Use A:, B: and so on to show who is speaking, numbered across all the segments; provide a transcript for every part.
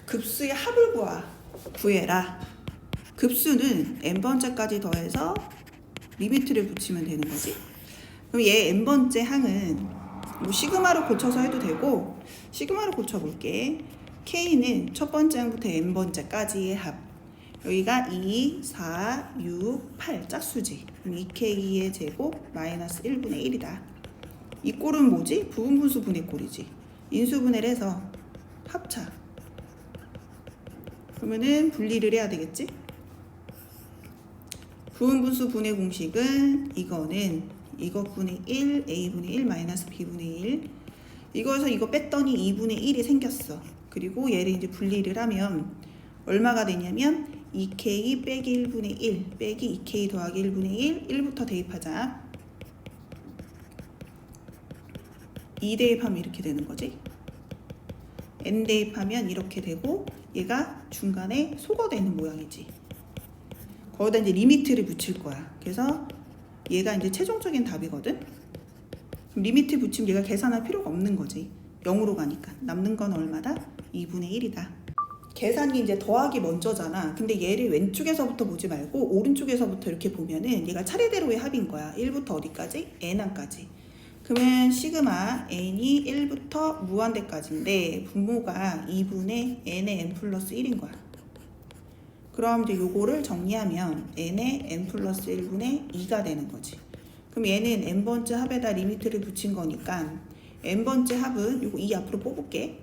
A: 급수의 합을 구해라. 급수는 n번째까지 더해서 리미트를 붙이면 되는 거지. 그럼 얘 n번째 항은 뭐 시그마로 고쳐서 해도 되고, 시그마로 고쳐볼게. k는 첫 번째 항부터 n번째까지의 합. 여기가 2, 4, 6, 8 짝수지. 그럼 2k의 제곱 마이너스 1분의 1이다. 이 꼴은 뭐지? 부분분수 분의 꼴이지. 인수분해를 해서 합차. 그러면은 분리를 해야 되겠지? 부분분수 분의 공식은 이거는 이것분의 1, a분의 1 마이너스 b분의 1. 이거에서 이거 뺐더니 2분의 1이 생겼어. 그리고 얘를 이제 분리를 하면 얼마가 되냐면 2k 빼기 1분의 1 빼기 2k 더하기 1분의 1, 1부터 대입하자. 2 대입하면 이렇게 되는 거지. n 대입하면 이렇게 되고, 얘가 중간에 소거되는 모양이지. 거기다 이제 리미트를 붙일 거야. 그래서 얘가 이제 최종적인 답이거든. 그럼 리미트 붙이면 얘가 계산할 필요가 없는 거지. 0으로 가니까. 남는 건 얼마다? 2분의 1이다. 계산이 이제 더하기 먼저잖아. 근데 얘를 왼쪽에서부터 보지 말고 오른쪽에서부터 이렇게 보면은 얘가 차례대로의 합인 거야. 1부터 어디까지? n항까지. 그러면 시그마 n이 1부터 무한대까지인데 분모가 2분의 n의 n 플러스 1인 거야. 그럼 이제 요거를 정리하면 n의 n 플러스 1분의 2가 되는 거지. 그럼 얘는 n번째 합에다 리미트를 붙인 거니까 n번째 합은 요거 2 앞으로 뽑을게.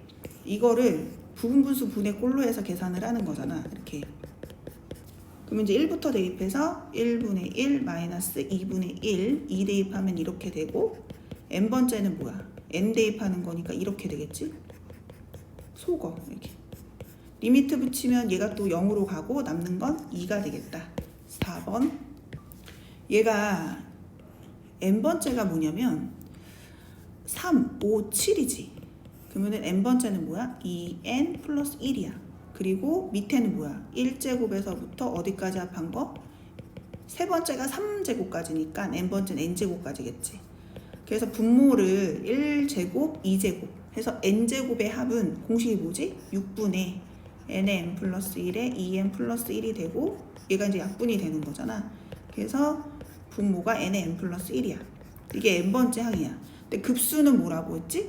A: 이거를 부분분수 분의 꼴로 해서 계산을 하는 거잖아. 이렇게. 그러면 이제 1부터 대입해서 1분의 1 마이너스 2분의 1, 2 대입하면 이렇게 되고, n번째는 뭐야? n 대입하는 거니까 이렇게 되겠지? 소거 이렇게. 리미트 붙이면 얘가 또 0으로 가고 남는 건 2가 되겠다. 4번. 얘가 n번째가 뭐냐면 3, 5, 7이지. 그러면은 n번째는 뭐야? 2n 플러스 1이야. 그리고 밑에는 뭐야? 1제곱에서부터 어디까지 합한 거? 세 번째가 3제곱까지니까 n번째는 n제곱까지겠지. 그래서 분모를 1제곱, 2제곱 해서 n제곱의 합은 공식이 뭐지? 6분의 n의 n 플러스 1에 2n 플러스 1이 되고, 얘가 이제 약분이 되는 거잖아. 그래서 분모가 n의 n 플러스 1이야. 이게 n번째 항이야. 근데 급수는 뭐라고 했지?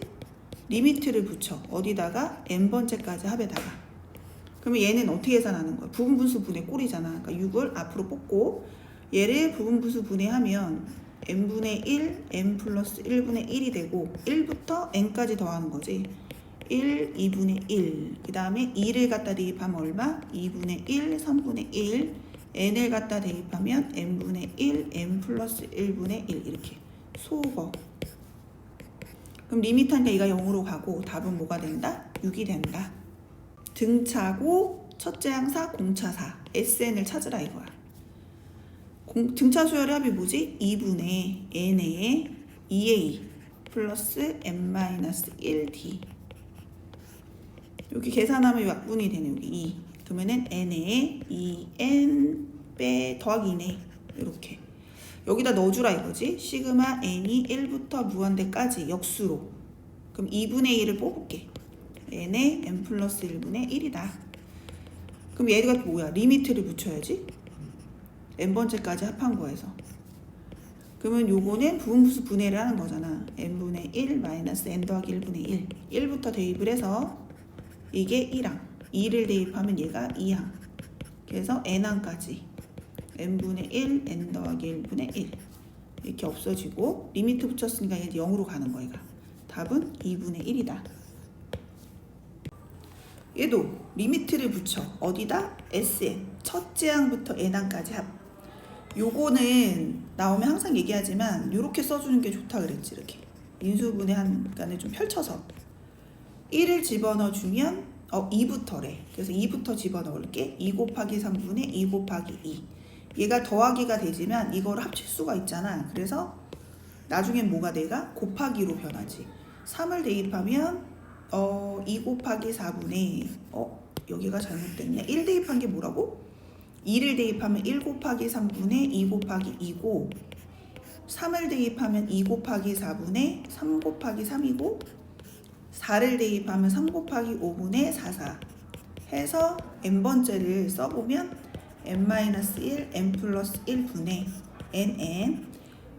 A: 리미트를 붙여. 어디다가? n번째까지 합에다가. 그러면 얘는 어떻게 계산하는 거야? 부분분수 분의 꼴이잖아. 그러니까 6을 앞으로 뽑고, 얘를 부분분수 분해하면 n분의 1, n 플러스 1분의 1이 되고, 1부터 n까지 더하는 거지. 1, 2분의 1. 그 다음에 2를 갖다 대입하면 얼마? 2분의 1, 3분의 1. n을 갖다 대입하면 n분의 1, n 플러스 1분의 1. 이렇게. 소거. 그럼 리미트 하니까 얘가 0으로 가고, 답은 뭐가 된다? 6이 된다. 등차고 첫째 항사 공차사 SN을 찾으라 이거야. 등차 수열의 합이 뭐지? 2분의 n의 2a 플러스 n-1d. 여기 계산하면 약분이 되네. 여기 2. 그러면은 n의 2n 빼 더하기 2네. 이렇게. 여기다 넣어주라 이거지. 시그마 n이 1부터 무한대까지 역수로. 그럼 2분의 1을 뽑을게. n의 n 플러스 1분의 1이다. 그럼 얘가 뭐야? 리미트를 붙여야지. n번째까지 합한 거에서. 그러면 요거는 부분분수 분해를 하는 거잖아. n분의 1 마이너스 n 더하기 1분의 1. 1부터 대입을 해서 이게 1항. 2를 대입하면 얘가 2항. 그래서 n항까지. n분의 1, n 더하기 1분의 1. 이렇게 없어지고, 리미트 붙였으니까 얘 0으로 가는 거야. 얘가. 답은 2분의 1이다. 얘도 리미트를 붙여. 어디다? Sn. 첫째 항부터 n항까지 합. 요거는 나오면 항상 얘기하지만 요렇게 써주는 게 좋다 그랬지. 이렇게 인수분해한 간을 좀 펼쳐서 1을 집어넣어 주면 2부터래. 그래서 2부터 집어넣을게. 2 곱하기 3분의 2 곱하기 2. 얘가 더하기가 되지만 이거를 합칠 수가 있잖아. 그래서 나중엔 뭐가 돼가? 곱하기로 변하지. 3을 대입하면 2 곱하기 4분의 여기가 잘못됐네. 1 대입한 게 뭐라고? 2를 대입하면 1 곱하기 3분의 2 곱하기 2고, 3을 대입하면 2 곱하기 4분의 3 곱하기 3이고 4를 대입하면 3 곱하기 5분의 4 해서 n번째를 써보면 n-1 n 플러스 1분의 nn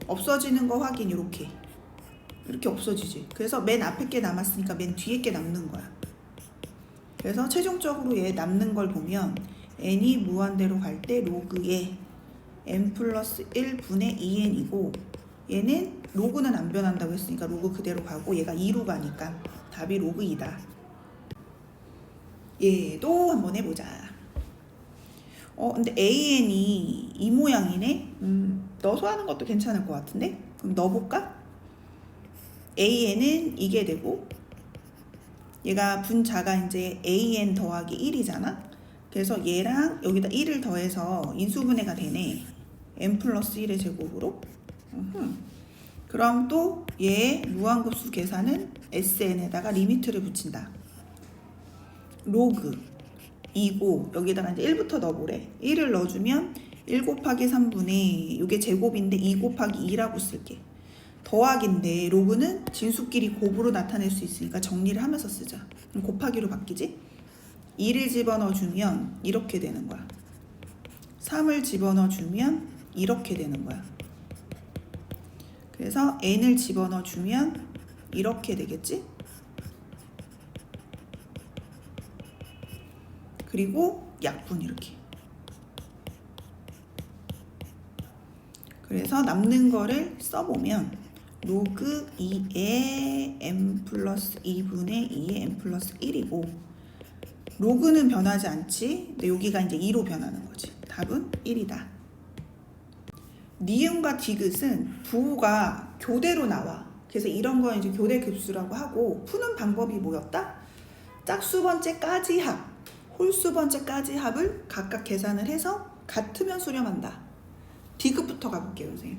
A: 없어지는 거 확인. 이렇게 없어지지. 그래서 맨 앞에 게 남았으니까 맨 뒤에 게 남는 거야. 그래서 최종적으로 얘 남는 걸 보면 n이 무한대로 갈 때 로그의 n 플러스 1분의 2n이고 얘는 로그는 안 변한다고 했으니까 로그 그대로 가고 얘가 2로 가니까 답이 로그 2다. 얘도 한번 해보자. 근데 an이 이 모양이네. 넣어서 하는 것도 괜찮을 것 같은데? 그럼 넣어볼까? an은 이게 되고 얘가 분자가 이제 an 더하기 1이잖아. 그래서 얘랑 여기다 1을 더해서 인수분해가 되네. n 플러스 1의 제곱으로. 그럼 또 얘 무한급수 계산은 sn에다가 리미트를 붙인다. 로그 2고 여기다가 이제 1부터 넣어보래. 1을 넣어주면 1 곱하기 3분의 이게 제곱인데 2 곱하기 2라고 쓸게. 더하기인데 로그는 진수끼리 곱으로 나타낼 수 있으니까 정리를 하면서 쓰자. 그럼 곱하기로 바뀌지? 2를 집어넣어주면 이렇게 되는 거야. 3을 집어넣어주면 이렇게 되는 거야. 그래서 n을 집어넣어주면 이렇게 되겠지? 그리고 약분 이렇게. 그래서 남는 거를 써보면 로그 2의 n 플러스 2분의 2의 n 플러스 1이고 로그는 변하지 않지. 근데 여기가 이제 2로 변하는 거지. 답은 1이다. 니은과 디귿은 부호가 교대로 나와. 그래서 이런 거 이제 교대 급수라고 하고 푸는 방법이 뭐였다? 짝수 번째까지 합, 홀수 번째까지 합을 각각 계산을 해서 같으면 수렴한다. 디귿부터 가볼게요, 선생님.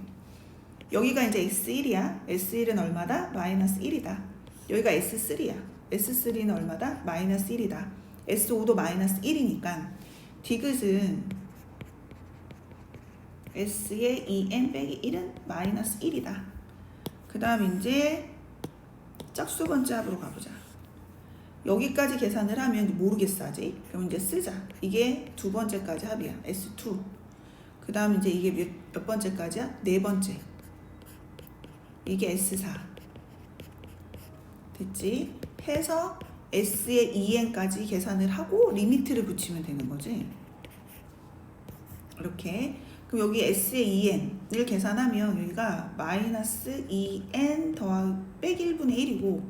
A: 여기가 이제 S1이야. S1은 얼마다? 마이너스 1이다. 여기가 S3야. S3는 얼마다? 마이너스 1이다. S5도 마이너스 1이니까 디귿은 S의 2n 빼기 1은 마이너스 1이다. 그 다음 이제 짝수 번째 합으로 가보자. 여기까지 계산을 하면 모르겠어 아직. 그럼 이제 쓰자. 이게 두 번째까지 합이야. S2. 그 다음 이제 이게 몇 번째까지야? 네 번째. 이게 S4. 됐지? 해서 S의 2n까지 계산을 하고 리미트를 붙이면 되는 거지. 이렇게. 그럼 여기 S의 2n을 계산하면 여기가 마이너스 2n 더하기 빼기 1분의 1이고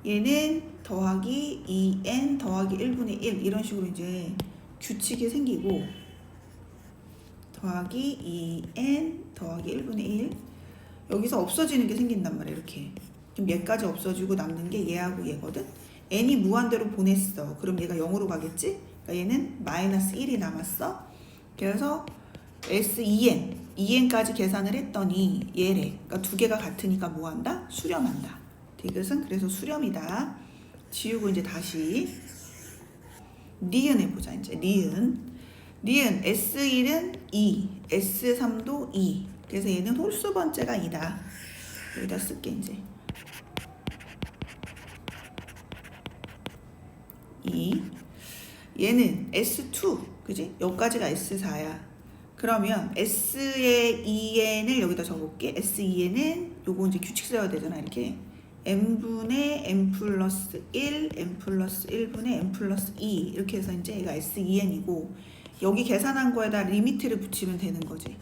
A: 얘는 더하기 2n 더하기 1분의 1 이런 식으로 이제 규칙이 생기고 더하기 2n 더하기 1분의 1 여기서 없어지는 게 생긴단 말이야. 이렇게 좀 얘까지 없어지고 남는 게 얘하고 얘거든. n이 무한대로 보냈어. 그럼 얘가 0으로 가겠지? 그러니까 얘는 마이너스 1이 남았어. 그래서 S2n, 2n까지 계산을 했더니 얘래. 그러니까 두 개가 같으니까 뭐 한다? 수렴한다. 디귿은 그래서 수렴이다. 지우고 이제 다시 니은 해보자. 이제 니은 S1은 2, S3도 2. 그래서 얘는 홀수 번째가 2다. 여기다 쓸게 이제. 2. 얘는 S2, 그지? 여기까지가 S4야. 그러면 S의 2n을 여기다 적어볼게. S2n은 요거 이제 규칙 써야 되잖아. 이렇게 n분의 n 플러스 1, n 플러스 1분의 n 플러스 2 이렇게 해서 이제 얘가 S2n이고 여기 계산한 거에다 리미트를 붙이면 되는 거지.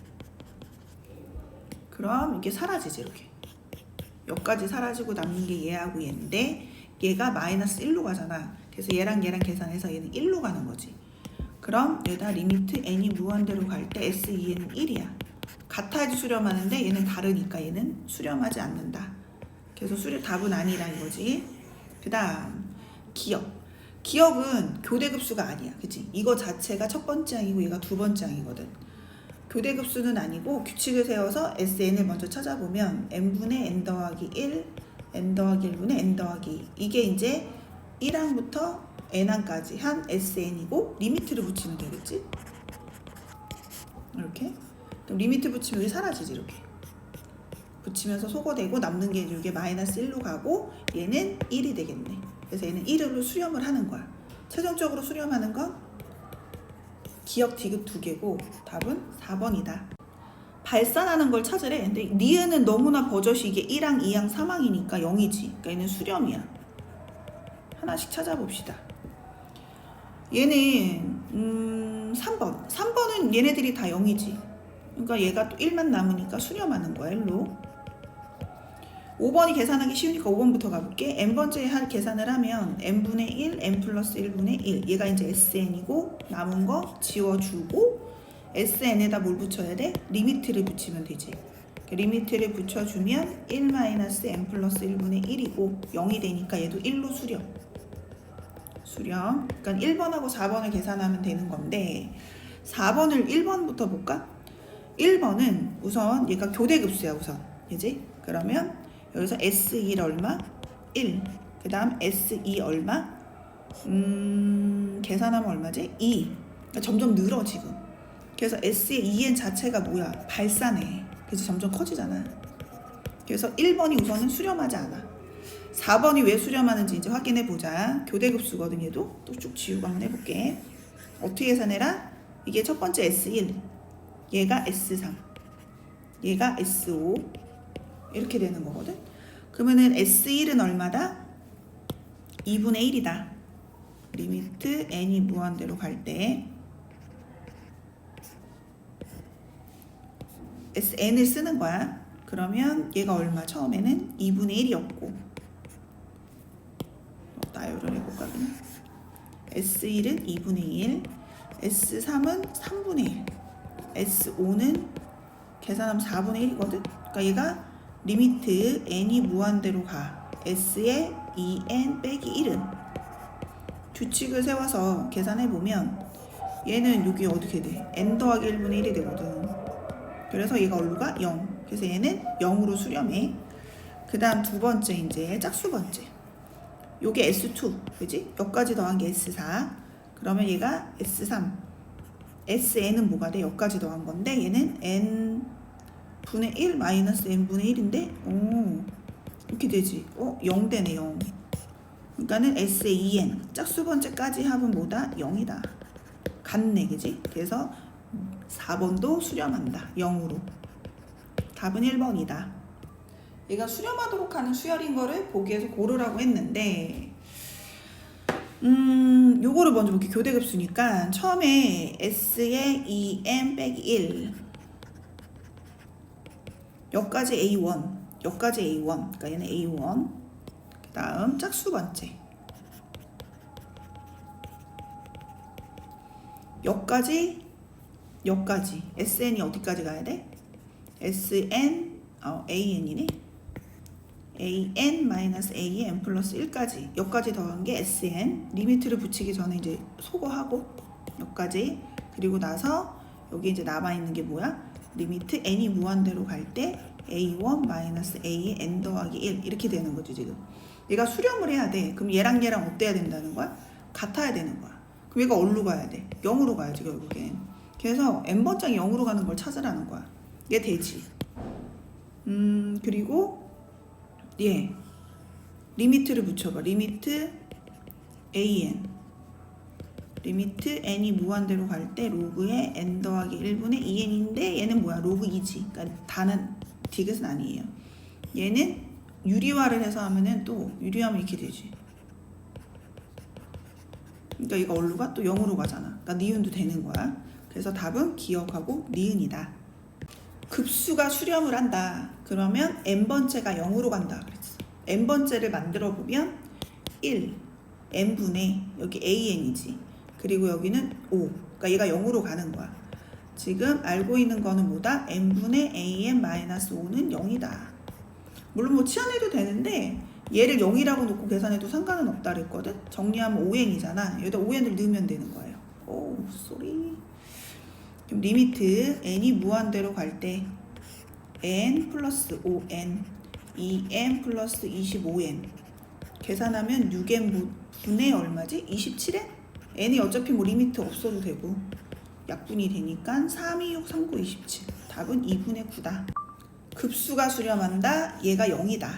A: 그럼 이게 사라지지. 이렇게 여기까지 사라지고 남는 게 얘하고 얘인데 얘가 마이너스 1로 가잖아. 그래서 얘랑 계산해서 얘는 1로 가는 거지. 그럼 여기다 리미트 n이 무한대로 갈 때 S2n은 1이야. 같아야지 수렴하는데 얘는 다르니까 얘는 수렴하지 않는다. 그래서 답은 아니라 이거지. 그 다음 기억은 교대급수가 아니야. 그치? 이거 자체가 첫 번째 항이고 얘가 두 번째 항이거든. 교대급수는 아니고 규칙을 세워서 SN을 먼저 찾아보면 n분의 n 더하기 1, n 더하기 1분의 n 더하기 2 이게 이제 1항부터 n항까지 한 SN이고 리미트를 붙이면 되겠지? 이렇게. 그럼 리미트 붙이면 여기 사라지지. 이렇게. 붙이면서 소거되고 남는 게 이게 마이너스 1로 가고 얘는 1이 되겠네. 그래서 얘는 1으로 수렴을 하는 거야. 최종적으로 수렴하는 건 기억 디귿 2개고 답은 4번이다. 발산하는 걸 찾으래. 근데 니은은 너무나 버젓이 이게 1항, 2항, 3항이니까 0이지. 그러니까 얘는 수렴이야. 하나씩 찾아봅시다. 얘는 3번. 3번은 얘네들이 다 0이지. 그러니까 얘가 또 1만 남으니까 수렴하는 거야. 1로. 5번이 계산하기 쉬우니까 5번부터 가볼게. n번째 할 계산을 하면 n분의 1, n 플러스 1분의 1. 얘가 이제 sn이고 남은 거 지워주고 sn에다 뭘 붙여야 돼? 리미트를 붙이면 되지. 리미트를 붙여주면 1-n 플러스 1분의 1이고 0이 되니까 얘도 1로 수렴. 그러니까 1번하고 4번을 계산하면 되는 건데 4번을 1번부터 볼까? 1번은 우선 얘가 교대급수야 우선. 그지? 그러면 여기서 S1 얼마? 1. 그 다음 S2 얼마? 계산하면 얼마지? 2. 그러니까 점점 늘어 지금. 그래서 S의 2n 자체가 뭐야? 발산해. 그래서 점점 커지잖아. 그래서 1번이 우선은 수렴하지 않아. 4번이 왜 수렴하는지 이제 확인해 보자. 교대급수거든 얘도. 또 쭉 지우고 한번 해볼게. 어떻게 계산해라? 이게 첫 번째 S1. 얘가 S3. 얘가 S5. 이렇게 되는 거거든. 그러면은 S1은 얼마다? 2분의 1이다. 리미트 n이 무한대로 갈 때 SN을 쓰는 거야. 그러면 얘가 얼마? 처음에는 2분의 1이었고 나열을 해볼까 그냥. S1은 2분의 1, S3은 3분의 1, S5는 계산하면 4분의 1이거든. 그러니까 얘가 리미트 n이 무한대로 가. S의 2n 빼기 1은 규칙을 세워서 계산해보면 얘는 여기 어떻게 돼? n 더하기 1분의 1이 되거든. 그래서 얘가 어디로 가? 0. 그래서 얘는 0으로 수렴해. 그 다음 두 번째 이제 짝수 번째. 요게 S2. 그지? 여기까지 더한 게 S4. 그러면 얘가 S3. SN은 뭐가 돼? 여기까지 더한 건데 얘는 n 분의 1 마이너스 n분의 1인데 오 이렇게 되지. 0 되네 0. 그러니까는 S의 2n 짝수 번째까지 합은 뭐다? 0이다. 같네 그지? 그래서 4번도 수렴한다. 0으로. 답은 1번이다. 얘가 수렴하도록 하는 수열인 거를 보기에서 고르라고 했는데 요거를 먼저 볼게. 교대급수니까 처음에 S의 2n 빼기 1 여기까지 A1 여기까지 A1 그러니까 얘는 A1 그 다음 짝수 번째 여기까지 SN이 어디까지 가야 돼? SN AN이네. AN 마이너스 A N 플러스 1까지 여기까지 더한 게 SN. 리미트를 붙이기 전에 이제 소거하고 여기까지. 그리고 나서 여기 이제 남아있는 게 뭐야? 리미트 n이 무한대로 갈 때 A1 마이너스 A N 더하기 1 이렇게 되는 거지 지금. 얘가 수렴을 해야 돼. 그럼 얘랑 얘랑 어때야 된다는 거야? 같아야 되는 거야. 그럼 얘가 어디로 가야 돼? 0으로 가야지 결국엔. 그래서 n번장이 0으로 가는 걸 찾으라는 거야. 얘 되지. 그리고 얘 리미트를 붙여봐. 리미트 an 리미트 n이 무한대로 갈 때 로그의 n 더하기 1분의 2n인데 얘는 뭐야? 로그 2지. 그러니까 다는 디귿은 아니에요. 얘는 유리화를 해서 하면은 또 유리하면 이렇게 되지. 그러니까 얘가 어디로 가? 또 0으로 가잖아. 그러니까 니은도 되는 거야. 그래서 답은 기억하고 니은이다. 급수가 수렴을 한다. 그러면 n번째가 0으로 간다 그랬어. n번째를 만들어 보면 1 n분의 여기 an이지. 그리고 여기는 5. 그러니까 얘가 0으로 가는 거야. 지금 알고 있는 거는 뭐다? n분의 an-5는 0이다. 물론 뭐 치환해도 되는데 얘를 0이라고 놓고 계산해도 상관은 없다 그랬거든. 정리하면 5n이잖아. 여기다 5n을 넣으면 되는 거예요. 오 쏘리. 그럼 리미트 n이 무한대로 갈 때 n 플러스 5n 2n 플러스 25n 계산하면 6n 분의 얼마지? 27n? n이 어차피 뭐 리미트 없어도 되고 약분이 되니까 3, 2, 6, 3, 9, 27 답은 2분의 9다. 급수가 수렴한다. 얘가 0이다.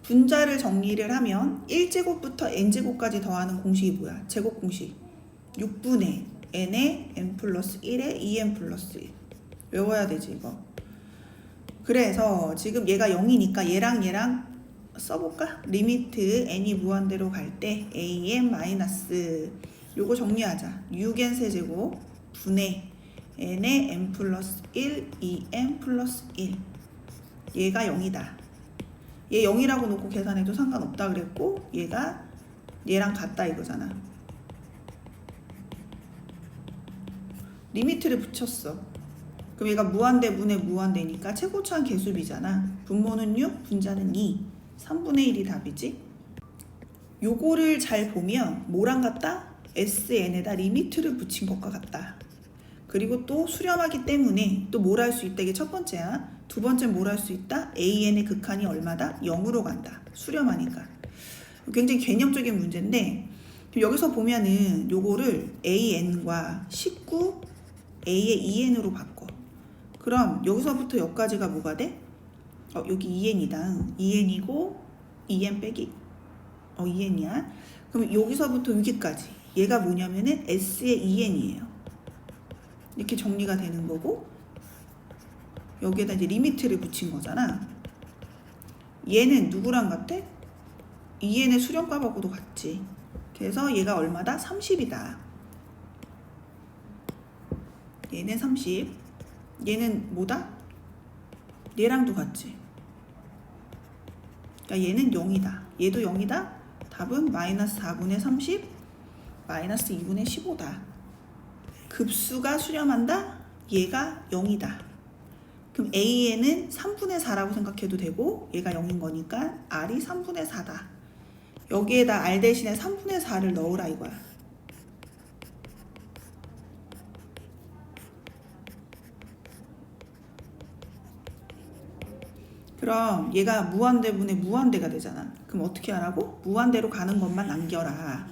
A: 분자를 정리를 하면 1제곱부터 n제곱까지 더하는 공식이 뭐야? 제곱 공식. 6분의 n에 n 플러스 1에 2n 플러스 1. 외워야 되지 이거. 그래서 지금 얘가 0이니까 얘랑 써볼까? 리미트 n이 무한대로 갈 때 an 마이너스 요거 정리하자. 6n 세제곱 분의 n에 n 플러스 1, 2n 플러스 1. 얘가 0이다. 얘 0이라고 놓고 계산해도 상관없다 그랬고 얘가 얘랑 같다 이거잖아. 리미트를 붙였어. 그럼 얘가 무한대분의 무한대니까 최고차항 개수비잖아. 분모는 6, 분자는 2. 3분의 1이 답이지. 요거를 잘 보면 뭐랑 같다? SN에다 리미트를 붙인 것과 같다. 그리고 또 수렴하기 때문에 또 뭘 할 수 있다. 이게 첫 번째야. 두 번째는 뭘 할 수 있다? AN의 극한이 얼마다? 0으로 간다. 수렴하니까. 굉장히 개념적인 문제인데 여기서 보면은 요거를 AN과 19 A의 2N으로 바꿔. 그럼 여기서부터 여기까지가 뭐가 돼? 여기 2N이다. 2N이고 2N 빼기 2N이야. 그럼 여기서부터 여기까지 얘가 뭐냐면은 S의 2N이에요. 이렇게 정리가 되는 거고 여기에다 이제 리미트를 붙인 거잖아. 얘는 누구랑 같아? 2N의 수렴값하고도 같지. 그래서 얘가 얼마다? 30이다. 얘는 30. 얘는 뭐다? 얘랑도 같지. 그러니까 얘는 0이다. 얘도 0이다. 답은 마이너스 4분의 30 마이너스 2분의 15다. 급수가 수렴한다. 얘가 0이다. 그럼 AN은 3분의 4라고 생각해도 되고 얘가 0인 거니까 R이 3분의 4다. 여기에다 R 대신에 3분의 4를 넣으라 이거야. 그럼 얘가 무한대분의 무한대가 되잖아. 그럼 어떻게 하라고? 무한대로 가는 것만 남겨라.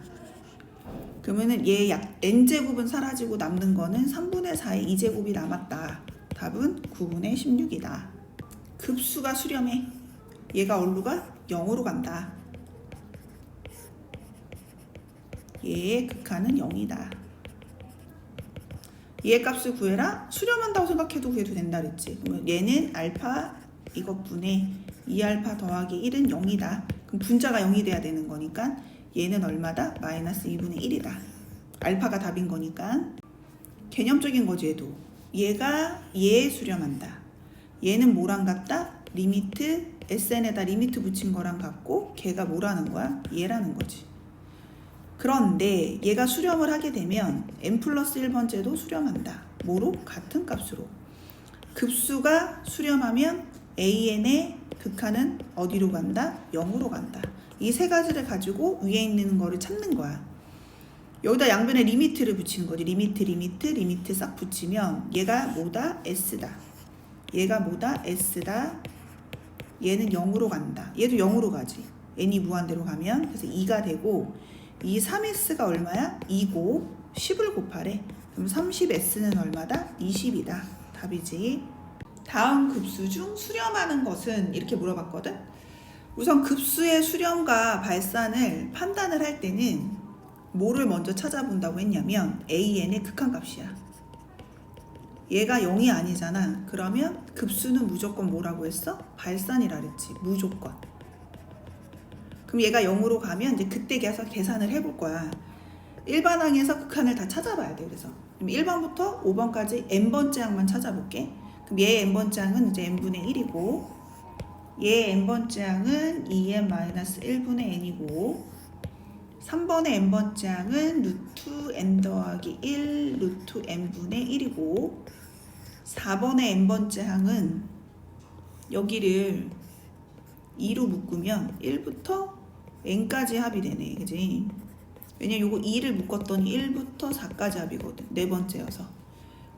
A: 그러면은 얘 n제곱은 사라지고 남는 거는 3분의 4의 2제곱이 남았다. 답은 9분의 16이다. 급수가 수렴해. 얘가 어디로 가? 0으로 간다. 얘의 극한은 0이다. 얘의 값을 구해라. 수렴한다고 생각해도 구해도 된다 그랬지. 그러면 얘는 알파 이것분의 2알파 더하기 1은 0이다. 그럼 분자가 0이 돼야 되는 거니까 얘는 얼마다? 마이너스 2분의 1이다. 알파가 답인 거니까 개념적인 거지 얘도. 얘가 얘에 수렴한다. 얘는 뭐랑 같다? 리미트 SN에다 리미트 붙인 거랑 같고 걔가 뭐라는 거야? 얘라는 거지. 그런데 얘가 수렴을 하게 되면 n 플러스 1번째도 수렴한다. 뭐로? 같은 값으로. 급수가 수렴하면 AN의 극한은 어디로 간다? 0으로 간다. 이 세 가지를 가지고 위에 있는 거를 찾는 거야. 여기다 양변에 리미트를 붙이는 거지. 리미트 싹 붙이면 얘가 뭐다? S다. 얘가 뭐다? S다. 얘는 0으로 간다. 얘도 0으로 가지. n이 무한대로 가면. 그래서 2가 되고 이 3S가 얼마야? 2고 10을 곱하래. 그럼 30S는 얼마다? 20이다. 답이지. 다음 급수 중 수렴하는 것은 이렇게 물어봤거든. 우선 급수의 수렴과 발산을 판단을 할 때는 뭐를 먼저 찾아본다고 했냐면 AN의 극한값이야. 얘가 0이 아니잖아. 그러면 급수는 무조건 뭐라고 했어? 발산이라 그랬지. 무조건. 그럼 얘가 0으로 가면 이제 그때 계산을 해볼 거야. 일반항에서 극한을 다 찾아봐야 돼. 그래서 1번부터 5번까지 n번째 항만 찾아볼게. 그럼 얘 n번째 항은 이제 n분의 1이고 얘 n번째 항은 2n-1분의 n이고 3번의 n번째 항은 루트 n 더하기 1 루트 n분의 1이고 4번의 n번째 항은 여기를 2로 묶으면 1부터 n까지 합이 되네. 그지? 왜냐면 요거 2를 묶었더니 1부터 4까지 합이거든. 네 번째여서.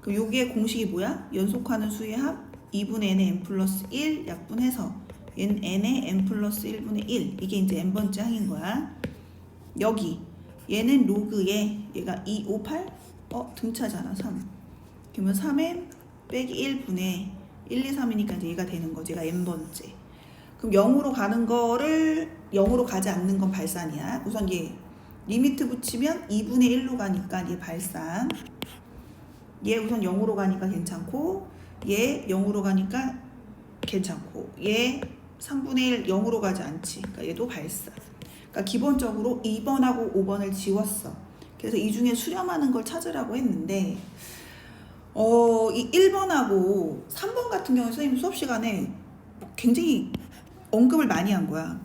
A: 그럼 요게 공식이 뭐야? 연속하는 수의 합 2분의 n의 n 플러스 1 약분해서 n의 n 플러스 1분의 1. 이게 이제 n번째 항인 거야. 여기 얘는 로그에 얘가 2, 5, 8 등차잖아. 3. 그러면 3n 빼기 1분의 1, 2, 3이니까 이제 얘가 되는 거지. 얘가 n번째. 그럼 0으로 가는 거를 0으로 가지 않는 건 발산이야. 우선 얘 리미트 붙이면 2분의 1로 가니까 얘 발산. 얘 우선 0으로 가니까 괜찮고, 얘 0으로 가니까 괜찮고, 얘 3분의 1 0으로 가지 않지. 그러니까 얘도 발산. 그러니까 기본적으로 2번하고 5번을 지웠어. 그래서 이 중에 수렴하는 걸 찾으라고 했는데 이 1번하고 3번 같은 경우는 선생님 수업 시간에 굉장히 언급을 많이 한 거야.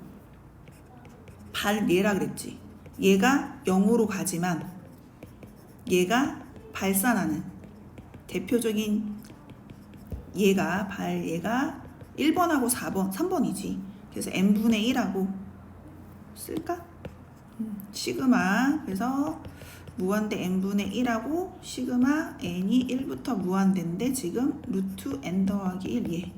A: 얘라 그랬지. 얘가 0으로 가지만 얘가 발산하는 대표적인 얘가 1번하고 4번, 3번이지. 그래서 n분의 1하고 쓸까? 시그마. 그래서 무한대 n분의 1하고 시그마 n이 1부터 무한대인데 지금 루트 n 더하기 1 얘.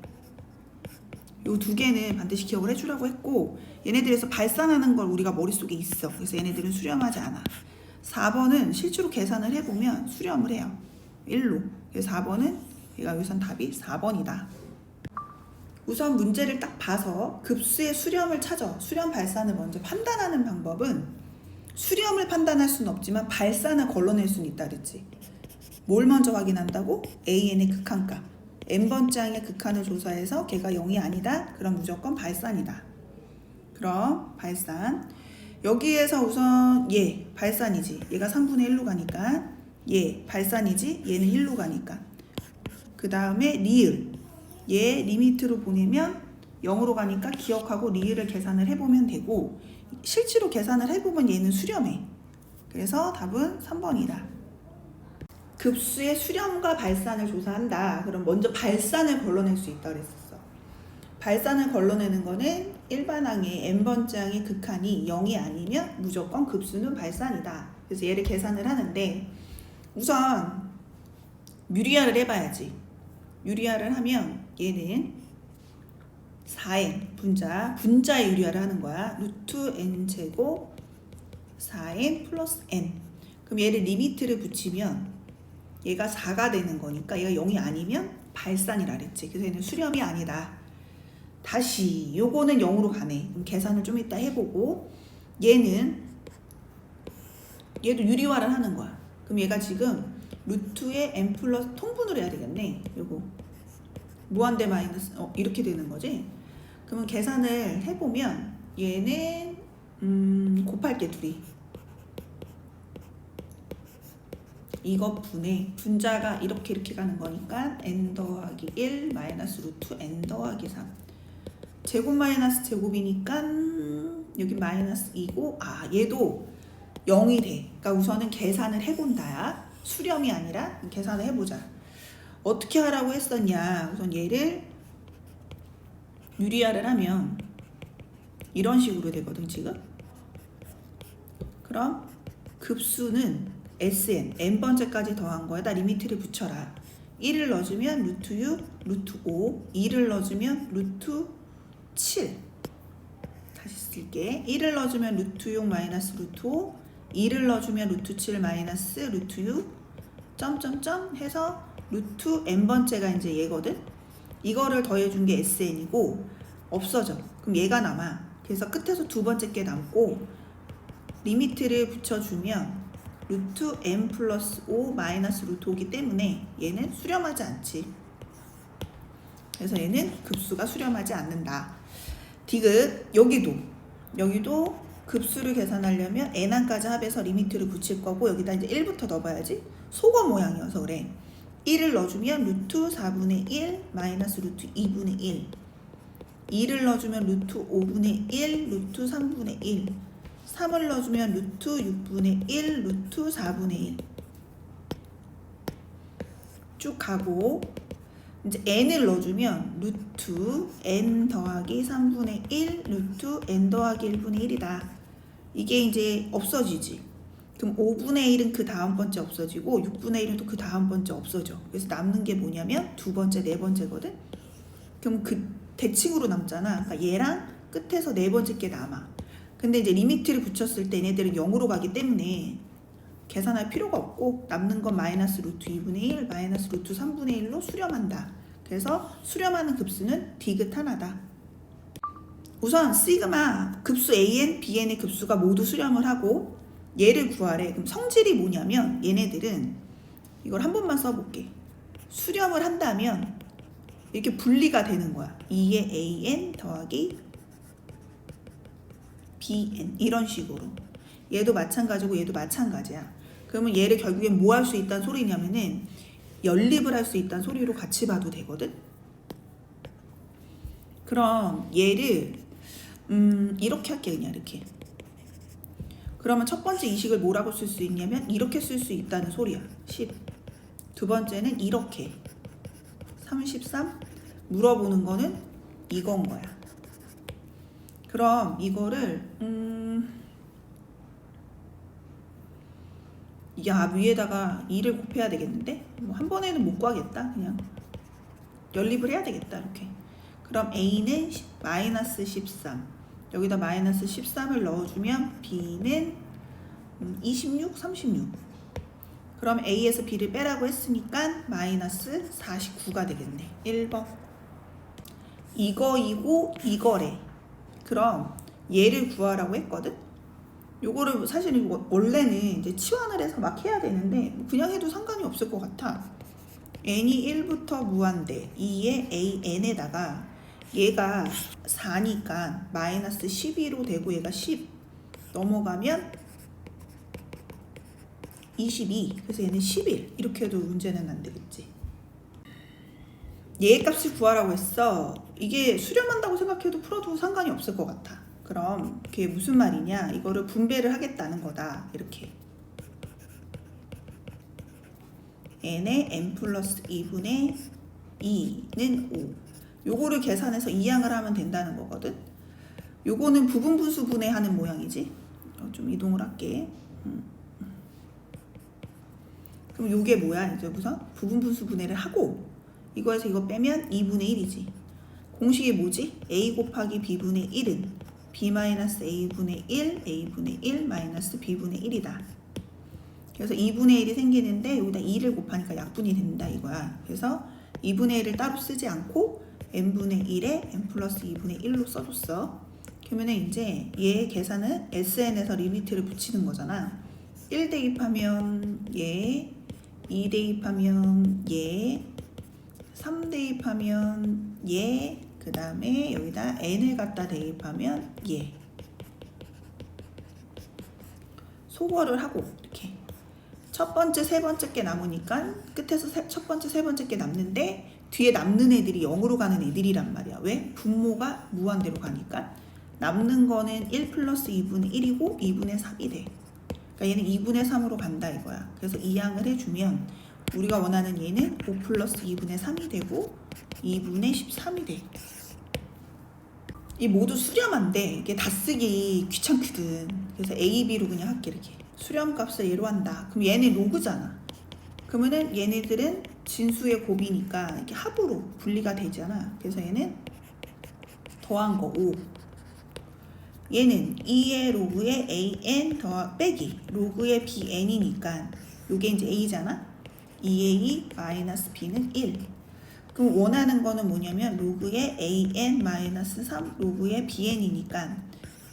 A: 요 두 개는 반드시 기억을 해주라고 했고, 얘네들에서 발산하는 걸 우리가 머릿속에 있어. 그래서 얘네들은 수렴하지 않아. 4번은 실제로 계산을 해보면 수렴을 해요. 1로. 그래서 4번은 얘가 여기선 답이 4번이다. 우선 문제를 딱 봐서 급수의 수렴을 찾아. 수렴 발산을 먼저 판단하는 방법은 수렴을 판단할 수는 없지만 발산을 걸러낼 수는 있다 그랬지. 뭘 먼저 확인한다고? AN의 극한값. n번째 항의 극한을 조사해서 걔가 0이 아니다. 그럼 무조건 발산이다. 그럼 발산. 여기에서 우선 얘 발산이지. 얘가 3분의 1로 가니까 얘 발산이지. 얘는 1로 가니까. 그 다음에 리을. 얘 리미트로 보내면 0으로 가니까 기억하고 리을을 계산을 해보면 되고, 실제로 계산을 해보면 얘는 수렴해. 그래서 답은 3번이다. 급수의 수렴과 발산을 조사한다. 그럼 먼저 발산을 걸러낼 수 있다 그랬었어. 발산을 걸러내는 거는 일반항의 n번째 항의 극한이 0이 아니면 무조건 급수는 발산이다. 그래서 얘를 계산을 하는데 우선 유리화를 해봐야지. 유리화를 하면 얘는 4n 분자의 유리화를 하는 거야. 루트 n 제곱 4n 플러스 n. 그럼 얘를 리미트를 붙이면 얘가 4가 되는 거니까 얘가 0이 아니면 발산이라 그랬지. 그래서 얘는 수렴이 아니다. 다시 요거는 0으로 가네. 그럼 계산을 좀 이따 해보고, 얘도 유리화를 하는 거야. 그럼 얘가 지금 루트에 n 플러스 통분을 해야 되겠네. 요거 무한대 마이너스 이렇게 되는 거지. 그러면 계산을 해보면 얘는 곱할게 둘이. 이거 분자가 이렇게 가는 거니까 n 더하기 1 마이너스 루트 n 더하기 3. 제곱 마이너스 제곱이니까 여기 마이너스 2고, 얘도 0이 돼. 그러니까 우선은 계산을 해본다야. 수렴이 아니라 계산을 해보자. 어떻게 하라고 했었냐. 우선 얘를 유리화를 하면 이런 식으로 되거든 지금. 그럼 급수는 Sn, n번째까지 더한 거에다 리미트를 붙여라. 1을 넣어주면 루트 6, 루트 5, 2를 넣어주면 루트 7. 다시 쓸게. 1을 넣어주면 루트 6 마이너스 루트 5, 2를 넣어주면 루트 7 마이너스 루트 6, 점점점 해서 루트 n번째가 이제 얘거든. 이거를 더해준 게 Sn이고 없어져. 그럼 얘가 남아. 그래서 끝에서 두 번째 게 남고 리미트를 붙여주면 루트 n 플러스 5 마이너스 루트 5기 때문에 얘는 수렴하지 않지. 그래서 얘는 급수가 수렴하지 않는다. 디귿. 여기도 급수를 계산하려면 n항까지 합해서 리미트를 붙일 거고, 여기다 이제 1부터 넣어봐야지. 속어 모양이어서 그래. 1을 넣어주면 루트 4분의 1 마이너스 루트 2분의 1. 2를 넣어주면 루트 5분의 1 루트 3분의 1. 3을 넣어주면 루트 6분의 1 루트 4분의 1. 쭉 가고 이제 n을 넣어주면 루트 n 더하기 3분의 1 루트 n 더하기 1분의 1이다. 이게 이제 없어지지. 그럼 5분의 1은 그 다음 번째 없어지고 6분의 1은 또 그 다음 번째 없어져. 그래서 남는 게 뭐냐면 두 번째, 네 번째거든. 그럼 그 대칭으로 남잖아. 그러니까 얘랑 끝에서 네 번째 게 남아. 근데 이제 리미트를 붙였을 때 얘네들은 0으로 가기 때문에 계산할 필요가 없고 남는 건 마이너스 루트 2분의 1 마이너스 루트 3분의 1로 수렴한다. 그래서 수렴하는 급수는 디귿 하나다. 우선 시그마 급수 AN, BN의 급수가 모두 수렴을 하고 얘를 구하래. 그럼 성질이 뭐냐면 얘네들은 이걸 한 번만 써볼게. 수렴을 한다면 이렇게 분리가 되는 거야. 2의 AN 더하기 BN 이런 식으로. 얘도 마찬가지고 얘도 마찬가지야. 그러면 얘를 결국엔 뭐 할 수 있다는 소리냐면은 연립을 할 수 있다는 소리로 같이 봐도 되거든. 그럼 얘를 이렇게 할게. 그냥 이렇게. 그러면 첫 번째 이식을 뭐라고 쓸 수 있냐면 이렇게 쓸 수 있다는 소리야. 10. 두 번째는 이렇게 33. 물어보는 거는 이건 거야. 그럼 이거를 야 위에다가 2를 곱해야 되겠는데 한 번에는 못 구하겠다. 그냥 연립을 해야 되겠다. 이렇게. 그럼 A는 마이너스 13, 여기다 마이너스 13을 넣어주면 B는 26, 36. 그럼 A에서 B를 빼라고 했으니까 마이너스 49가 되겠네. 1번. 이거이고 이거래. 그럼 얘를 구하라고 했거든. 요거를 사실 원래는 이제 치환을 해서 막 해야 되는데 그냥 해도 상관이 없을 것 같아. n이 1부터 무한대 2의 an에다가 얘가 4니까 마이너스 12로 되고 얘가 10 넘어가면 22. 그래서 얘는 11 이렇게 해도 문제는 안 되겠지. 얘 값을 구하라고 했어. 이게 수렴한다고 생각해도 풀어도 상관이 없을 것 같아. 그럼 그게 무슨 말이냐, 이거를 분배를 하겠다는 거다. 이렇게 n의 n 플러스 2분의 2는 5. 요거를 계산해서 이항을 하면 된다는 거거든. 요거는 부분분수 분해하는 모양이지. 좀 이동을 할게. 그럼 요게 뭐야? 이제 우선 부분분수 분해를 하고 이거에서 이거 빼면 2분의 1이지. 공식이 뭐지? a 곱하기 b분의 1은 b-a분의 1, a분의 1 마이너스 b분의 1이다. 그래서 2분의 1이 생기는데 여기다 2를 곱하니까 약분이 된다 이거야. 그래서 2분의 1을 따로 쓰지 않고 n분의 1에 n 플러스 2분의 1로 써줬어. 그러면 이제 얘 계산은 SN에서 리미트를 붙이는 거잖아. 1 대입하면 얘, 2 대입하면 얘, 3 대입하면 얘, 그 다음에 여기다 n을 갖다 대입하면 얘. 소거를 하고 이렇게 첫 번째, 세 번째 게 남으니까 끝에서 첫 번째, 세 번째 게 남는데 뒤에 남는 애들이 0으로 가는 애들이란 말이야. 왜? 분모가 무한대로 가니까. 남는 거는 1 플러스 2분의 1이고 2분의 3이 돼. 그러니까 얘는 2분의 3으로 간다 이거야. 그래서 이항을 해주면 우리가 원하는 얘는 5 플러스 2분의 3이 되고 2분의 13이 돼. 이 모두 수렴한데 이게 다 쓰기 귀찮거든. 그래서 A, B로 그냥 할게. 이렇게 수렴값을 얘로 한다. 그럼 얘네 로그잖아. 그러면은 얘네들은 진수의 곱이니까 이렇게 합으로 분리가 되잖아. 그래서 얘는 더한 거 5. 얘는 2의 로그의 AN 빼기 로그의 BN이니까 요게 이제 A잖아. 2A 마이너스 B는 1. 그럼 원하는 거는 뭐냐면 로그의 AN-3 로그의 BN이니까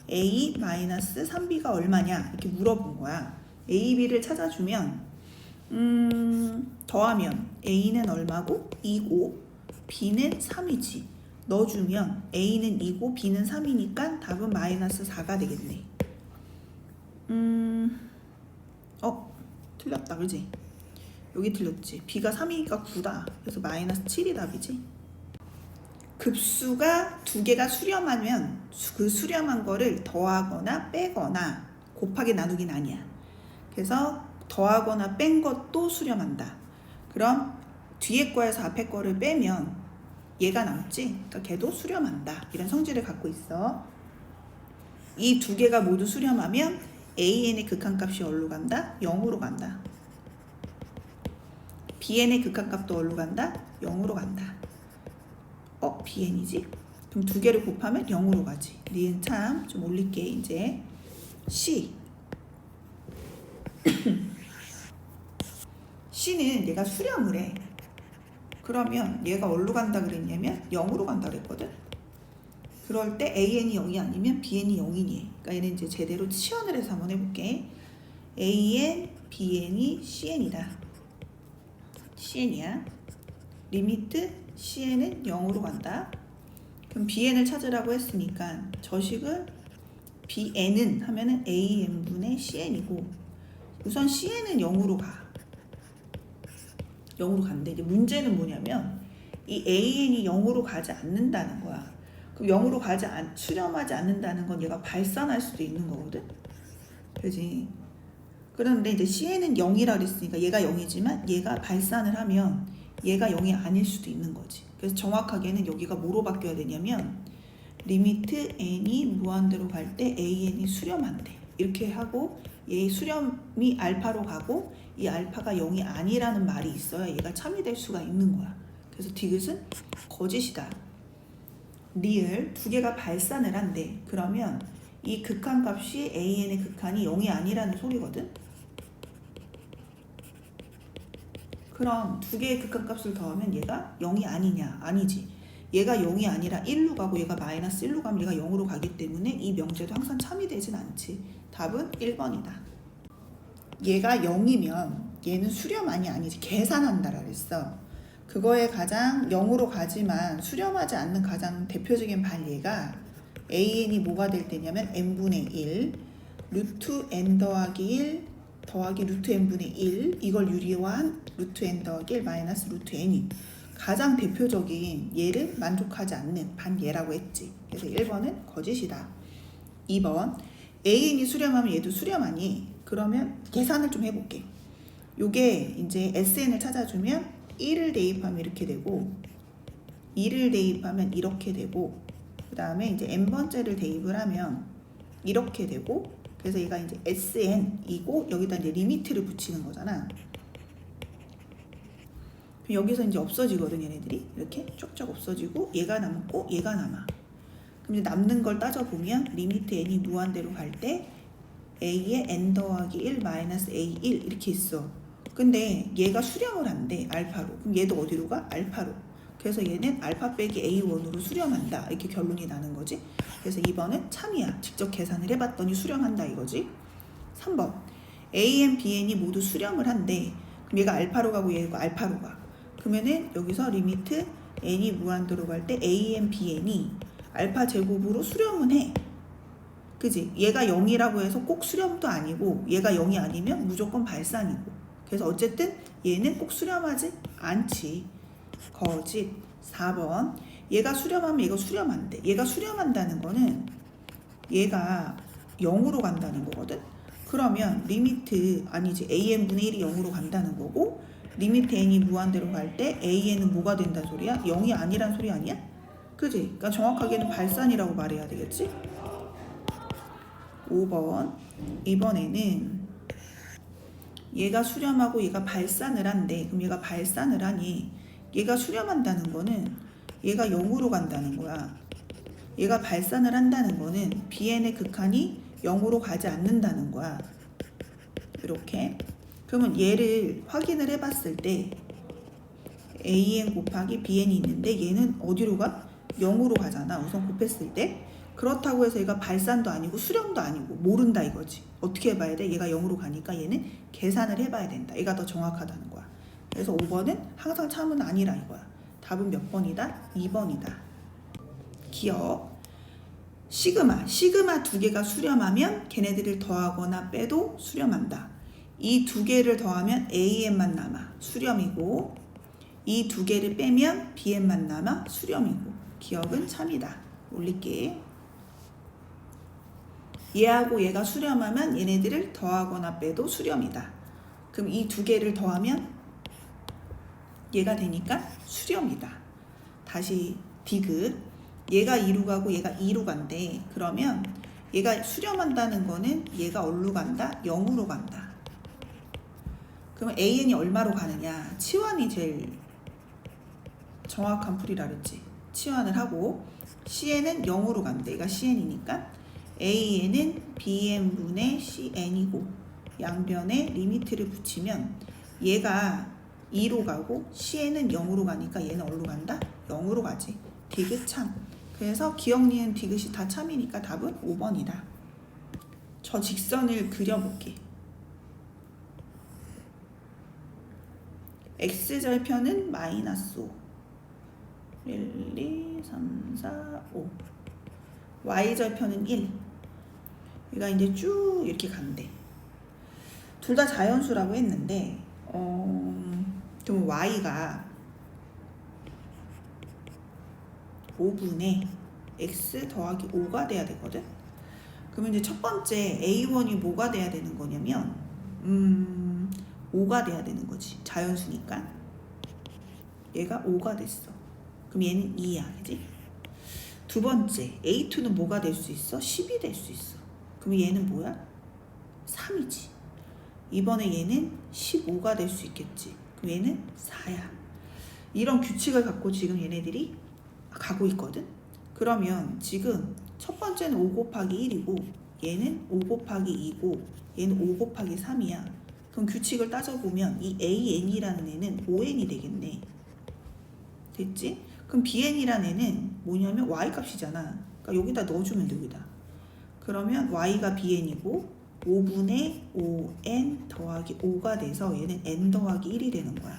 A: A-3B가 얼마냐 이렇게 물어본 거야. A, B를 찾아주면 더하면 A는 얼마고? 2고 B는 3이지. 넣어주면 A는 2고 B는 3이니까 답은 마이너스 4가 되겠네. 틀렸다 그지? 여기 틀렸지. B가 3이니까 9다. 그래서 마이너스 7이 답이지. 급수가 두 개가 수렴하면 그 수렴한 거를 더하거나 빼거나 곱하기 나누기는 아니야. 그래서 더하거나 뺀 것도 수렴한다. 그럼 뒤에 거에서 앞에 거를 빼면 얘가 남지. 그러니까 걔도 수렴한다. 이런 성질을 갖고 있어. 이 두 개가 모두 수렴하면 AN의 극한값이 어디로 간다? 0으로 간다. BN의 극한값도 어디로 간다? 0으로 간다. BN이지? 그럼 두 개를 곱하면 0으로 가지. 니은 참 좀 올릴게 이제. C. C는 내가 수렴을 해. 그러면 얘가 어디로 간다 그랬냐면 0으로 간다 그랬거든. 그럴 때 AN이 0이 아니면 BN이 0이니. 그러니까 얘는 이제 제대로 치환을 해서 한번 해볼게. AN, BN이 CN이다. CN이야. 리미트 CN은 0으로 간다. 그럼 BN을 찾으라고 했으니까 저식은 BN은 하면은 AN분의 CN이고, 우선 CN은 0으로 가. 0으로 간대. 이제 문제는 뭐냐면 이 AN이 0으로 가지 않는다는 거야. 그럼 0으로 수렴하지 않는다는 건 얘가 발산할 수도 있는 거거든. 그지? 그런데 이제 CN은 0이라 그랬으니까 얘가 0이지만 얘가 발산을 하면 얘가 0이 아닐 수도 있는 거지. 그래서 정확하게는 여기가 뭐로 바뀌어야 되냐면 리미트 n이 무한대로 갈 때 AN이 수렴한대. 이렇게 하고 얘 수렴이 알파로 가고 이 알파가 0이 아니라는 말이 있어야 얘가 참이될 수가 있는 거야. 그래서 디귿은 거짓이다. 리을 두 개가 발산을 한대. 그러면 이 극한값이 AN의 극한이 0이 아니라는 소리거든. 그럼 두 개의 극한값을 더하면 얘가 0이 아니냐? 아니지. 얘가 0이 아니라 1로 가고 얘가 마이너스 1로 가면 얘가 0으로 가기 때문에 이 명제도 항상 참이 되진 않지. 답은 1번이다. 얘가 0이면 얘는 수렴안이 아니지. 계산한다라 그랬어. 그거에 가장 0으로 가지만 수렴하지 않는 가장 대표적인 반례가 AN이 뭐가 될 때냐면 n분의 1 루트 n 더하기 1 더하기 루트 n분의 1 이걸 유리화한 루트 n 더하기 1 마이너스 루트 n이 가장 대표적인 얘를 만족하지 않는 반예라고 했지. 그래서 1번은 거짓이다. 2번 AN이 수렴하면 얘도 수렴하니? 그러면 계산을 좀 해볼게. 요게 이제 SN을 찾아주면 1을 대입하면 이렇게 되고 2를 대입하면 이렇게 되고 그 다음에 이제 n번째를 대입을 하면 이렇게 되고 그래서 얘가 이제 SN이고 여기다 이제 리미트를 붙이는 거잖아. 여기서 이제 없어지거든 얘네들이 이렇게 쭉쭉 없어지고 얘가 남고 얘가 남아. 그럼 이제 남는 걸 따져보면 리미트 n이 무한대로 갈 때 a의 n 더하기 1 마이너스 a1 이렇게 있어. 근데 얘가 수렴을 한대 알파로. 그럼 얘도 어디로 가? 알파로. 그래서 얘는 알파 빼기 a1으로 수렴한다 이렇게 결론이 나는 거지. 그래서 2번은 참이야. 직접 계산을 해봤더니 수렴한다 이거지. 3번 AN, BN이 모두 수렴을 한대. 그럼 얘가 알파로 가고 얘가 알파로 가. 그러면은 여기서 리미트 n이 무한대로 갈 때 AN, BN이 알파 제곱으로 수렴은 해. 그지? 얘가 0이라고 해서 꼭 수렴도 아니고 얘가 0이 아니면 무조건 발산이고. 그래서 어쨌든 얘는 꼭 수렴하지 않지. 거짓. 4번 얘가 수렴하면 얘가 수렴한대. 얘가 수렴한다는 거는 얘가 0으로 간다는 거거든. 그러면 리미트 아니지 AN분의 1이 0으로 간다는 거고 리미트 n이 무한대로 갈 때 AN은 뭐가 된다는 소리야? 0이 아니란 소리 아니야? 그지? 그러니까 정확하게는 발산이라고 말해야 되겠지? 5번 이번에는 얘가 수렴하고 얘가 발산을 한대. 그럼 얘가 발산을 하니 얘가 수렴한다는 거는 얘가 0으로 간다는 거야. 얘가 발산을 한다는 거는 BN의 극한이 0으로 가지 않는다는 거야. 이렇게. 그러면 얘를 확인을 해봤을 때 AN 곱하기 BN이 있는데 얘는 어디로 가? 0으로 가잖아. 우선 곱했을 때. 그렇다고 해서 얘가 발산도 아니고 수렴도 아니고 모른다 이거지. 어떻게 해봐야 돼? 얘가 0으로 가니까 얘는 계산을 해봐야 된다. 얘가 더 정확하다는 거야. 그래서 5번은 항상 참은 아니라 이거야. 답은 몇 번이다? 2번이다. 기억. 시그마 두 개가 수렴하면 걔네들을 더하거나 빼도 수렴한다. 이 두 개를 더하면 AN만 남아 수렴이고 이 두 개를 빼면 BN만 남아 수렴이고 기억은 참이다. 올릴게. 얘하고 얘가 수렴하면 얘네들을 더하거나 빼도 수렴이다. 그럼 이 두 개를 더하면 얘가 되니까 수렴이다. 다시 디귿. 얘가 2로 가고 얘가 2로 간대. 그러면 얘가 수렴한다는 거는 얘가 어디로 간다? 0으로 간다. 그러면 AN이 얼마로 가느냐? 치환이 제일 정확한 풀이라 그랬지. 치환을 하고 CN은 0으로 간대. 얘가 CN이니까 AN은 BN분의 CN이고 양변에 리미트를 붙이면 얘가 2로 가고 C에는 0으로 가니까 얘는 어디로 간다? 0으로 가지. 디귿 참. 그래서 기억, 니은, 디귿이 다 참이니까 답은 5번이다. 저 직선을 그려볼게. X절편은 마이너스 5. 1, 2, 3, 4, 5. Y절편은 1. 얘가 이제 쭉 이렇게 간대. 둘 다 자연수라고 했는데, 그럼 Y가 5분의 X 더하기 5가 돼야 되거든? 그러면 이제 첫 번째 A1이 뭐가 돼야 되는 거냐면, 5가 돼야 되는 거지. 자연수니까. 얘가 5가 됐어. 그럼 얘는 2야. 그지? 두 번째 A2는 뭐가 될 수 있어? 10이 될 수 있어. 그럼 얘는 뭐야? 3이지. 이번에 얘는 15가 될 수 있겠지. 그럼 얘는 4야. 이런 규칙을 갖고 지금 얘네들이 가고 있거든. 그러면 지금 첫 번째는 5 곱하기 1이고 얘는 5 곱하기 2고 얘는 5 곱하기 3이야. 그럼 규칙을 따져보면 이 AN이라는 애는 5N이 되겠네. 됐지? 그럼 BN이라는 애는 뭐냐면 Y값이잖아. 그러니까 여기다 넣어주면 돼. 여기다. 그러면 Y가 BN이고 5분의 5N 더하기 5가 돼서 얘는 N 더하기 1이 되는 거야.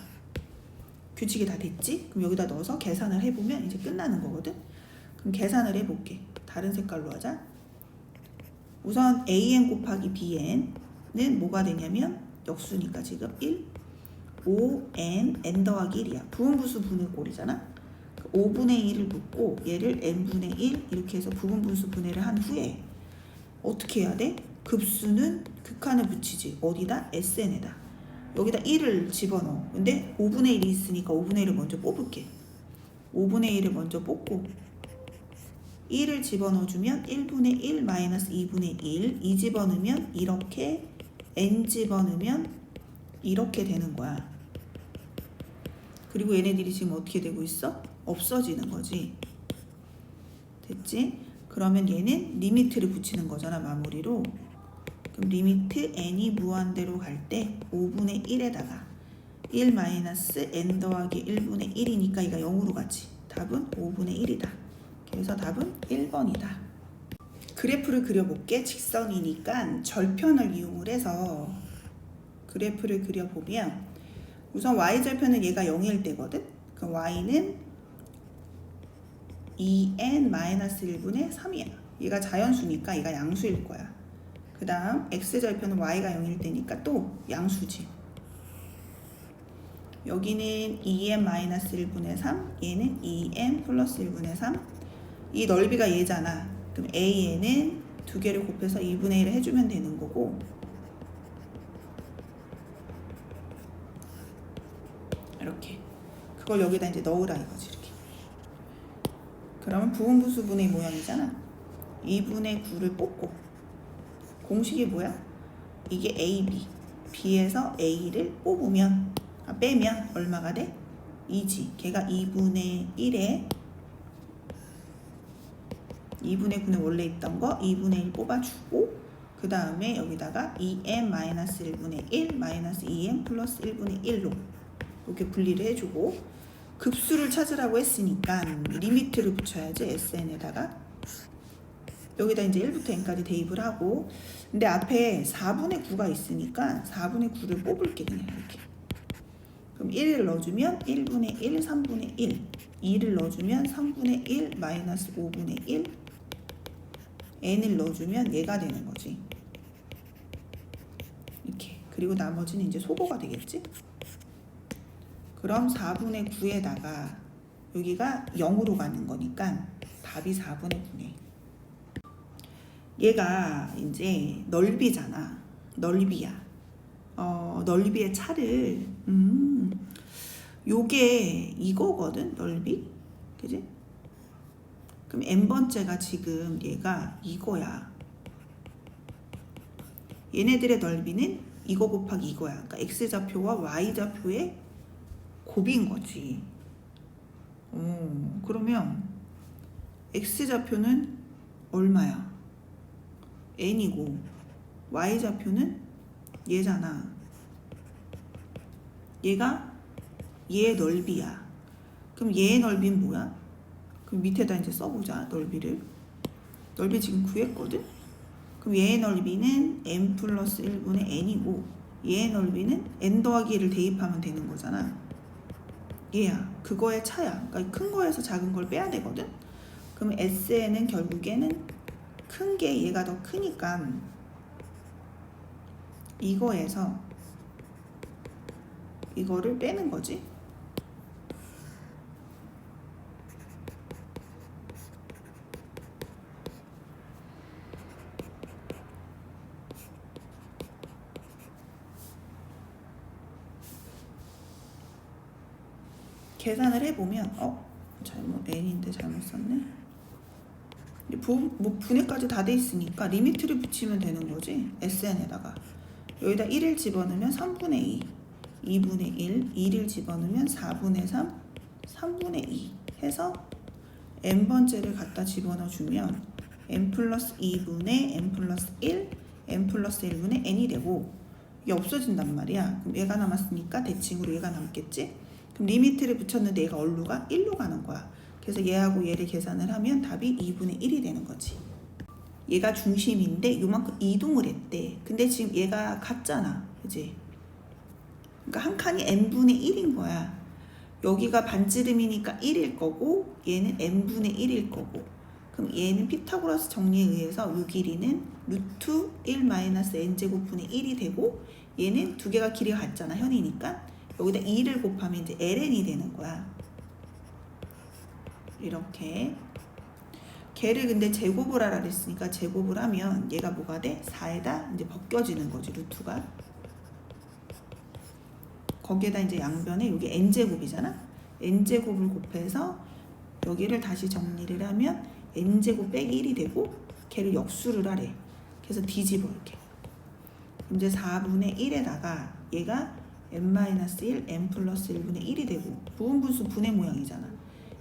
A: 규칙이 다 됐지? 그럼 여기다 넣어서 계산을 해보면 이제 끝나는 거거든? 그럼 계산을 해볼게. 다른 색깔로 하자. 우선 AN 곱하기 BN은 뭐가 되냐면 역수니까 지금 1, 5N, N 더하기 1이야. 부분분수 분의 꼴이잖아. 5분의 1을 묻고 얘를 N분의 1 이렇게 해서 부분분수 분해를 한 후에 어떻게 해야 돼? 급수는 극한을 붙이지. 어디다? SN에다. 여기다 1을 집어넣어. 근데 5분의 1이 있으니까 5분의 1을 먼저 뽑을게. 5분의 1을 먼저 뽑고 1을 집어넣어주면 1분의 1 마이너스 2분의 1 2 집어넣으면 이렇게 N 집어넣으면 이렇게 되는 거야. 그리고 얘네들이 지금 어떻게 되고 있어? 없어지는 거지. 됐지? 그러면 얘는 리미트를 붙이는 거잖아. 마무리로. 그럼 리미트 n이 무한대로 갈 때 5분의 1에다가 1 마이너스 n 더하기 1분의 1이니까 이가 0으로 가지. 답은 5분의 1이다. 그래서 답은 1번이다. 그래프를 그려볼게. 직선이니까 절편을 이용을 해서 그래프를 그려보면 우선 y절편은 얘가 0일 때거든. 그럼 y는 2n-1분의 3이야. 얘가 자연수니까 얘가 양수일 거야. 그 다음 x절편은 y가 0일 때니까 또 양수지. 여기는 2n-1분의 3, 얘는 2n 플러스 1분의 3. 이 넓이가 얘잖아. 그럼 a는 두 개를 곱해서 2분의 1을 해주면 되는 거고, 이렇게 그걸 여기다 이제 넣으라 이거지. 이렇게. 그러면 부분분수 분의 모양이잖아. 2분의 9를 뽑고 공식이 뭐야? 이게 AB. B에서 A를 뽑으면 빼면 얼마가 돼? 2지. 걔가 2분의 1에 2분의 9는 원래 있던 거 2분의 1 뽑아주고 그 다음에 여기다가 2n-1분의 1 마이너스 2n 플러스 1분의 1로 이렇게 분리를 해주고 급수를 찾으라고 했으니까 리미트를 붙여야지. SN에다가 여기다 이제 1부터 n까지 대입을 하고 근데 앞에 4분의 9가 있으니까 4분의 9를 뽑을게. 그냥 이렇게. 그럼 1을 넣어주면 1분의 1, 3분의 1 2를 넣어주면 3분의 1 마이너스 5분의 1 n을 넣어주면 얘가 되는 거지. 이렇게. 그리고 나머지는 이제 소거가 되겠지. 그럼 4분의 9에다가 여기가 0으로 가는 거니까 답이 4분의 9네. 얘가 이제 넓이잖아. 넓이야. 넓이의 차를 요게 이거거든. 넓이. 그지? 그럼 n번째가 지금 얘가 이거야. 얘네들의 넓이는 이거 곱하기 이거야. 그러니까 x좌표와 y좌표의 곱인 거지. 그러면 x좌표는 얼마야? n이고 y좌표는 얘잖아. 얘가 얘의 넓이야. 그럼 얘의 넓이는 뭐야? 그럼 밑에다 이제 써보자. 넓이를. 넓이 지금 구했거든? 그럼 얘의 넓이는 n 플러스 1분의 n이고 얘의 넓이는 n 더하기 1을 대입하면 되는 거잖아. 얘야. 그거의 차야. 그러니까 큰 거에서 작은 걸 빼야 되거든? 그럼 SN은 결국에는 큰 게 얘가 더 크니까 이거에서 이거를 빼는 거지. 계산을 해보면 잘못 n인데 잘못 썼네. 뭐 분해까지 다 돼 있으니까 리미트를 붙이면 되는 거지. SN에다가 여기다 1을 집어넣으면 3분의 2 2분의 1 1을 집어넣으면 4분의 3 3분의 2 해서 n번째를 갖다 집어넣어 주면 n 플러스 2분의 n 플러스 1 n 플러스 1분의 n이 되고 이게 없어진단 말이야. 그럼 얘가 남았으니까 대칭으로 얘가 남겠지. 그럼 리미트를 붙였는데 얘가 어디로 가? 1로 가는 거야. 그래서 얘하고 얘를 계산을 하면 답이 2분의 1이 되는 거지. 얘가 중심인데 요만큼 이동을 했대. 근데 지금 얘가 같잖아. 그지? 그러니까 한 칸이 n분의 1인 거야. 여기가 반지름이니까 1일 거고 얘는 n분의 1일 거고 그럼 얘는 피타고라스 정리에 의해서 요 길이는 루트 1 마이너스 n제곱분의 1이 되고 얘는 두 개가 길이가 같잖아. 현이니까 여기다 2를 곱하면 이제 ln이 되는 거야. 이렇게 걔를 근데 제곱을 하라 그랬으니까 제곱을 하면 얘가 뭐가 돼? 4에다 이제 벗겨지는 거지. 루트가 거기에다 이제 양변에 여기 n제곱이잖아. n제곱을 곱해서 여기를 다시 정리를 하면 n제곱 빼기 1이 되고 걔를 역수를 하래. 그래서 뒤집어 이렇게. 이제 4분의 1에다가 얘가 n-1 n 플러스 1분의 1이 되고 부분분수 분의 모양이잖아.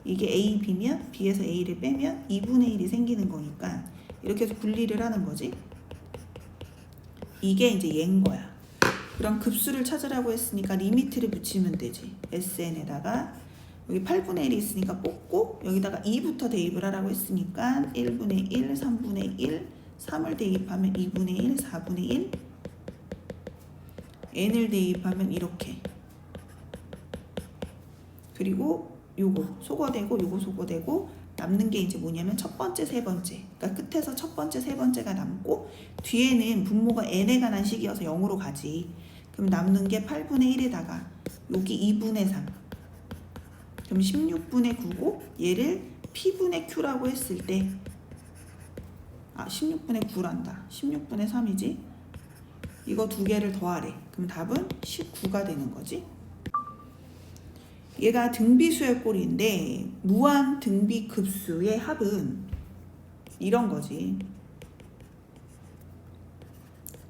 A: 이게 a, b면 b에서 a를 빼면 2분의 1이 생기는 거니까 이렇게 해서 분리를 하는 거지. 이게 이제 얘인 거야. 그럼 급수를 찾으라고 했으니까 리미트를 붙이면 되지. SN에다가 여기 8분의 1이 있으니까 뽑고 여기다가 2부터 대입을 하라고 했으니까 1분의 1, 3분의 1, 3을 대입하면 2분의 1, 4분의 1 n을 대입하면 이렇게 그리고 요거 소거되고 요거 소거되고 남는 게 이제 뭐냐면 첫 번째, 세 번째. 그러니까 끝에서 첫 번째, 세 번째가 남고 뒤에는 분모가 n에 관한 식이어서 0으로 가지. 그럼 남는 게 8분의 1에다가 여기 2분의 3. 그럼 16분의 9고 얘를 p분의 q라고 했을 때 16분의 9란다. 16분의 3이지. 이거 두 개를 더하래. 그럼 답은 19가 되는 거지. 얘가 등비수의 꼴인데 무한 등비 급수의 합은 이런 거지.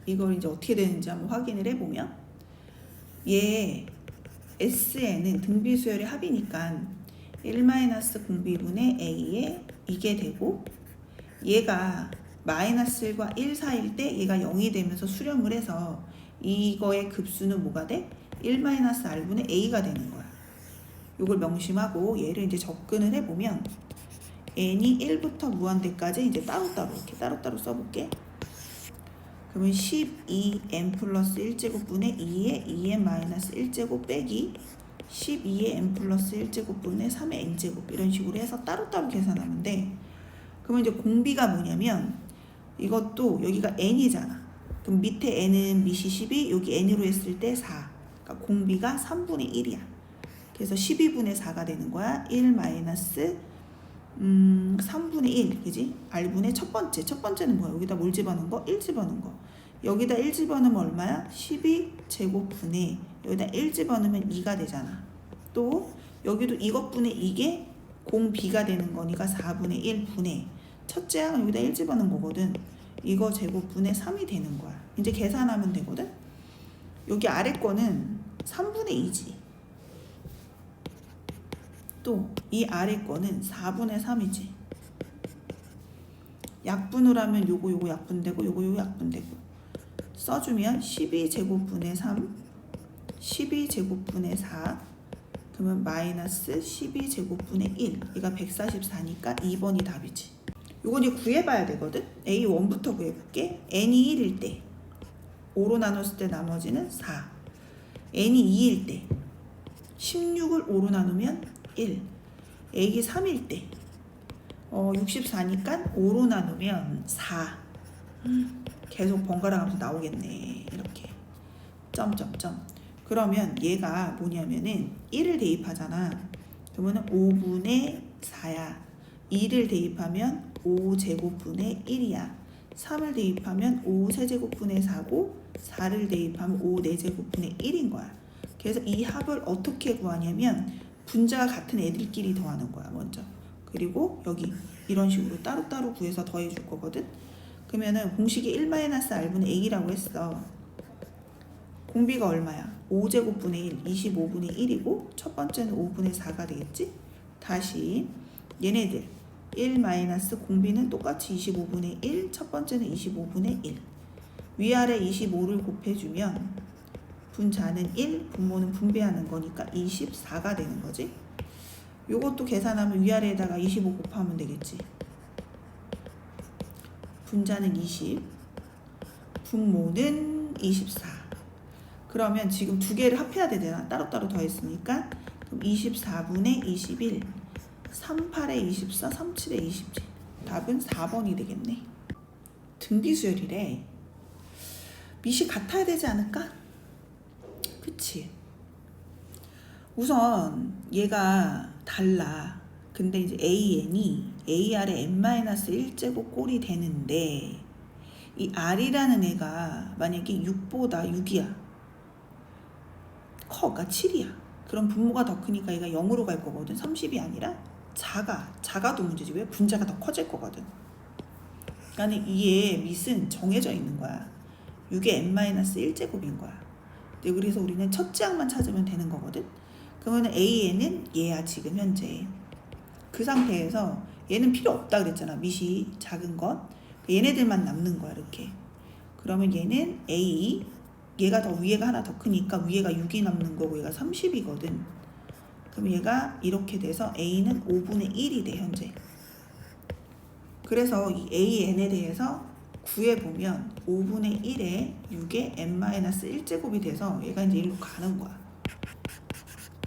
A: 이걸 이제 어떻게 되는지 한번 확인을 해보면 얘 SN은 등비수열의 합이니까 1-공비분의 A에 이게 되고 얘가 마이너스 1과 1 사이일 때 얘가 0이 되면서 수렴을 해서 이거의 급수는 뭐가 돼? 1-R분의 A가 되는 거야. 이걸 명심하고 얘를 이제 접근을 해보면 n이 1부터 무한대까지 이제 따로따로 이렇게 따로따로 써볼게. 그러면 12n 플러스 1제곱분의 2의 2n 마이너스 1제곱 빼기 12의 n 플러스 1제곱분의 3의 n제곱 이런 식으로 해서 따로따로 계산하면 돼. 그러면 이제 공비가 뭐냐면 이것도 여기가 n이잖아. 그럼 밑에 n은 밑이 12 여기 n으로 했을 때 4. 그러니까 공비가 3분의 1이야. 그래서 12분의 4가 되는 거야. 1 마이너스 3분의 1, 그지? R분의 첫 번째는 뭐야? 여기다 뭘 집어넣은 거? 1 집어넣은 거. 여기다 1 집어넣으면 얼마야? 12제곱분의 여기다 1 집어넣으면 2가 되잖아. 또 여기도 이것분의 이게 공비가 되는 거니까 4분의 1분의 첫째 항은 여기다 1 집어넣은 거거든. 이거 제곱분의 3이 되는 거야. 이제 계산하면 되거든. 여기 아래 거는 3분의 2지. 또 이 아래 거는 4분의 3이지. 약분을 하면 요거 약분되고 요거 약분되고 써주면 12제곱분의 3 12제곱분의 4 그러면 마이너스 12제곱분의 1. 얘가 144니까 2번이 답이지. 요건 이제 구해봐야 되거든. A1부터 구해볼게. n이 1일 때 5로 나눴을 때 나머지는 4. n이 2일 때 16을 5로 나누면 1. a이 3일 때 64니까 5로 나누면 4. 계속 번갈아 가면서 나오겠네. 이렇게 점점점. 그러면 얘가 뭐냐면은 1을 대입하잖아. 그러면은 5분의 4야. 2를 대입하면 5제곱분의 1이야. 3을 대입하면 5 세제곱분의 4고 4를 대입하면 5 4제곱분의 1인 거야. 그래서 이 합을 어떻게 구하냐면 분자가 같은 애들끼리 더하는 거야 먼저. 그리고 여기 이런 식으로 따로따로 구해서 더해 줄 거거든. 그러면은 공식이 1-r분의 a라고 했어. 공비가 얼마야? 5제곱분의 1, 25분의 1이고 첫 번째는 5분의 4가 되겠지? 다시 얘네들 1 마이너스 공비는 똑같이 25분의 1, 첫 번째는 25분의 1. 위아래 25를 곱해주면 분자는 1, 분모는 분배하는 거니까 24가 되는 거지. 요것도 계산하면 위아래에다가 25 곱하면 되겠지. 분자는 20, 분모는 24. 그러면 지금 두 개를 합해야 되잖아. 따로따로 더했으니까. 그럼 24분의 21, 38에 24, 37에 27. 답은 4번이 되겠네. 등비수열이래. 밑이 같아야 되지 않을까? 그치? 우선 얘가 달라. 근데 이제 AN이 AR의 n-1제곱 꼴이 되는데 이 R이라는 애가 만약에 6보다 6이야. 커, 그러니까 7이야. 그럼 분모가 더 크니까 얘가 0으로 갈 거거든. 30이 아니라 작아도 문제지. 왜? 분자가 더 커질 거거든. 그러니까 이의 밑은 정해져 있는 거야. 6의 n-1제곱인 거야. 그래서 우리는 첫째 항만 찾으면 되는 거거든. 그러면 AN은 얘야 지금 현재. 그 상태에서 얘는 필요 없다 그랬잖아. 밑이 작은 건. 얘네들만 남는 거야 이렇게. 그러면 얘는 A, 얘가 더 위에가 하나 더 크니까 위에가 6이 남는 거고 얘가 30이거든. 그럼 얘가 이렇게 돼서 A는 5분의 1이 돼 현재. 그래서 이 AN에 대해서 구해보면 5분의 1에 6의 n-1제곱이 돼서 얘가 이제 1로 가는 거야.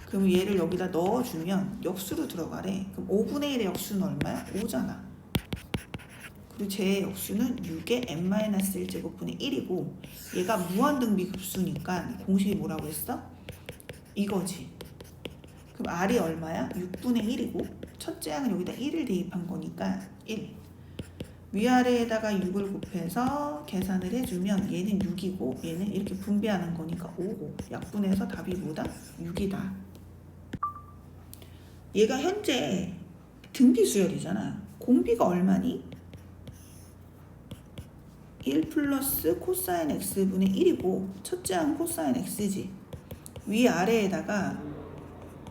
A: 그럼 얘를 여기다 넣어주면 역수로 들어가래. 그럼 5분의 1의 역수는 얼마야? 5잖아. 그리고 제 역수는 6의 n-1제곱분의 1이고 얘가 무한등비급수니까 공식이 뭐라고 했어? 이거지. 그럼 R이 얼마야? 6분의 1이고 첫째 항은 여기다 1을 대입한 거니까 1. 위아래에다가 6을 곱해서 계산을 해주면 얘는 6이고 얘는 이렇게 분배하는 거니까 5고 약분해서 답이 뭐다? 6이다. 얘가 현재 등비수열이잖아. 공비가 얼마니? 1 플러스 코사인 x분의 1이고 첫째 항 코사인 x지. 위아래에다가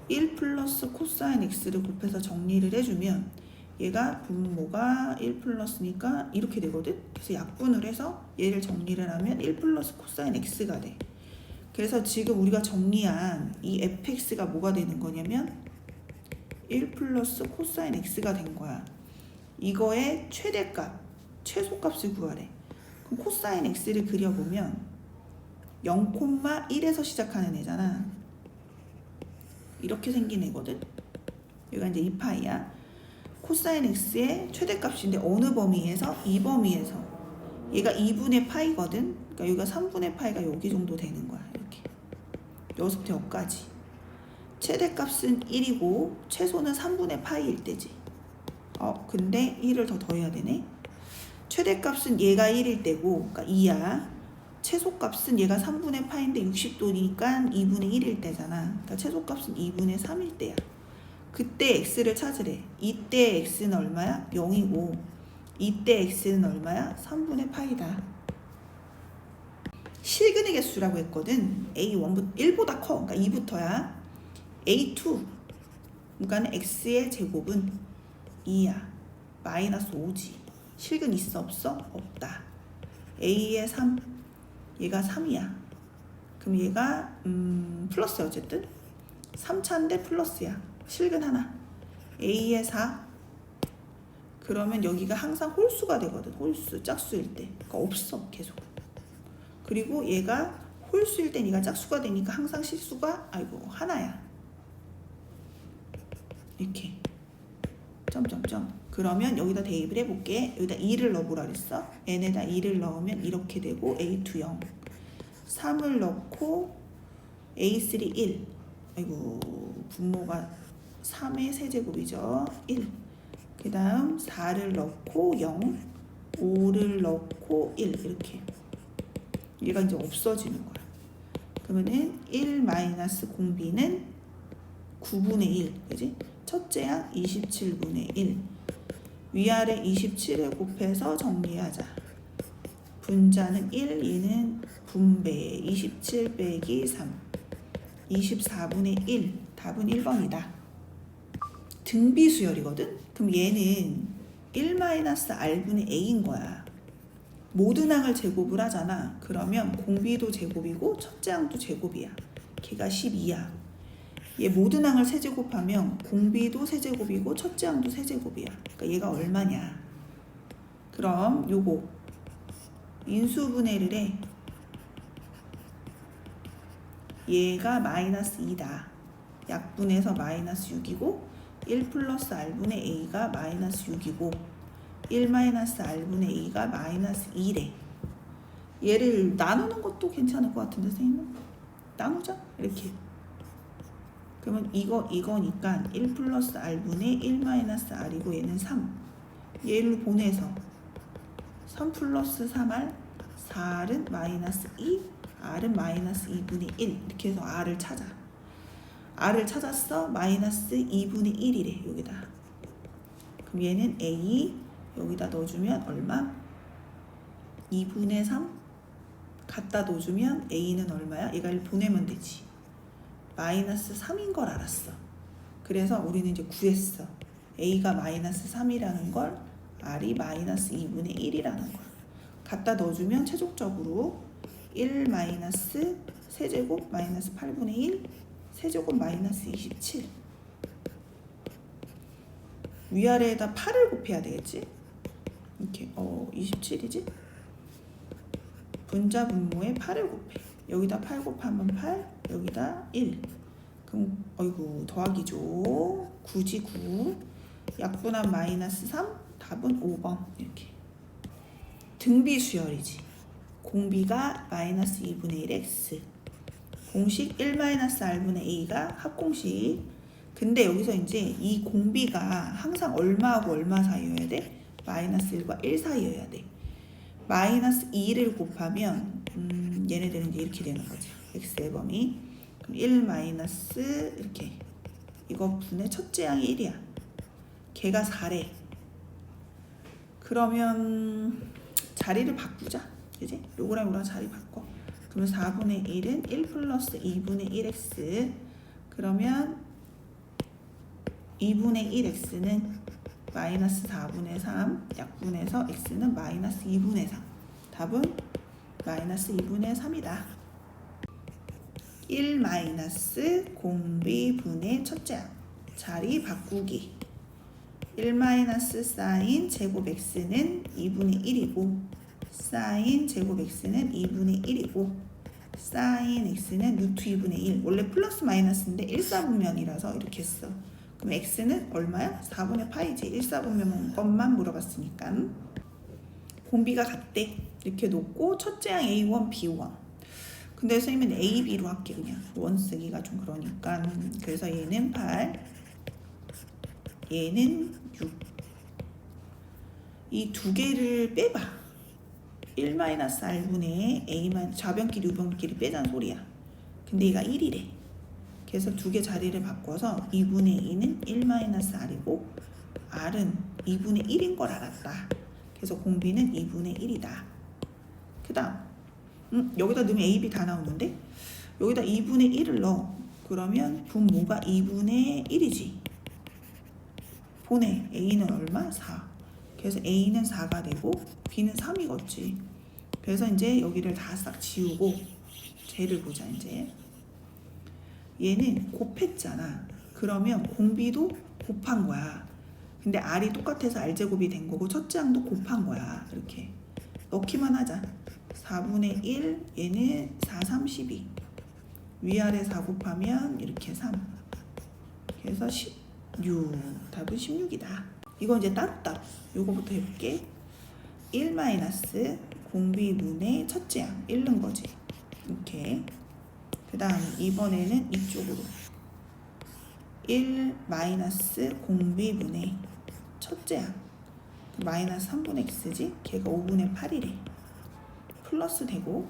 A: 1 플러스 코사인 x를 곱해서 정리를 해주면 얘가 분모가 1 플러스니까 이렇게 되거든. 그래서 약분을 해서 얘를 정리를 하면 1 플러스 코사인 x가 돼. 그래서 지금 우리가 정리한 이 fx가 뭐가 되는 거냐면 1 플러스 코사인 x가 된 거야. 이거의 최대값, 최소값을 구하래. 그럼 코사인 x를 그려보면 0,1에서 시작하는 애잖아. 이렇게 생긴 애거든. 여기가 이제 2파이야. 코사인 x의 최대값인데 어느 범위에서? 이 범위에서. 얘가 2분의 파이거든. 그러니까 여기가 3분의 파이가 여기 정도 되는 거야. 이렇게. 여기서부터 여기까지. 최대값은 1이고 최소는 3분의 파이일 때지. 근데 1을 더 더해야 되네. 최대값은 얘가 1일 때고 그러니까 2야. 최소값은 얘가 3분의 파인데 60도니까 2분의 1일 때잖아. 그러니까 최소값은 2분의 3일 때야. 그때 x를 찾으래. 이때 x는 얼마야? 0이고 이때 x는 얼마야? 3분의 파이다. 실근의 개수라고 했거든. A1부터 1보다 커. 그러니까 2부터야. A2 그러니까 x의 제곱은 2야. 마이너스 5지. 실근 있어 없어? 없다. A의 3 얘가 3이야. 그럼 얘가 플러스 어쨌든 3차인데 플러스야. 실근 하나. A에 4. 그러면 여기가 항상 홀수가 되거든. 홀수, 짝수일 때. 그러니까 없어, 계속. 그리고 얘가 홀수일 때 얘가 짝수가 되니까 항상 실수가 하나야. 이렇게. 점점점. 그러면 여기다 대입을 해볼게. 여기다 2를 넣어보라 그랬어. n에다 2를 넣으면 이렇게 되고 A2 0. 3을 넣고 A3 1. 분모가 3의 세제곱이죠. 1. 그 다음 4를 넣고 0. 5를 넣고 1. 이렇게. 얘가 이제 없어지는 거야. 그러면은 1 마이너스 공비는 9분의 1. 그지? 첫째 항 27분의 1. 위아래 27을 곱해서 정리하자. 분자는 1, 얘는 분배 27 빼기 3. 24분의 1. 답은 1번이다. 등비수열이거든? 그럼 얘는 1-r분의 a인 거야. 모든 항을 제곱을 하잖아. 그러면 공비도 제곱이고 첫째 항도 제곱이야. 걔가 12야. 얘 모든 항을 세제곱하면 공비도 세제곱이고 첫째 항도 세제곱이야. 그러니까 얘가 얼마냐. 그럼 요거 인수분해를 해. 얘가 마이너스 2다. 약분해서 마이너스 6이고 1 플러스 r분의 a가 마이너스 6이고 1 마이너스 r분의 a가 마이너스 2래. 얘를 나누는 것도 괜찮을 것 같은데 선생님? 나누자. 이렇게. 그러면 이거니까 1 플러스 r분의 1 마이너스 r이고 얘는 3. 얘를 보내서 3 플러스 3r 4r은 마이너스 2 r은 마이너스 2분의 1 이렇게 해서 r을 찾아. r을 찾았어. 마이너스 2분의 1이래 여기다. 그럼 얘는 a 여기다 넣어주면 얼마? 2분의 3 갖다 넣어주면 a는 얼마야? 얘가 1 보내면 되지. 마이너스 3인 걸 알았어. 그래서 우리는 이제 구했어. a가 마이너스 3이라는 걸 r이 마이너스 2분의 1이라는 걸 갖다 넣어주면 최종적으로 1 마이너스 세제곱 마이너스 8분의 1 세제곱 마이너스 27. 위아래에다 8을 곱해야 되겠지? 이렇게 27이지? 분자 분모에 8을 곱해. 여기다 8 곱하면 8, 여기다 1. 그럼 더하기죠. 9지 9. 약분한 마이너스 3, 답은 5번. 이렇게. 등비수열이지. 공비가 마이너스 2분의 1 x. 공식 1-r분의 a가 합공식. 근데 여기서 이제 이 공비가 항상 얼마하고 얼마 사이여야 돼? 마이너스 1과 1 사이여야 돼. 마이너스 2를 곱하면 얘네들은 이제 이렇게 되는 거지. x의 범위. 그럼 1 마이너스 이렇게. 이거 분의 첫째 항이 1이야. 걔가 4래. 그러면 자리를 바꾸자. 그지? 요거랑 요거랑 자리 바꿔. 그러면 4분의 1은 1 플러스 2분의 1x. 그러면 2분의 1x는 마이너스 4분의 3. 약분해서 x는 마이너스 2분의 3. 답은 마이너스 2분의 3이다. 1 마이너스 공비분의 첫째 항. 자리 바꾸기. 1 마이너스 사인 제곱 x는 2분의 1이고 사인 제곱 x는 2분의 1이고 사인 x는 루트 2분의 1. 원래 플러스 마이너스인데 1사분면이라서 이렇게 했어. 그럼 x는 얼마야? 4분의 파이지. 1사분면 것만 물어봤으니까. 공비가 같대. 이렇게 놓고 첫째 항 a1, b1. 근데 선생님은 a, b로 할게 그냥. 원 쓰기가 좀 그러니까. 그래서 얘는 8, 얘는 6. 이 두 개를 빼봐. 1-r분의 a만 좌변끼리 우변끼리 빼자는 소리야. 근데 얘가 1이래. 그래서 두 개 자리를 바꿔서 2분의 2는 1-r이고 r은 2분의 1인 걸 알았다. 그래서 공비는 2분의 1이다. 그 다음 여기다 넣으면 a, b 다 나오는데 여기다 2분의 1을 넣어. 그러면 분모가 2분의 1이지. 보내. a는 얼마? 4. 그래서 a는 4가 되고 b는 3이겠지. 그래서 이제 여기를 다 싹 지우고 쟤를 보자. 이제 얘는 곱했잖아. 그러면 공비도 곱한 거야. 근데 R이 똑같아서 R제곱이 된 거고 첫째 항도 곱한 거야. 이렇게 넣기만 하자. 4분의 1 얘는 4, 32 위아래 4 곱하면 이렇게 3 그래서 16 답은 16이다. 이거 이제 따로따로 요거부터 해볼게. 1 마이너스 공비분의 첫째 항 1 넣은 거지. 이렇게 그 다음 이번에는 이쪽으로 1 마이너스 공비분의 첫째 항 마이너스 3분의 x지? 걔가 5분의 8이래. 플러스 되고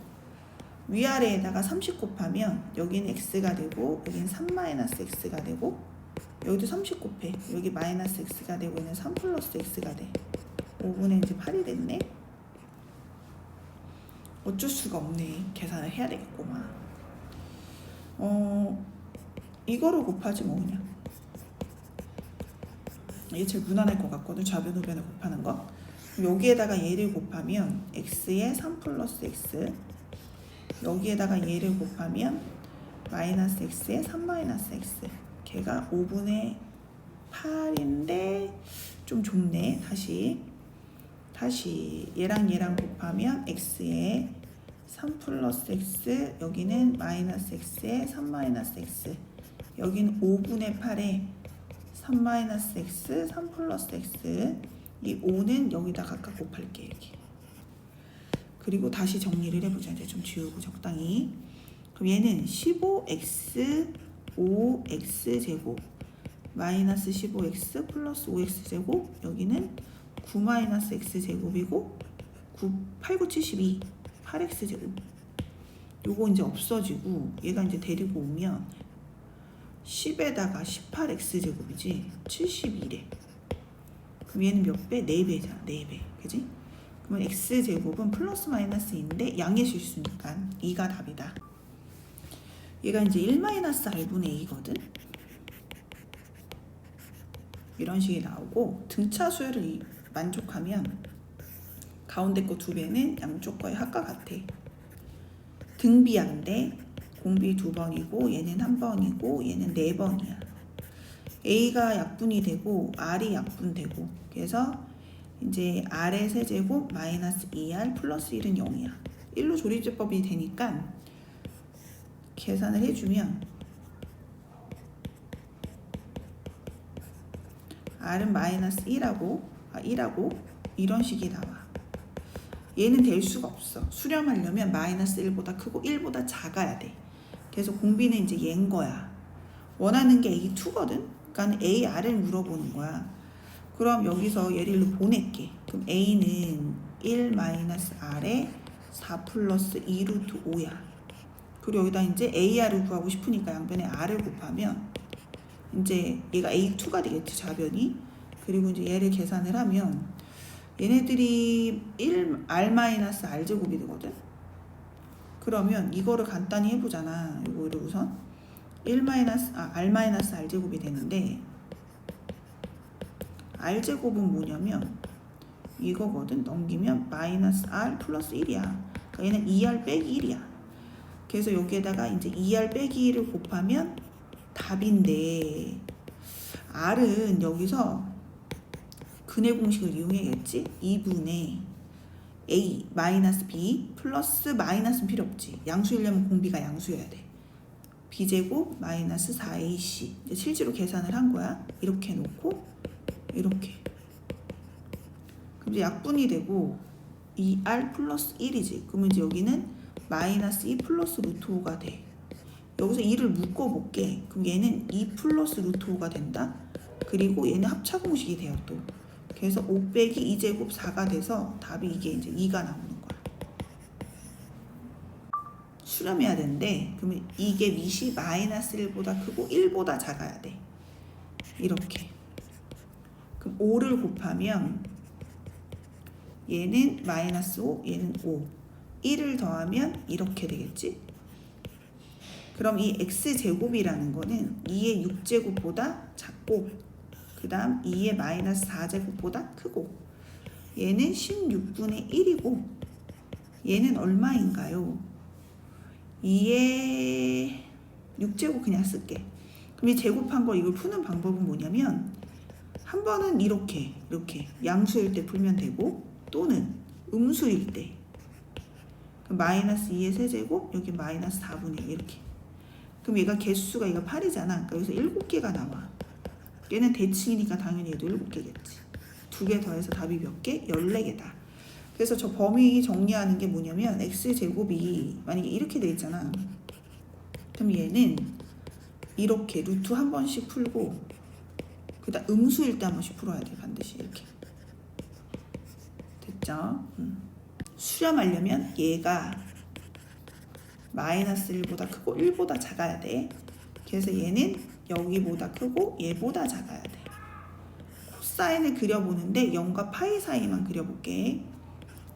A: 위아래에다가 30 곱하면 여기는 x가 되고 여기는 3 마이너스 x가 되고 여기도 30 곱해. 여기 마이너스 x가 되고 얘는 3 플러스 x가 돼. 5분의 이제 8이 됐네. 어쩔 수가 없네. 계산을 해야 되겠구만. 이거를 곱하지 뭐 그냥. 이게 제일 무난할 것 같거든. 좌변 우변을 곱하는 거. 여기에다가 얘를 곱하면 x에 3 플러스 x 여기에다가 얘를 곱하면 마이너스 x에 3 마이너스 x 걔가 5분의 8인데 좀 좁네. 다시 얘랑 곱하면 x에 3 플러스 x 여기는 마이너스 x에 3 마이너스 x 여기는 5분의 8에 3 마이너스 x 3 플러스 x 이 5는 여기다 각각 곱할게. 여기. 그리고 다시 정리를 해보자. 이제 좀 지우고 적당히. 그럼 얘는 15x 5x 제곱 마이너스 15x 플러스 5x 제곱 여기는 9 마이너스 x 제곱이고 8, 9, 72 8x 제곱 요거 이제 없어지고 얘가 이제 데리고 오면 10에다가 18x 제곱이지 72래. 그럼 얘는 몇 배? 4배잖아. 4배. 그지? 그러면 x 제곱은 플러스 마이너스인데 양의 실수니까 2가 답이다. 얘가 이제 1 마이너스 r분의 a거든. 이런 식이 나오고 등차 수열을 만족하면 가운데 거 2배는 양쪽 거의 합과 같아. 등비양인데 공비 2번이고 얘는 1번이고 얘는 4번이야. a가 약분이 되고 r이 약분되고 그래서 이제 r의 세제곱 마이너스 2r 플러스 1은 0이야. 1로 조립제법이 되니까 계산을 해주면 r은 마이너스 1하고 이런 식이 나와. 얘는 될 수가 없어. 수렴하려면 마이너스 1보다 크고 1보다 작아야 돼. 그래서 공비는 이제 얘인 거야. 원하는 게 A2거든. 그러니까 AR을 물어보는 거야. 그럼 여기서 얘를 보낼게. 그럼 A는 1 마이너스 R에 4 플러스 2 루트 5야. 그리고 여기다 이제 AR을 구하고 싶으니까 양변에 R을 곱하면 이제 얘가 A2가 되겠지, 좌변이. 그리고 이제 얘를 계산을 하면 얘네들이 1R 마이너스 R 제곱이 되거든. 그러면 이거를 간단히 해보잖아. 이거를 우선 R 마이너스 R 제곱이 되는데 R 제곱은 뭐냐면 이거거든. 넘기면 마이너스 R 플러스 1이야. 그러니까 얘는 2R 빼기 1이야. 그래서 여기에다가 이제 2R 빼기 1을 곱하면 답인데 R은 여기서 근의 공식을 이용해야겠지. 2분의 A 마이너스 B 플러스 마이너스는 필요 없지. 양수이려면 공비가 양수여야 돼. B제곱 마이너스 4AC 이제 실제로 계산을 한 거야. 이렇게 놓고 이렇게 그럼 이제 약분이 되고 2R 플러스 1이지. 그러면 이제 여기는 마이너스 2 플러스 루트 5가 돼. 여기서 2를 묶어볼게. 그럼 얘는 2 플러스 루트 5가 된다. 그리고 얘는 합차 공식이 돼요 또. 그래서 5 빼기 2제곱 4가 돼서 답이 이게 이제 2가 나오는 거야. 수렴해야 되는데 그러면 이게 밑이 마이너스 1보다 크고 1보다 작아야 돼. 이렇게. 그럼 5를 곱하면 얘는 마이너스 5, 얘는 5. 1을 더하면 이렇게 되겠지? 그럼 이 x제곱이라는 거는 2의 6제곱보다 작고 그 다음 2의 마이너스 4제곱보다 크고 얘는 16분의 1이고 얘는 얼마인가요? 2의 6제곱 그냥 쓸게. 그럼 이 제곱한 거 이걸 푸는 방법은 뭐냐면 한 번은 이렇게 양수일 때 풀면 되고 또는 음수일 때 마이너스 2의 세제곱 여기 마이너스 4분의 1 이렇게. 그럼 얘가 개수가 얘가 8이잖아. 그러니까 여기서 7개가 나와. 얘는 대칭이니까 당연히 얘도 7개겠지. 2개 더해서 답이 몇 개? 14개다. 그래서 저 범위 정리하는 게 뭐냐면 x제곱이 만약에 이렇게 돼 있잖아. 그럼 얘는 이렇게 루트 한 번씩 풀고 그다음 음수일 때 한 번씩 풀어야 돼. 반드시 이렇게. 됐죠? 수렴하려면 얘가 마이너스 1보다 크고 1보다 작아야 돼. 그래서 얘는 여기보다 크고 얘보다 작아야 돼. 코사인을 그려보는데 0과 파이 사이만 그려볼게.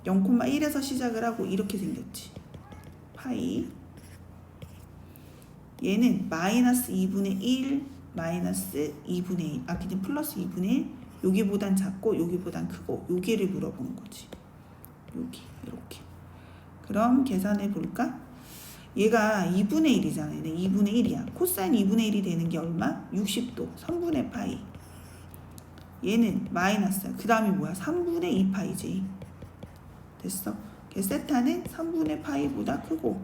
A: 0,1에서 시작을 하고 이렇게 생겼지. 파이. 얘는 마이너스 2분의 1, 마이너스 2분의 1. 그냥 플러스 2분의 1. 여기보단 작고 여기보단 크고 여기를 물어보는 거지. 여기 이렇게. 그럼 계산해 볼까? 얘가 2분의 1이잖아. 얘는 2분의 1이야. 코사인 2분의 1이 되는 게 얼마? 60도. 3분의 파이. 얘는 마이너스야. 그 다음에 뭐야? 3분의 2 파이지. 됐어? 세타는 3분의 파이보다 크고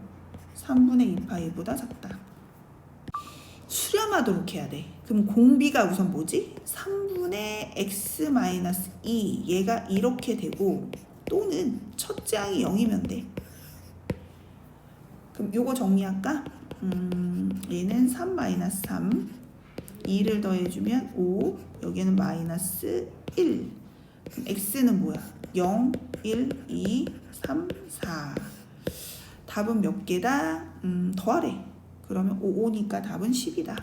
A: 3분의 2 파이보다 작다. 수렴하도록 해야 돼. 그럼 공비가 우선 뭐지? 3분의 x 마이너스 2 얘가 이렇게 되고 또는 첫째 항이 0이면 돼. 그럼 요거 정리할까? 얘는 3 마이너스 3 2를 더해주면 5 여기는 마이너스 1 그럼 x는 뭐야? 0, 1, 2, 3, 4 답은 몇 개다? 더하래. 그러면 5니까 답은 10이다.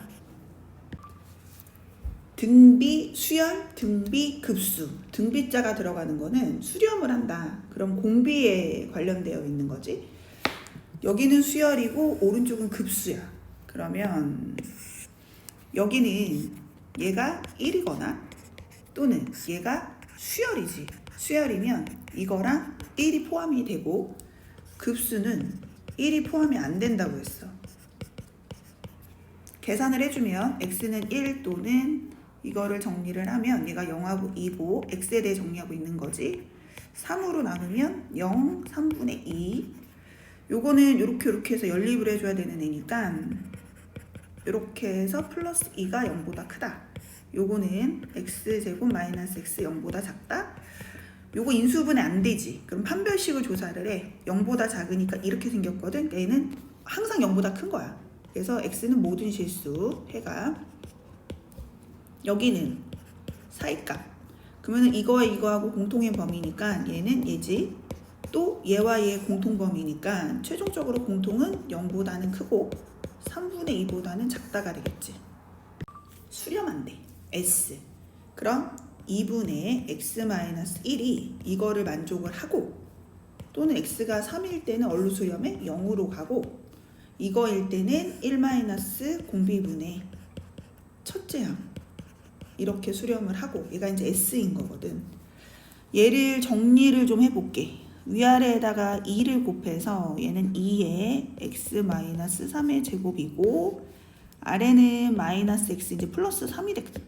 A: 등비, 수열, 등비, 급수. 등비자가 들어가는 거는 수렴을 한다. 그럼 공비에 관련되어 있는 거지. 여기는 수열이고 오른쪽은 급수야. 그러면 여기는 얘가 1이거나 또는 얘가 수열이지. 수열이면 이거랑 1이 포함이 되고 급수는 1이 포함이 안 된다고 했어. 계산을 해주면 x는 1 또는 이거를 정리를 하면 얘가 0하고 2고 x에 대해 정리하고 있는 거지. 3으로 나누면 0, 3분의 2 요거는 요렇게 해서 연립을 해줘야 되는 애니까 요렇게 해서 플러스 2가 0보다 크다. 요거는 x제곱 마이너스 x 0보다 작다. 요거 인수분해 안 되지. 그럼 판별식을 조사를 해. 0보다 작으니까 이렇게 생겼거든. 얘는 항상 0보다 큰 거야. 그래서 x는 모든 실수 해가 여기는 사이값. 그러면 이거와 이거하고 공통의 범위니까 얘는 얘지. 또 얘와 얘의 공통 범위니까 최종적으로 공통은 0보다는 크고 3분의 2보다는 작다가 되겠지. 수렴 돼. S. 그럼 2분의 x-1이 이거를 만족을 하고 또는 x가 3일 때는 얼로 수렴해 0으로 가고 이거일 때는 1- 공비분의 첫째 항 이렇게 수렴을 하고 얘가 이제 S인 거거든. 얘를 정리를 좀 해볼게. 위아래에다가 2를 곱해서 얘는 2의 x-3의 제곱이고 아래는 마이너스 x 이제 플러스 3이 됐거든.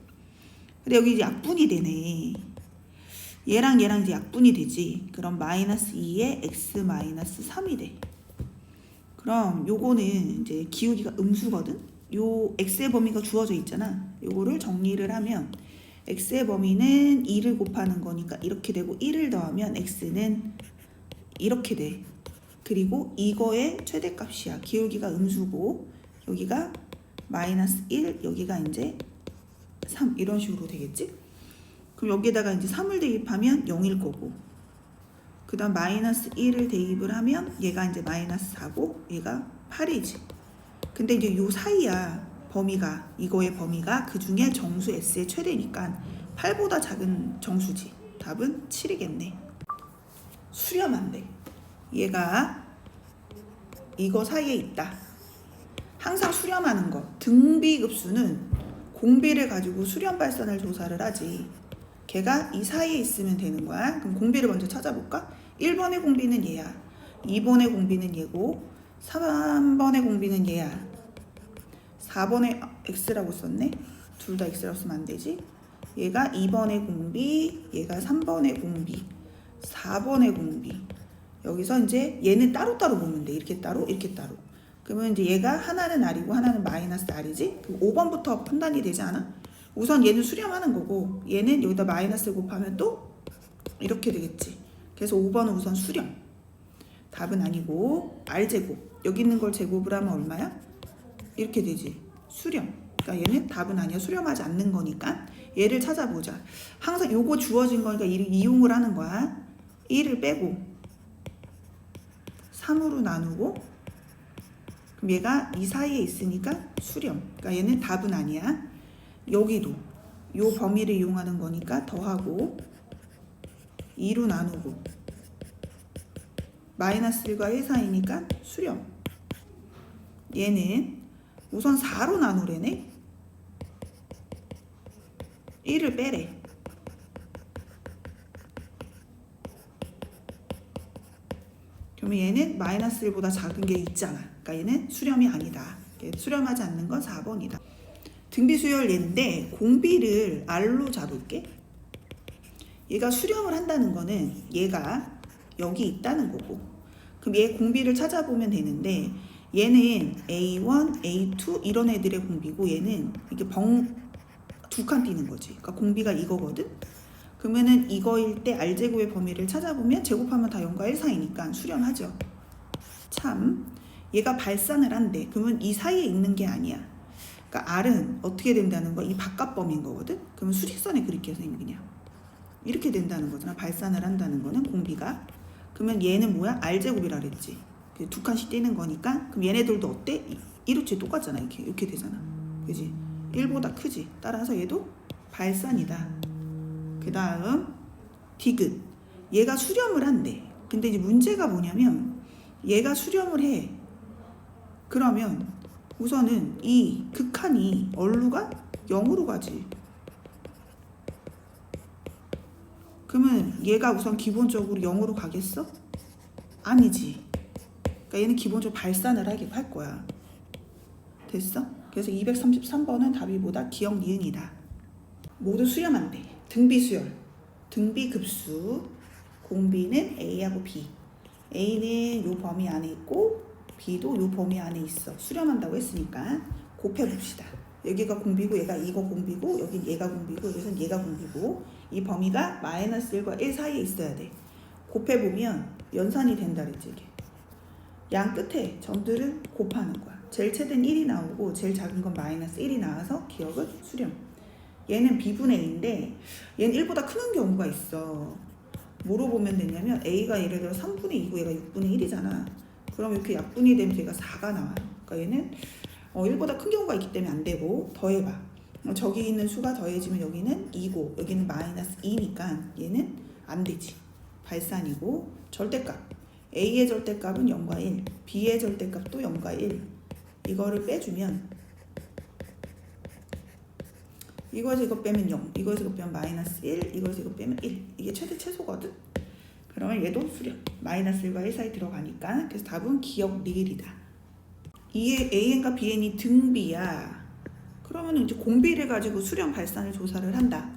A: 근데 여기 이제 약분이 되네. 얘랑 얘랑 이제 약분이 되지. 그럼 마이너스 2의 x-3이 돼. 그럼 요거는 이제 기울기가 음수거든. 요 x의 범위가 주어져 있잖아. 요거를 정리를 하면 x의 범위는 2를 곱하는 거니까 이렇게 되고 1을 더하면 x는 이렇게 돼. 그리고 이거의 최대값이야. 기울기가 음수고 여기가 마이너스 1 여기가 이제 3 이런 식으로 되겠지? 그럼 여기에다가 이제 3을 대입하면 0일 거고 그 다음 마이너스 1을 대입을 하면 얘가 이제 마이너스 4고 얘가 8이지. 근데 이제 요 사이야 범위가 이거의 범위가 그 중에 정수 S의 최대니까 8보다 작은 정수지. 답은 7이겠네. 수렴 돼. 얘가 이거 사이에 있다. 항상 수렴하는 거. 등비급수는 공비를 가지고 수렴 발산을 조사를 하지. 걔가 이 사이에 있으면 되는 거야. 그럼 공비를 먼저 찾아볼까? 1번의 공비는 얘야. 2번의 공비는 얘고 3번의 공비는 얘야. 4번에 x라고 썼네. 둘 다 x라고 쓰면 안 되지. 얘가 2번의 공비, 얘가 3번의 공비, 4번의 공비. 여기서 이제 얘는 따로따로 보면 돼. 이렇게 따로, 이렇게 따로. 그러면 이제 얘가 하나는 R이고 하나는 마이너스 R이지? 그럼 5번부터 판단이 되지 않아? 우선 얘는 수렴하는 거고 얘는 여기다 마이너스 곱하면 또 이렇게 되겠지. 그래서 5번은 우선 수렴. 답은 아니고 R제곱. 여기 있는 걸 제곱을 하면 얼마야? 이렇게 되지. 수렴. 그러니까 얘는 답은 아니야. 수렴하지 않는 거니까 얘를 찾아보자. 항상 요거 주어진 거니까 이를 이용을 하는 거야. 1을 빼고 3으로 나누고 그럼 얘가 이 사이에 있으니까 수렴. 그러니까 얘는 답은 아니야. 여기도 요 범위를 이용하는 거니까 더하고 2로 나누고 마이너스 1과 1 사이니까 수렴. 얘는 우선 4로 나누래네. 1을 빼래. 그러면 얘는 마이너스 1보다 작은 게 있잖아. 그러니까 얘는 수렴이 아니다. 수렴하지 않는 건 4번이다. 등비수열 얘인데 공비를 R로 잡을게. 얘가 수렴을 한다는 거는 얘가 여기 있다는 거고 그럼 얘 공비를 찾아보면 되는데 얘는 A1, A2 이런 애들의 공비고 얘는 이렇게 두 칸 띄는 거지. 그러니까 공비가 이거거든. 그러면은 이거일 때 R제곱의 범위를 찾아보면 제곱하면 다 0과 1 사이니까 수렴하죠. 참 얘가 발산을 한대. 그러면 이 사이에 있는 게 아니야. 그러니까 R은 어떻게 된다는 거야? 이 바깥 범위인 거거든. 그러면 수직선에 그릴게요 선생님. 그냥 이렇게 된다는 거잖아. 발산을 한다는 거는 공비가. 그러면 얘는 뭐야? R제곱이라 그랬지. 두 칸씩 떼는 거니까. 그럼 얘네들도 어때? 이렇게 똑같잖아. 이렇게 되잖아. 그지? 1보다 크지. 따라서 얘도 발산이다. 그 다음 디귿. 얘가 수렴을 한대. 근데 이제 문제가 뭐냐면 얘가 수렴을 해. 그러면 우선은 이 극한이 어디로 가? 0으로 가지. 그러면 얘가 우선 기본적으로 0으로 가겠어? 아니지. 그러니까 얘는 기본적으로 발산을 할 거야. 됐어? 그래서 233번은 답이보다 기억 니은이다. 모두 수렴한대. 등비수열. 등비급수. 공비는 A하고 B. A는 요 범위 안에 있고 B도 요 범위 안에 있어. 수렴한다고 했으니까 곱해봅시다. 여기가 공비고 얘가 이거 공비고 여긴 얘가 공비고 여기선 얘가 공비고 이 범위가 마이너스 1과 1 사이에 있어야 돼. 곱해보면 연산이 된다 그랬지. 이게 양 끝에 점들을 곱하는 거야. 제일 최대는 1이 나오고 제일 작은 건 마이너스 1이 나와서 기억은 수렴. 얘는 B분의 A인데 얘는 1보다 큰 경우가 있어. 뭐로 보면 되냐면 A가 예를 들어 3분의 2고 얘가 6분의 1이잖아. 그럼 이렇게 약분이 되면 얘가 4가 나와요. 그러니까 얘는 1보다 큰 경우가 있기 때문에 안 되고 더해봐. 저기 있는 수가 더해지면 여기는 2고 여기는 마이너스 2니까 얘는 안 되지. 발산이고 절대값. A의 절대값은 0과 1, B의 절대값도 0과 1. 이거를 빼주면 이거에서 이거 빼면 0, 이거에서 이거 빼면 마이너스 1, 이거에서 이거 빼면 1. 이게 최대 최소거든. 그러면 얘도 수렴. 마이너스 1과 1 사이 들어가니까. 그래서 답은 기억 리을이다. 이에 AN과 BN이 등비야. 그러면 이제 공비를 가지고 수렴 발산을 조사를 한다.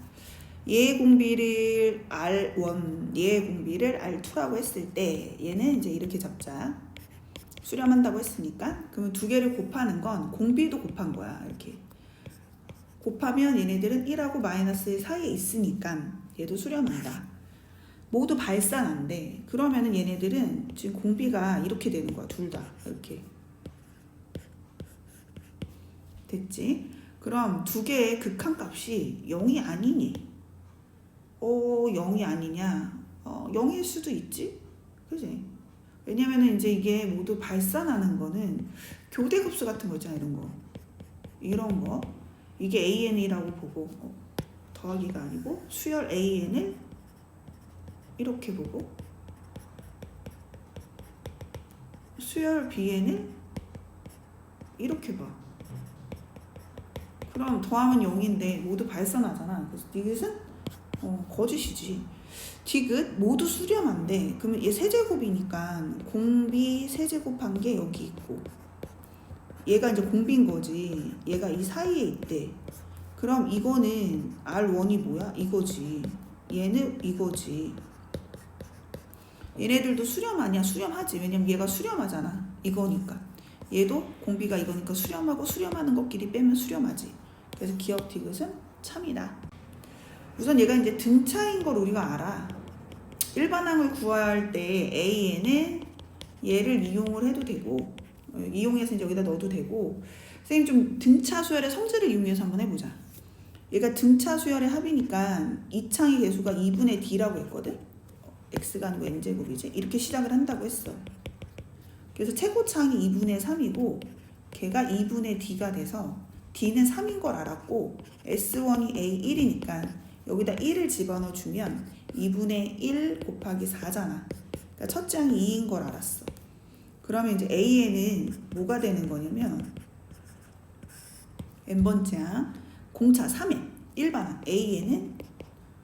A: 얘의 공비를 R1, 얘의 공비를 R2라고 했을 때 얘는 이제 이렇게 잡자. 수렴한다고 했으니까. 그러면 두 개를 곱하는 건 공비도 곱한 거야. 이렇게 곱하면 얘네들은 1하고 마이너스 1 사이에 있으니까 얘도 수렴한다. 모두 발산한대. 그러면은 얘네들은 지금 공비가 이렇게 되는 거야. 둘 다 이렇게 됐지? 그럼 두 개의 극한값이 0이 아니니? 0이 아니냐? 0일 수도 있지? 그지? 왜냐면은 이제 이게 모두 발산하는 거는 교대급수 같은 거 있잖아. 이런 거 이게 AN이라고 보고 더하기가 아니고 수열 AN을 이렇게 보고 수열 BN을 이렇게 봐. 그럼 더하면 0인데 모두 발산하잖아. 그래서 디귿은 거짓이지. 디귿 모두 수렴한데 그러면 얘 세제곱이니까 공비 세제곱한 게 여기 있고 얘가 이제 공비인 거지. 얘가 이 사이에 있대. 그럼 이거는 R1이 뭐야? 이거지. 얘는 이거지. 얘네들도 수렴 아니야? 수렴하지. 왜냐면 얘가 수렴하잖아. 이거니까. 얘도 공비가 이거니까 수렴하고 수렴하는 것끼리 빼면 수렴하지. 그래서 기억 디귿은 참이다. 우선 얘가 이제 등차인 걸 우리가 알아. 일반항을 구할 때 A에는 얘를 이용을 해도 되고, 이용해서 이제 여기다 넣어도 되고, 선생님 좀 등차 수열의 성질을 이용해서 한번 해보자. 얘가 등차 수열의 합이니까 이창의 개수가 2분의 D라고 했거든. X가 아니고 N제곱이지. 이렇게 시작을 한다고 했어. 그래서 최고차항이 2분의 3이고 걔가 2분의 D가 돼서 D는 3인 걸 알았고 S1이 A1이니까 여기다 1을 집어넣어 주면 2분의 1 곱하기 4잖아. 그러니까 첫째 항이 2인 걸 알았어. 그러면 이제 A에는 뭐가 되는 거냐면 n번째 항 공차 3에 일반항 A에는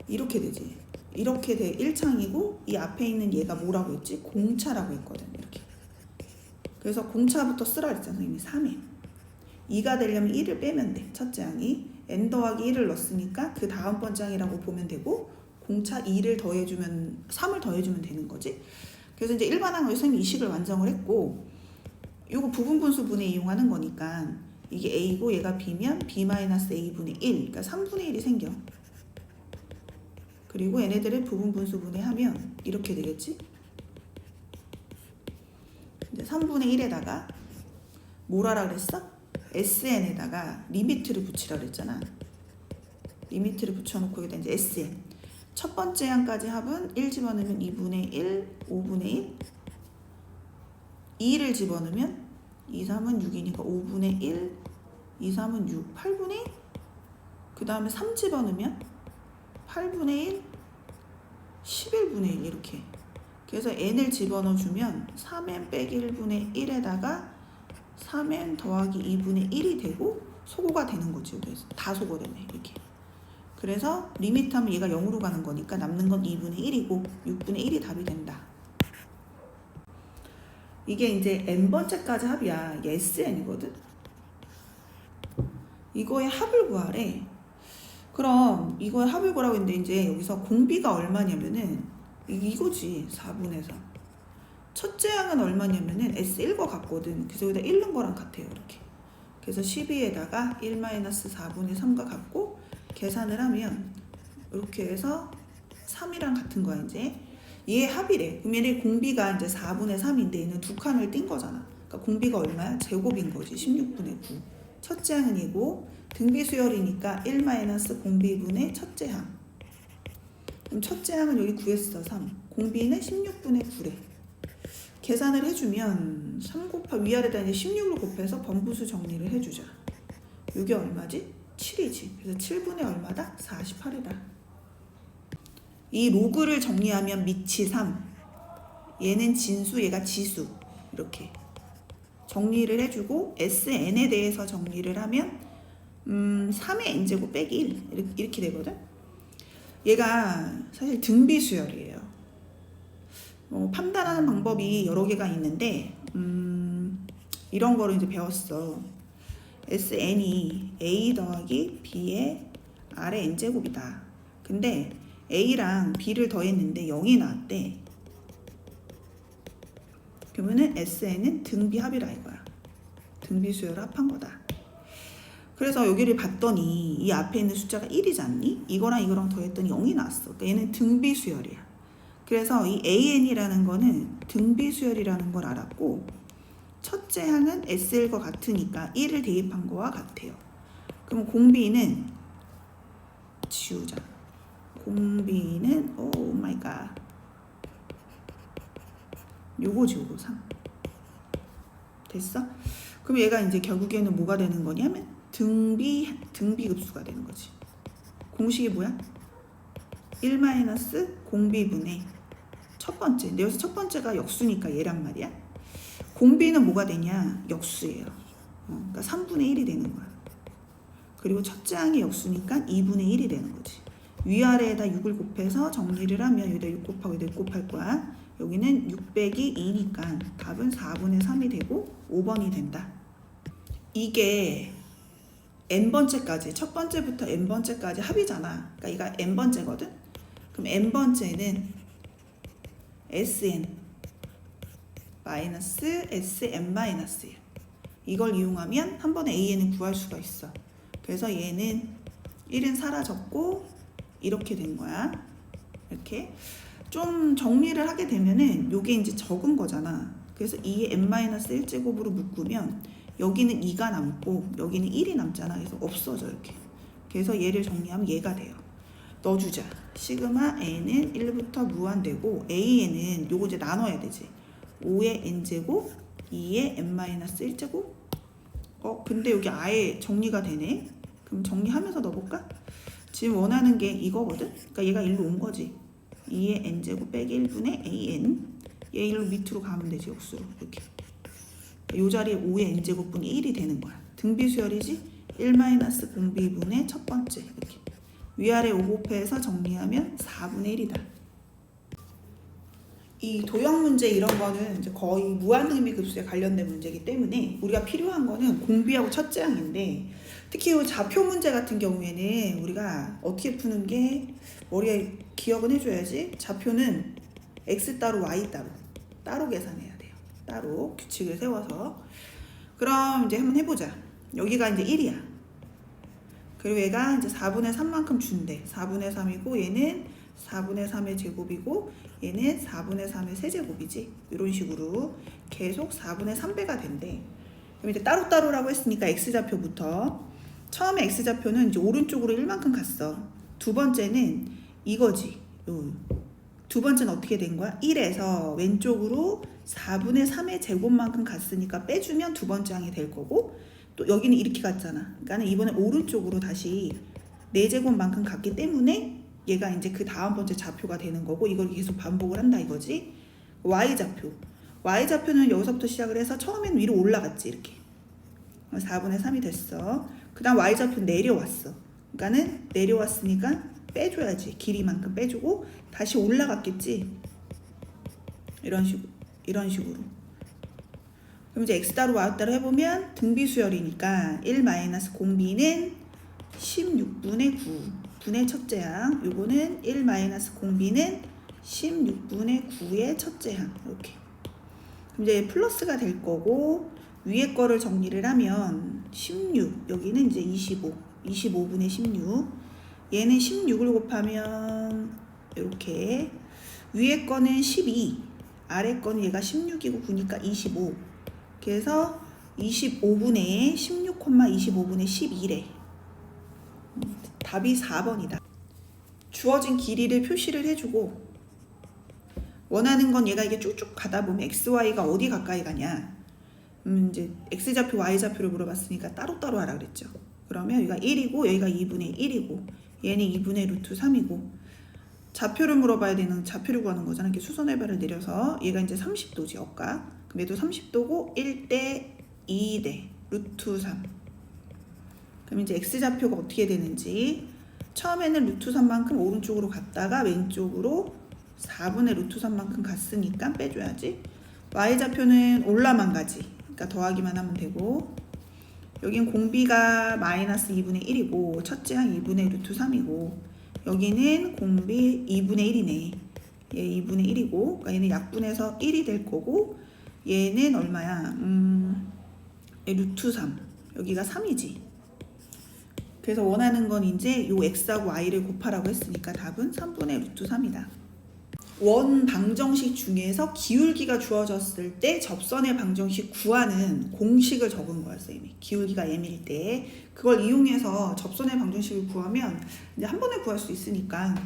A: 이렇게 되지. 이렇게 돼 1창이고 이 앞에 있는 얘가 뭐라고 했지? 공차라고 했거든. 이렇게. 그래서 공차부터 쓰라 그랬잖아. 선생님이 3에 2가 되려면 1을 빼면 돼. 첫째 항이 n 더하기 1을 넣었으니까 그 다음 번째 항이라고 보면 되고 공차 2를 더해주면 3을 더해주면 되는 거지. 그래서 이제 일반항을 선생님이 이 식을 완성을 했고 요거 부분분수분해 이용하는 거니까 이게 A고 얘가 B면 B-A분의 1 그러니까 3분의 1이 생겨. 그리고 얘네들을 부분분수분해 하면 이렇게 되겠지. 이제 3분의 1에다가 뭘 하라 그랬어? SN에다가 리미트를 붙이라 그랬잖아. 리미트를 붙여놓고 여기다 이제 SN 첫 번째 항까지 합은 1 집어넣으면 2분의 1, 5분의 1 2를 집어넣으면 2, 3은 6이니까 5분의 1, 2, 3은 6, 8분의 1 그 다음에 3 집어넣으면 8분의 1, 11분의 1 이렇게. 그래서 n을 집어넣어주면 3n 빼기 1분의 1에다가 3n 더하기 2분의 1이 되고 소거가 되는 거지. 그래서 다 소거되네 이렇게. 그래서 리미트하면 얘가 0으로 가는 거니까 남는 건 2분의 1이고 6분의 1이 답이 된다. 이게 이제 n번째까지 합이야. 이게 SN이거든. 이거의 합을 구하래. 그럼 이거의 합을 구하라고 했는데 이제 여기서 공비가 얼마냐면은 이거지. 4분의 3. 첫째 항은 얼마냐면은 S1과 같거든. 그래서 여기다 1 넣은 거랑 같아요. 이렇게. 그래서 12에다가 1-4분의 3과 같고 계산을 하면 이렇게 해서 3이랑 같은 거야 이제. 얘 합이래. 그러면 얘 공비가 이제 4분의 3인데 얘는 두 칸을 띈 거잖아. 그러니까 공비가 얼마야? 제곱인 거지. 16분의 9. 첫째 항은 이고 등비수열이니까 1-공비분의 첫째 항. 그럼 첫째 항은 여기 구했어. 3. 공비는 16분의 9래. 계산을 해주면 3 위아래다 이제 16을 곱해서 번부수 정리를 해주자. 이게 얼마지? 7이지. 그래서 7분의 얼마다? 48이다. 이 로그를 정리하면 밑이 3. 얘는 진수, 얘가 지수. 이렇게 정리를 해주고 SN에 대해서 정리를 하면 3의 n제곱 빼기 1 이렇게 되거든. 얘가 사실 등비수열이에요. 판단하는 방법이 여러 개가 있는데 이런 거를 이제 배웠어. SN이 A 더하기 B의 R의 n제곱이다. 근데 A랑 B를 더했는데 0이 나왔대. 그러면은 SN은 등비합이라 이거야. 등비수열을 합한 거다. 그래서 여기를 봤더니 이 앞에 있는 숫자가 1이지 않니? 이거랑 이거랑 더했더니 0이 나왔어. 그러니까 얘는 등비수열이야. 그래서 이 AN이라는 거는 등비수열이라는 걸 알았고 첫째 항은 SL과 같으니까 1을 대입한 거와 같아요. 그럼 공비는 지우자. 공비는 오 마이 갓. 요거지 요거 3. 됐어? 그럼 얘가 이제 결국에는 뭐가 되는 거냐면 등비급수가 되는 거지. 공식이 뭐야? 1-공비분의 첫 번째. 근데 여기서 첫 번째가 역수니까 얘란 말이야. 공비는 뭐가 되냐? 역수예요. 그러니까 3분의 1이 되는 거야. 그리고 첫째 항이 역수니까 2분의 1이 되는 거지. 위아래에다 6을 곱해서 정리를 하면 여기다 6 곱하고 여기다 6 곱할 거야. 여기는 6 빼기 2니까 답은 4분의 3이 되고 5번이 된다. 이게 n번째까지, 첫 번째부터 n번째까지 합이잖아. 그러니까 이가 n번째거든. 그럼 n번째는 sn 마이너스 sn 마이너스 1. 이걸 이용하면 한 번에 an을 구할 수가 있어. 그래서 얘는 1은 사라졌고 이렇게 된 거야. 이렇게 좀 정리를 하게 되면은 요게 이제 적은 거잖아. 그래서 2의 n-1제곱으로 묶으면 여기는 2가 남고 여기는 1이 남잖아. 그래서 없어져 이렇게. 그래서 얘를 정리하면 얘가 돼요. 넣어주자. 시그마 n은 1부터 무한되고 an은 요거 이제 나눠야 되지. 5의 n제곱 2의 n-1제곱. 근데 여기 아예 정리가 되네. 그럼 정리하면서 넣어볼까? 지금 원하는 게 이거거든. 그러니까 얘가 1로 온 거지. 2의 n제곱 빼기 1분의 an. 얘 1로 밑으로 가면 되지. 역수로 이렇게. 이 자리에 5의 n제곱분이 1이 되는 거야. 등비수열이지? 1-공비분의 첫 번째 이렇게. 위아래 5 곱해서 정리하면 4분의 1이다. 이 도형 문제 이런 거는 이제 거의 무한의미 급수에 관련된 문제이기 때문에 우리가 필요한 거는 공비하고 첫째 항인데, 특히 이 좌표 문제 같은 경우에는 우리가 어떻게 푸는 게 머리에 기억은 해줘야지. 좌표는 x 따로 y 따로 계산해야 돼요. 따로 규칙을 세워서. 그럼 이제 한번 해보자. 여기가 이제 1이야. 그리고 얘가 이제 4분의 3만큼 준대. 4분의 3이고 얘는 4분의 3의 제곱이고 얘는 4분의 3의 세제곱이지. 이런 식으로 계속 4분의 3배가 된대. 그럼 이제 따로따로라고 했으니까 x좌표부터. 처음에 x좌표는 이제 오른쪽으로 1만큼 갔어. 두 번째는 이거지. 두 번째는 어떻게 된 거야? 1에서 왼쪽으로 4분의 3의 제곱만큼 갔으니까 빼주면 두 번째 항이 될 거고, 또 여기는 이렇게 갔잖아. 그러니까 이번에 오른쪽으로 다시 4제곱만큼 갔기 때문에 얘가 이제 그 다음 번째 좌표가 되는 거고, 이걸 계속 반복을 한다 이거지. y좌표. y좌표는 여기서부터 시작을 해서 처음에는 위로 올라갔지 이렇게. 4분의 3이 됐어. 그 다음 y좌표는 내려왔어. 그러니까는 내려왔으니까 빼줘야지. 길이만큼 빼주고 다시 올라갔겠지. 이런 식으로. 그럼 이제 x 따로 y 따로 해보면 등비수열이니까 1-공비는 16분의 9분의 첫째 항. 요거는 1-공비는 16분의 9의 첫째 항. 이렇게. 그럼 이제 플러스가 될 거고, 위에 거를 정리를 하면 16, 여기는 이제 25분의 16. 얘는 16을 곱하면 이렇게, 위에 거는 12, 아래 거는 얘가 16이고 9니까 25. 그래서 25분의 16,25분의 12래. 답이 4번이다. 주어진 길이를 표시를 해주고, 원하는 건 얘가 이게 쭉쭉 가다 보면 xy가 어디 가까이 가냐. 이제 x좌표 y좌표를 물어봤으니까 따로따로 하라 그랬죠. 그러면 여기가 1이고 여기가 2분의 1이고 얘는 2분의 루트 3이고, 좌표를 물어봐야 되는, 좌표를 구하는 거잖아. 이렇게 수선해발을 내려서 얘가 이제 30도지 억각. 그럼 얘도 30도고 1대 2대 루트 3. 그럼 이제 x좌표가 어떻게 되는지, 처음에는 루트 3만큼 오른쪽으로 갔다가 왼쪽으로 4분의 루트 3만큼 갔으니까 빼줘야지. y좌표는 올라만 가지. 그러니까 더하기만 하면 되고, 여긴 공비가 마이너스 2분의 1이고 첫째 항 2분의 루트 3이고, 여기는 공비 2분의 1이네. 얘 2분의 1이고, 그러니까 얘는 약분해서 1이 될 거고, 얘는 얼마야? 얘 루트 3. 여기가 3이지. 그래서 원하는 건 이제 요 x하고 y를 곱하라고 했으니까 답은 3분의 루트 3이다. 원 방정식 중에서 기울기가 주어졌을 때 접선의 방정식 구하는 공식을 적은 거야, 쌤이. 기울기가 m일 때 그걸 이용해서 접선의 방정식을 구하면 이제 한 번에 구할 수 있으니까,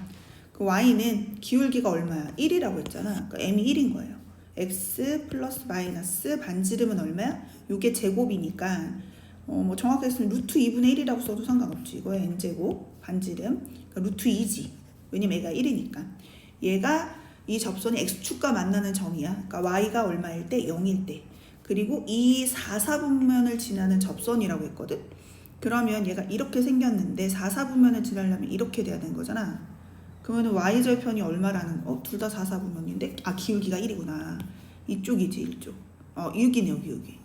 A: 그 y는 기울기가 얼마야? 1이라고 했잖아. 그러니까 m이 1인 거예요. x 플러스 마이너스 반지름은 얼마야? 요게 제곱이니까 뭐 정확하게 했으면 루트 2분의 1이라고 써도 상관없지. 이거의 n제곱 반지름, 그러니까 루트 2지. 왜냐면 얘가 1이니까. 얘가 이 접선이 x축과 만나는 점이야. 그러니까 y가 얼마일 때? 0일 때. 그리고 이 4사분면을 지나는 접선이라고 했거든. 그러면 얘가 이렇게 생겼는데 4사분면을 지나려면 이렇게 돼야 되는 거잖아. 그러면 y절편이 얼마라는 거? 둘 다 4사분면인데 기울기가 1이구나. 이쪽이지, 이쪽. 여기네, 여기.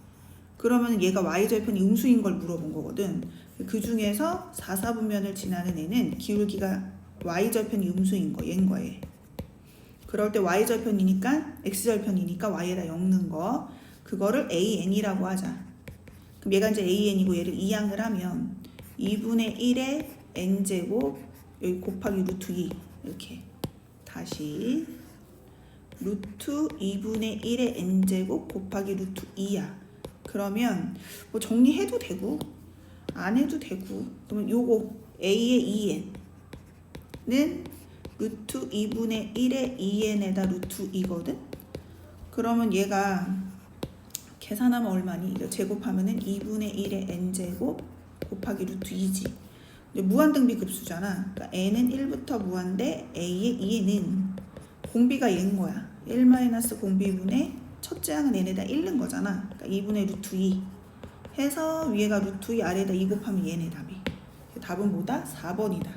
A: 그러면 얘가 y절편이 음수인 걸 물어본 거거든. 그 중에서 4, 4분면을 지나는 애는 기울기가 y절편이 음수인 거, 얘인 거예요. 그럴 때 y절편이니까 x절편이니까 y에다 엮는 거, 그거를 an이라고 하자. 그럼 얘가 이제 an이고 얘를 이항을 하면 2분의 1의 n제곱 여기 곱하기 루트 2 이렇게 다시 루트 2분의 1의 n제곱 곱하기 루트 2야. 그러면 뭐 정리해도 되고 안 해도 되고, 그러면 요거 a의 2n은 루트 2분의 1의 2n에다 루트 2거든. 그러면 얘가 계산하면 얼마니? 이거 제곱하면은 2분의 1의 n제곱 곱하기 루트 2지. 무한등비급수잖아. 그러니까 n은 1부터 무한대 a의 2는 공비가 얘인 거야. 1 공비분의 첫째 항은 n에다 1는 거잖아. 그러니까 2분의 루트 2 해서 위에가 루트 2 아래에다 2 곱하면 얘네 답이. 답은 뭐다? 4번이다.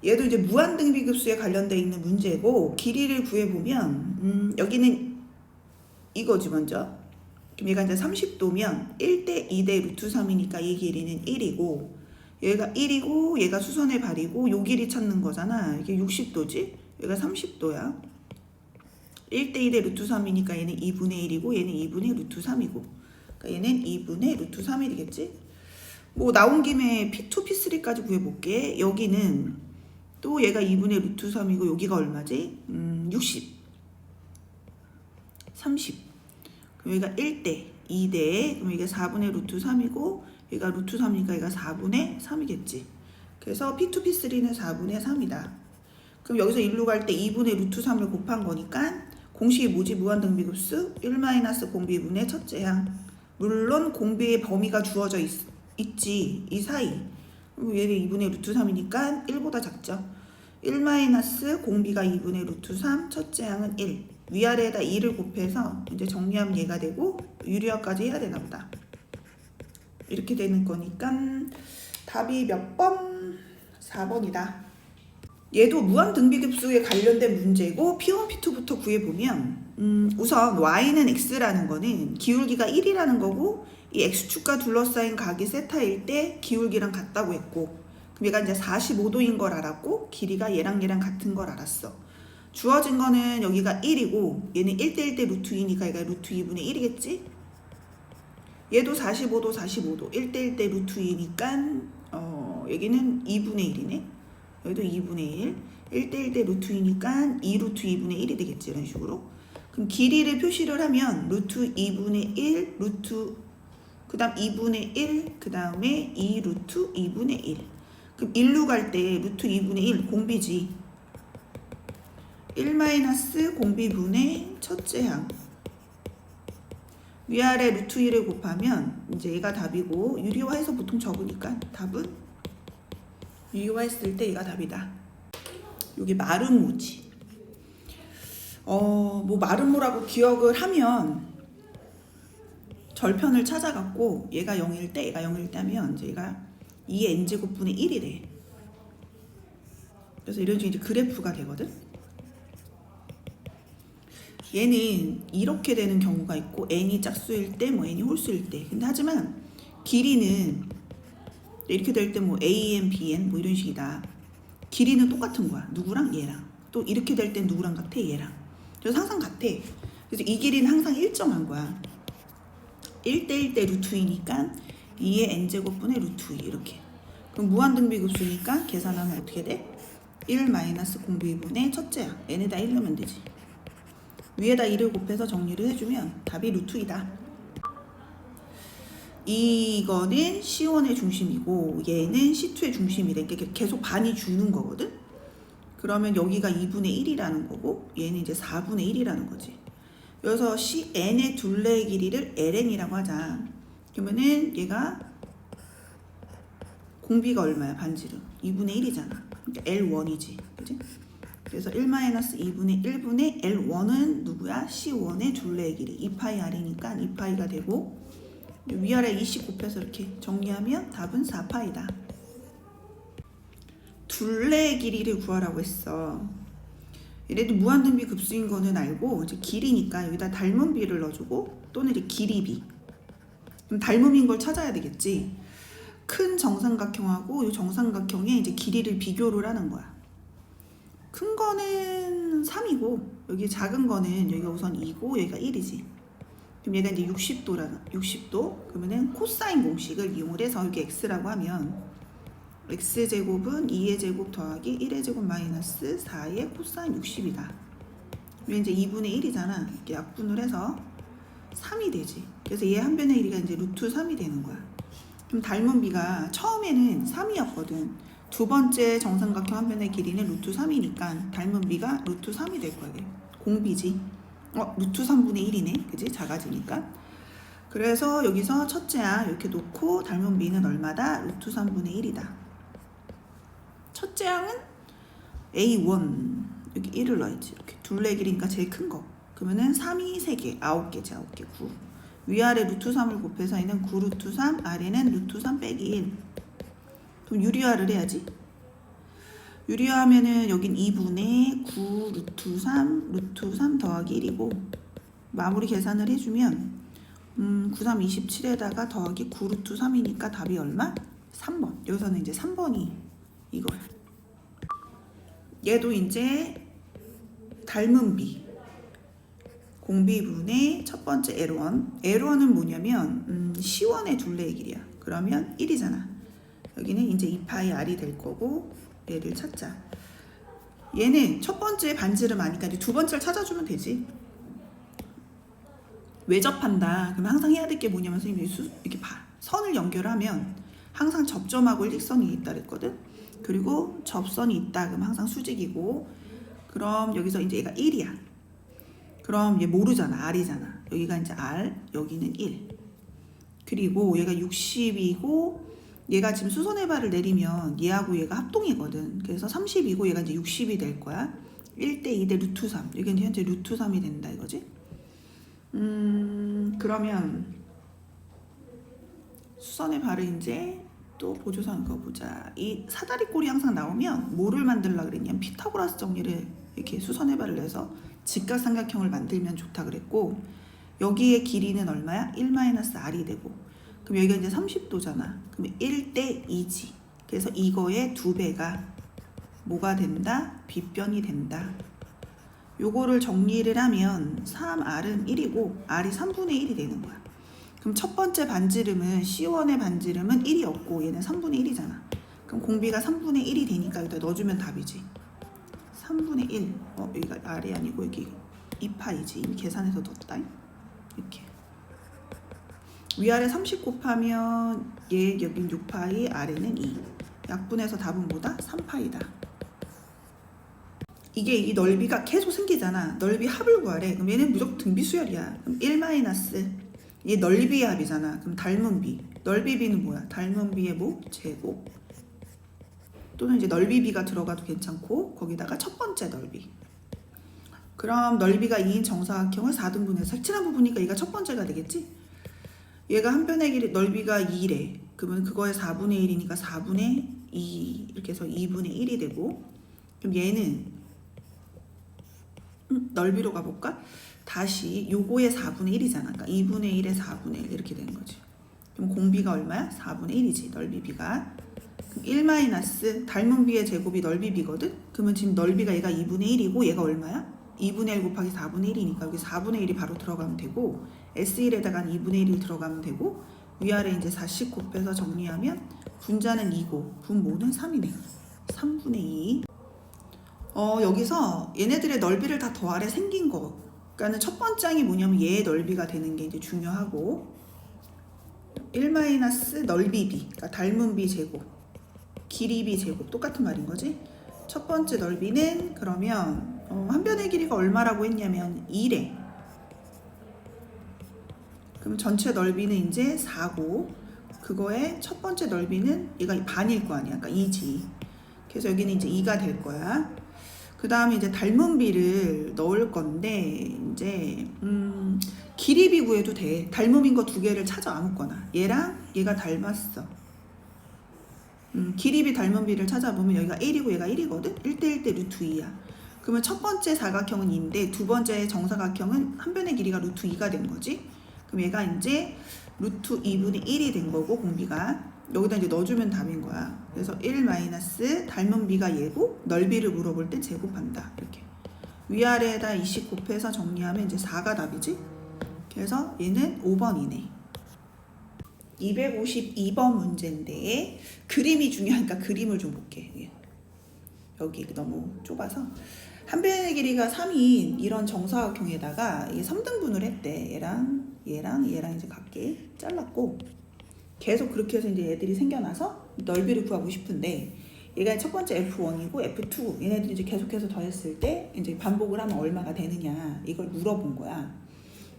A: 얘도 이제 무한등비급수에 관련돼 있는 문제고, 길이를 구해보면 여기는 이거지 먼저. 그럼 얘가 이제 30도면 1대 2대 루트 3이니까 이 길이는 1이고, 얘가 1이고 얘가 수선의 발이고 요 길이 찾는 거잖아. 이게 60도지? 얘가 30도야. 1대 2대 루트 3이니까 얘는 2분의 1이고 얘는 2분의 루트 3이고, 그러니까 얘는 2분의 루트 3이 되겠지? 뭐 나온 김에 P2, P3까지 구해볼게. 여기는 또 얘가 2분의 루트 3이고 여기가 얼마지? 60 30. 그럼 여기가 1대 2대, 그럼 이게 4분의 루트 3이고 얘가 루트 3이니까 얘가 4분의 3이겠지. 그래서 P2, P3는 4분의 3이다. 그럼 여기서 1로 갈 때 2분의 루트 3을 곱한 거니까 공식이 뭐지? 무한등비급수 1 공비분의 첫째 항. 물론 공비의 범위가 주어져 있지. 이 사이. 그럼 얘는 2분의 루트 3이니까 1보다 작죠. 1 공비가 2분의 루트 3, 첫째 항은 1. 위아래에다 2를 곱해서 이제 정리하면 얘가 되고 유리화까지 해야 되나 보다. 이렇게 되는 거니까 답이 몇 번? 4번이다. 얘도 무한등비급수에 관련된 문제고 P1, P2부터 구해보면 우선 y는 x라는 거는 기울기가 1이라는 거고, 이 x축과 둘러싸인 각이 세타일 때 기울기랑 같다고 했고, 그럼 얘가 이제 45도인 걸 알았고 길이가 얘랑 같은 걸 알았어. 주어진 거는 여기가 1이고 얘는 1대 1대 루트 2니까 얘가 루트 2분의 1이겠지? 얘도 45도 45도 1대 1대 루트 2니까 여기는 2분의 1이네. 여기도 2분의 1 1대 1대 루트 2니까 2 루트 2분의 1이 되겠지. 이런 식으로. 그럼 길이를 표시를 하면 루트 2분의 1 루트 그 다음 2분의 1 그 다음에 2 루트 2분의 1. 그럼 1로 갈 때 루트 2분의 1 공비지. 1 공비분의 첫째 항. 위아래 루트 1을 곱하면 이제 얘가 답이고, 유리화해서 보통 적으니까 답은 유리화했을 때 얘가 답이다. 여기 마름모지. 뭐 마름모라고 기억을 하면 절편을 찾아갖고 얘가 0일 때 얘가 0일 때 하면 이제 얘가 2의 n제곱분의 1이래. 그래서 이런 식으로 이제 그래프가 되거든. 얘는 이렇게 되는 경우가 있고 n이 짝수일 때 뭐 n이 홀수일 때. 근데 하지만 길이는 이렇게 될 때 뭐 AN, BN 뭐 이런 식이다. 길이는 똑같은 거야. 누구랑? 얘랑. 또 이렇게 될 땐 누구랑 같아? 얘랑. 그래서 항상 같아. 그래서 이 길이는 항상 일정한 거야. 1대 1대 루트 2니까 2의 n제곱분의 루트 2 이렇게. 그럼 무한등비급수니까 계산하면 어떻게 돼? 1 공비분의 첫째 항. n에다 1 넣으면 되지. 위에다 2를 곱해서 정리를 해주면 답이 루트 2다. 이거는 C1의 중심이고 얘는 C2의 중심이래. 그러니까 계속 반이 주는 거거든. 그러면 여기가 2분의 1이라는 거고 얘는 이제 4분의 1이라는 거지. 여기서 CN의 둘레의 길이를 LN이라고 하자. 그러면은 얘가 공비가 얼마야? 반지름 2분의 1이잖아. 그러니까 L1이지. 그지? 그래서 1 2분의 1분의 L1은 누구야? C1의 둘레의 길이 2파이 R이니까 2파이가 되고, 위아래 20 곱해서 이렇게 정리하면 답은 4파이다. 둘레의 길이를 구하라고 했어. 얘네도 무한등비 급수인 거는 알고, 이제 길이니까 여기다 닮은 비를 넣어주고 또는 이제 길이비. 그럼 닮음인 걸 찾아야 되겠지. 큰 정삼각형하고 이 정삼각형의 이제 길이를 비교를 하는 거야. 큰 거는 3이고 여기 작은 거는 여기가 우선 2고 여기가 1이지. 그럼 얘가 이제 60도 그러면은 코사인 공식을 이용을 해서 여기 x라고 하면 x제곱은 2의 제곱 더하기 1의 제곱 마이너스 4의 코사인 60이다. 이게 이제 2분의 1이잖아. 이렇게 약분을 해서 3이 되지. 그래서 얘 한 변의 길이가 이제 루트 3이 되는 거야. 그럼 닮은 비가 처음에는 3이었거든. 두 번째 정삼각형 한 변의 길이는 루트 3이니까 닮은 비가 루트 3이 될 거야. 공비지. 루트 3분의 1이네. 그지? 작아지니까. 그래서 여기서 첫째야 이렇게 놓고 닮은 비는 얼마다? 루트 3분의 1이다. 첫째 항은 A1 여기 1을 넣어야지. 이렇게 둘레 길이니까 제일 큰 거. 그러면은 3이 3개, 9개지 9개 9. 위아래 루트 3을 곱해서 얘는 9 루트 3, 아래는 루트 3 빼기 1. 그럼 유리화를 해야지. 유리화하면은 여긴 2분의 9 루트 3 더하기 1이고 마무리 계산을 해주면 9, 3, 27에다가 더하기 9 루트 3이니까 답이 얼마? 3번. 여기서는 이제 3번이 이거야. 얘도 이제 닮은 비. 공비분의 첫 번째 L1. L1은 뭐냐면 C1의 둘레의 길이야. 그러면 1이잖아. 여기는 이제 2파이 R이 될 거고 얘를 찾자. 얘는 첫 번째 반지름 아니까 이제 두 번째를 찾아주면 되지. 왜 접한다? 그럼 항상 해야 될 게 뭐냐면 선생님이 이렇게 선을 연결하면 항상 접점하고 일직선이 있다 그랬거든. 그리고 접선이 있다 그럼 항상 수직이고 그럼 여기서 이제 얘가 1이야. 그럼 얘 모르잖아. R이잖아. 여기가 이제 R, 여기는 1. 그리고 얘가 60이고 얘가 지금 수선의 발을 내리면 얘하고 얘가 합동이거든. 그래서 30이고 얘가 이제 60이 될 거야. 1대 2대 루트 3. 이게 이제 현재 루트 3이 된다 이거지. 그러면 수선의 발을 이제 또 보조선 거 보자. 이 사다리 꼴이 항상 나오면 뭐를 만들라 그랬냐면 피타고라스 정리를 이렇게 수선의 발을 내서 직각삼각형을 만들면 좋다 그랬고 여기의 길이는 얼마야? 1-R이 되고 그럼 여기가 이제 30도잖아. 그럼 1대 2지. 그래서 이거의 2배가 뭐가 된다? 빗변이 된다. 요거를 정리를 하면 3R은 1이고 R이 3분의 1이 되는 거야. 그럼 첫 번째 반지름은 C1의 반지름은 1이었고 얘는 3분의 1이잖아. 그럼 공비가 3분의 1이 되니까 여기다 넣어주면 답이지. 3분의 1. 여기가 R이 아니고 여기 2파이지. 이미 계산해서 넣었다. 이렇게. 위아래 30 곱하면 얘 여긴 6파이, 아래는 2. 약분해서 답은 뭐다? 3파이다. 이게 이 넓이가 계속 생기잖아. 넓이 합을 구하래. 그럼 얘는 무조건 등비수열이야. 그럼 1- 얘 넓이의 합이잖아. 그럼 닮은 비. 넓이 비는 뭐야? 닮은 비의 뭐? 제곱. 또는 이제 넓이 비가 들어가도 괜찮고 거기다가 첫 번째 넓이. 그럼 넓이가 2인 정사각형을 4등분해서 색칠한 부분이니까 얘가 첫 번째가 되겠지? 얘가 한 변의 길이 넓이가 2래. 그러면 그거의 4분의 1이니까 4분의 2 이렇게 해서 2분의 1이 되고 그럼 얘는 넓이로 가볼까? 다시 요거의 4분의 1이잖아. 그러니까 2분의 1에 4분의 1 이렇게 되는 거지. 그럼 공비가 얼마야? 4분의 1이지. 넓이 비가. 1- 닮은 비의 제곱이 넓이 비거든? 그러면 지금 넓이가 얘가 2분의 1이고 얘가 얼마야? 2분의 1 곱하기 4분의 1이니까 여기 4분의 1이 바로 들어가면 되고 S1에다가 2분의 1이 들어가면 되고 위아래 이제 40 곱해서 정리하면 분자는 2고 분모는 3이네. 3분의 2. 여기서 얘네들의 넓이를 다 더하래 생긴 거. 그러니까는 첫 번째 항이 뭐냐면 얘의 넓이가 되는 게 이제 중요하고 1- 넓이 비, 그러니까 닮은 비 제곱, 길이 비 제곱 똑같은 말인 거지. 첫 번째 넓이는 그러면 한 변의 길이가 얼마라고 했냐면 2래. 그럼 전체 넓이는 이제 4고 그거의 첫 번째 넓이는 얘가 반일 거 아니야. 그러니까 2지. 그래서 여기는 이제 2가 될 거야. 그 다음에 이제 닮은 비를 넣을 건데 이제 길이 비 구해도 돼. 닮은 비인 거 두 개를 찾아 아무거나. 얘랑 얘가 닮았어. 길이 비 닮은 비를 찾아보면 여기가 1이고 얘가 1이거든. 1대 1대 루트 2야. 그러면 첫 번째 사각형은 2인데 두 번째 정사각형은 한 변의 길이가 루트 2가 된 거지. 그럼 얘가 이제 루트 2분의 1이 된 거고 공비가 여기다 이제 넣어주면 답인 거야. 그래서 1 마이너스 닮은 비가 얘고 넓이를 물어볼 때 제곱한다. 이렇게 위아래에다 20 곱해서 정리하면 이제 4가 답이지. 그래서 얘는 5번이네. 252번 문제인데 그림이 중요하니까 그림을 좀 볼게. 여기 너무 좁아서 한 변의 길이가 3인 이런 정사각형에다가 이게 3등분을 했대. 얘랑 이제 각기 잘랐고 계속 그렇게 해서 이제 얘들이 생겨나서 넓이를 구하고 싶은데 얘가 첫 번째 F1이고 F2 얘네들이 이제 계속해서 더했을 때 이제 반복을 하면 얼마가 되느냐 이걸 물어본 거야.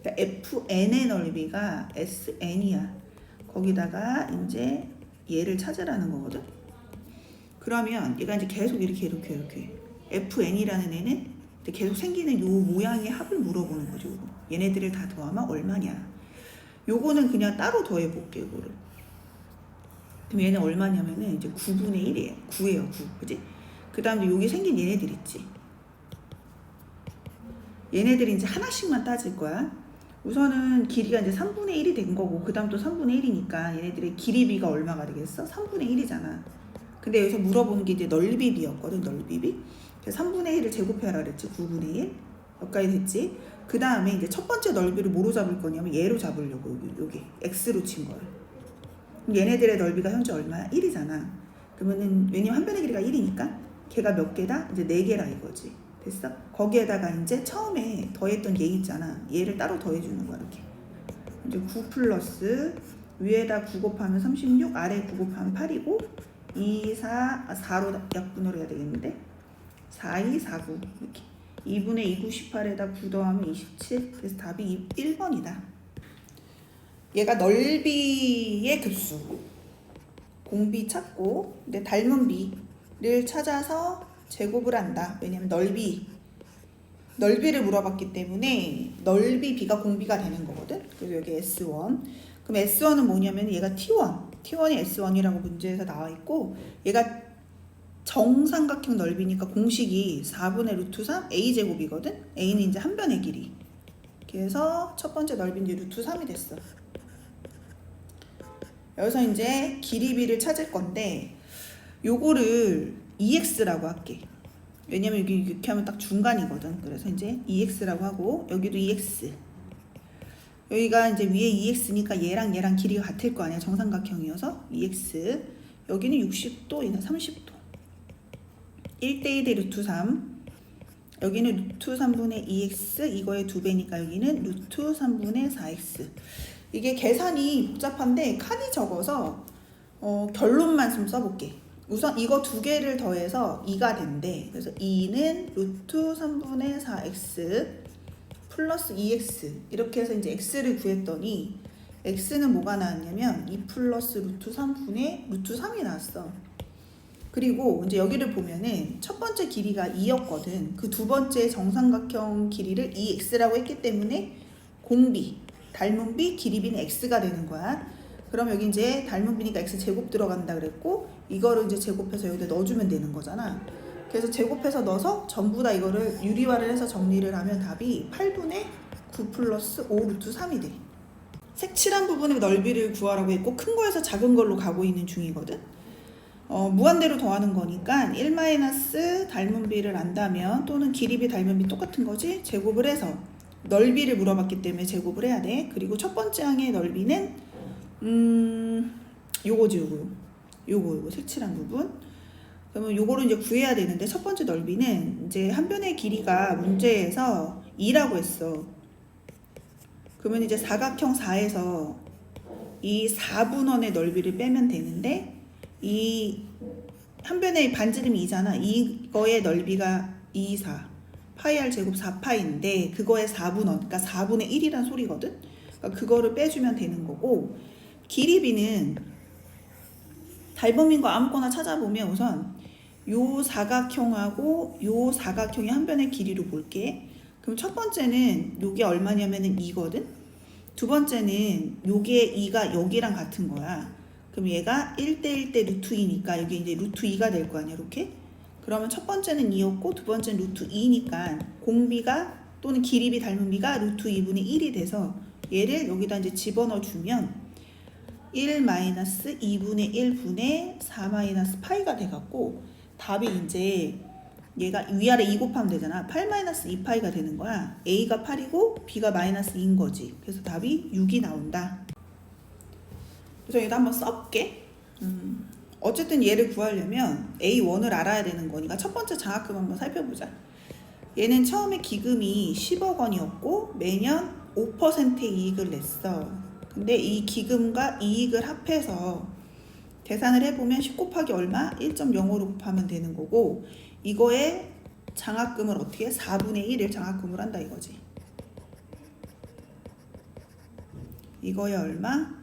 A: 그러니까 FN의 넓이가 SN이야. 거기다가 이제 얘를 찾으라는 거거든. 그러면 얘가 이제 계속 이렇게 FN이라는 애는 계속 생기는 요 모양의 합을 물어보는 거죠. 요거. 얘네들을 다 더하면 얼마냐. 요거는 그냥 따로 더해볼게. 요거를. 그럼 얘는 얼마냐면은 이제 9분의 1이에요. 9예요. 9. 그지? 그 다음에 여기 생긴 얘네들 있지. 얘네들이 이제 하나씩만 따질 거야. 우선은 길이가 이제 3분의 1이 된 거고 그 다음 또 3분의 1이니까 얘네들의 길이비가 얼마가 되겠어? 3분의 1이잖아. 근데 여기서 물어보는 게 이제 넓이비였거든. 넓이비. 그래서 3분의 1을 제곱해라 그랬지. 9분의 1. 여기까지 됐지. 그 다음에 이제 첫 번째 넓이를 뭐로 잡을 거냐면 얘로 잡으려고 여기 x로 친 거야. 그럼 얘네들의 넓이가 현재 얼마야? 1이잖아. 그러면은 왜냐면 한 변의 길이가 1이니까 걔가 몇 개다? 이제 4개라 이거지. 됐어? 거기에다가 이제 처음에 더했던 얘 있잖아. 얘를 따로 더해주는 거야. 이렇게. 이제 9 플러스 위에다 9 곱하면 36, 아래 9 곱하면 8이고 4로 약분을 해야 되겠는데 4, 2, 4, 9 이렇게 2분의 2, 98에다 9 더하면 27. 그래서 답이 1번이다. 얘가 넓이의 급수 공비 찾고 근데 닮은 비를 찾아서 제곱을 한다. 왜냐면 넓이를 물어봤기 때문에 넓이 비가 공비가 되는 거거든. 그래서 여기 S1. 그럼 S1은 뭐냐면 얘가 T1이 S1이라고 문제에서 나와 있고 얘가 정삼각형 넓이니까 공식이 4분의 루트 3 A제곱이거든. A는 이제 한 변의 길이. 그래서 첫 번째 넓이는 이제 루트 3이 됐어. 여기서 이제 길이비를 찾을 건데 요거를 EX라고 할게. 왜냐면 여기 이렇게 하면 딱 중간이거든. 그래서 이제 EX라고 하고 여기도 EX. 여기가 이제 위에 EX니까 얘랑 길이가 같을 거 아니야. 정삼각형이어서 EX. 여기는 60도, 얘는 30도. 1대1 대 루트 3. 여기는 루트 3분의 2x 이거의 2배니까 여기는 루트 3분의 4x. 이게 계산이 복잡한데 칸이 적어서 결론만 좀 써볼게. 우선 이거 두 개를 더해서 2가 된대. 그래서 2는 루트 3분의 4x 플러스 2x 이렇게 해서 이제 x를 구했더니 x는 뭐가 나왔냐면 2 플러스 루트 3분의 루트 3이 나왔어. 그리고 이제 여기를 보면은 첫 번째 길이가 2였거든. 그 두 번째 정삼각형 길이를 2x라고 했기 때문에 공비, 닮은 비, 길이비는 x가 되는 거야. 그럼 여기 이제 닮은 비니까 x 제곱 들어간다 그랬고 이거를 이제 제곱해서 여기다 넣어주면 되는 거잖아. 그래서 제곱해서 넣어서 전부 다 이거를 유리화를 해서 정리를 하면 답이 8분의 9 플러스 5 루트 3이 돼. 색칠한 부분의 넓이를 구하라고 했고 큰 거에서 작은 걸로 가고 있는 중이거든. 무한대로 더하는 거니까 1 마이너스 닮은 비를 안다면 또는 길이비 닮은 비 똑같은 거지. 제곱을 해서 넓이를 물어봤기 때문에 제곱을 해야 돼. 그리고 첫 번째 항의 넓이는 요거지. 요거 색칠한 부분. 그러면 요거를 이제 구해야 되는데 첫 번째 넓이는 이제 한 변의 길이가 문제에서 2라고 했어. 그러면 이제 사각형 4에서 이 4분원의 넓이를 빼면 되는데 이 한 변의 반지름이 2잖아. 이거의 넓이가 2, 4 파이 r 제곱 4파인데 그거의 4분원 그러니까 4분의 1이란 소리거든. 그러니까 그거를 빼주면 되는 거고 길이비는 닮은 거 아무거나 찾아보면 우선 요 사각형하고 요 사각형의 한 변의 길이로 볼게. 그럼 첫 번째는 요게 얼마냐면은 2거든. 두 번째는 요게 2가 여기랑 같은 거야. 그럼 얘가 1대1 대 루트 2니까 여기 이제 루트 2가 될 거 아니야, 이렇게? 그러면 첫 번째는 2였고 두 번째는 루트 2니까 공비가 또는 길이비 닮은 비가 루트 2분의 1이 돼서 얘를 여기다 이제 집어넣어 주면 1 마이너스 2분의 1분의 4 마이너스 파이가 돼갖고 답이 이제 얘가 위아래 2 곱하면 되잖아. 8 마이너스 2파이가 되는 거야. A가 8이고 B가 마이너스 2인 거지. 그래서 답이 6이 나온다. 그래서 얘도 한번 써볼게. 어쨌든 얘를 구하려면 A1을 알아야 되는 거니까 첫 번째 장학금 한번 살펴보자. 얘는 처음에 기금이 10억 원이었고 매년 5%의 이익을 냈어. 근데 이 기금과 이익을 합해서 계산을 해보면 10 곱하기 얼마? 1.05로 곱하면 되는 거고 이거에 장학금을 어떻게 해? 4분의 1을 장학금을 한다 이거지. 이거에 얼마?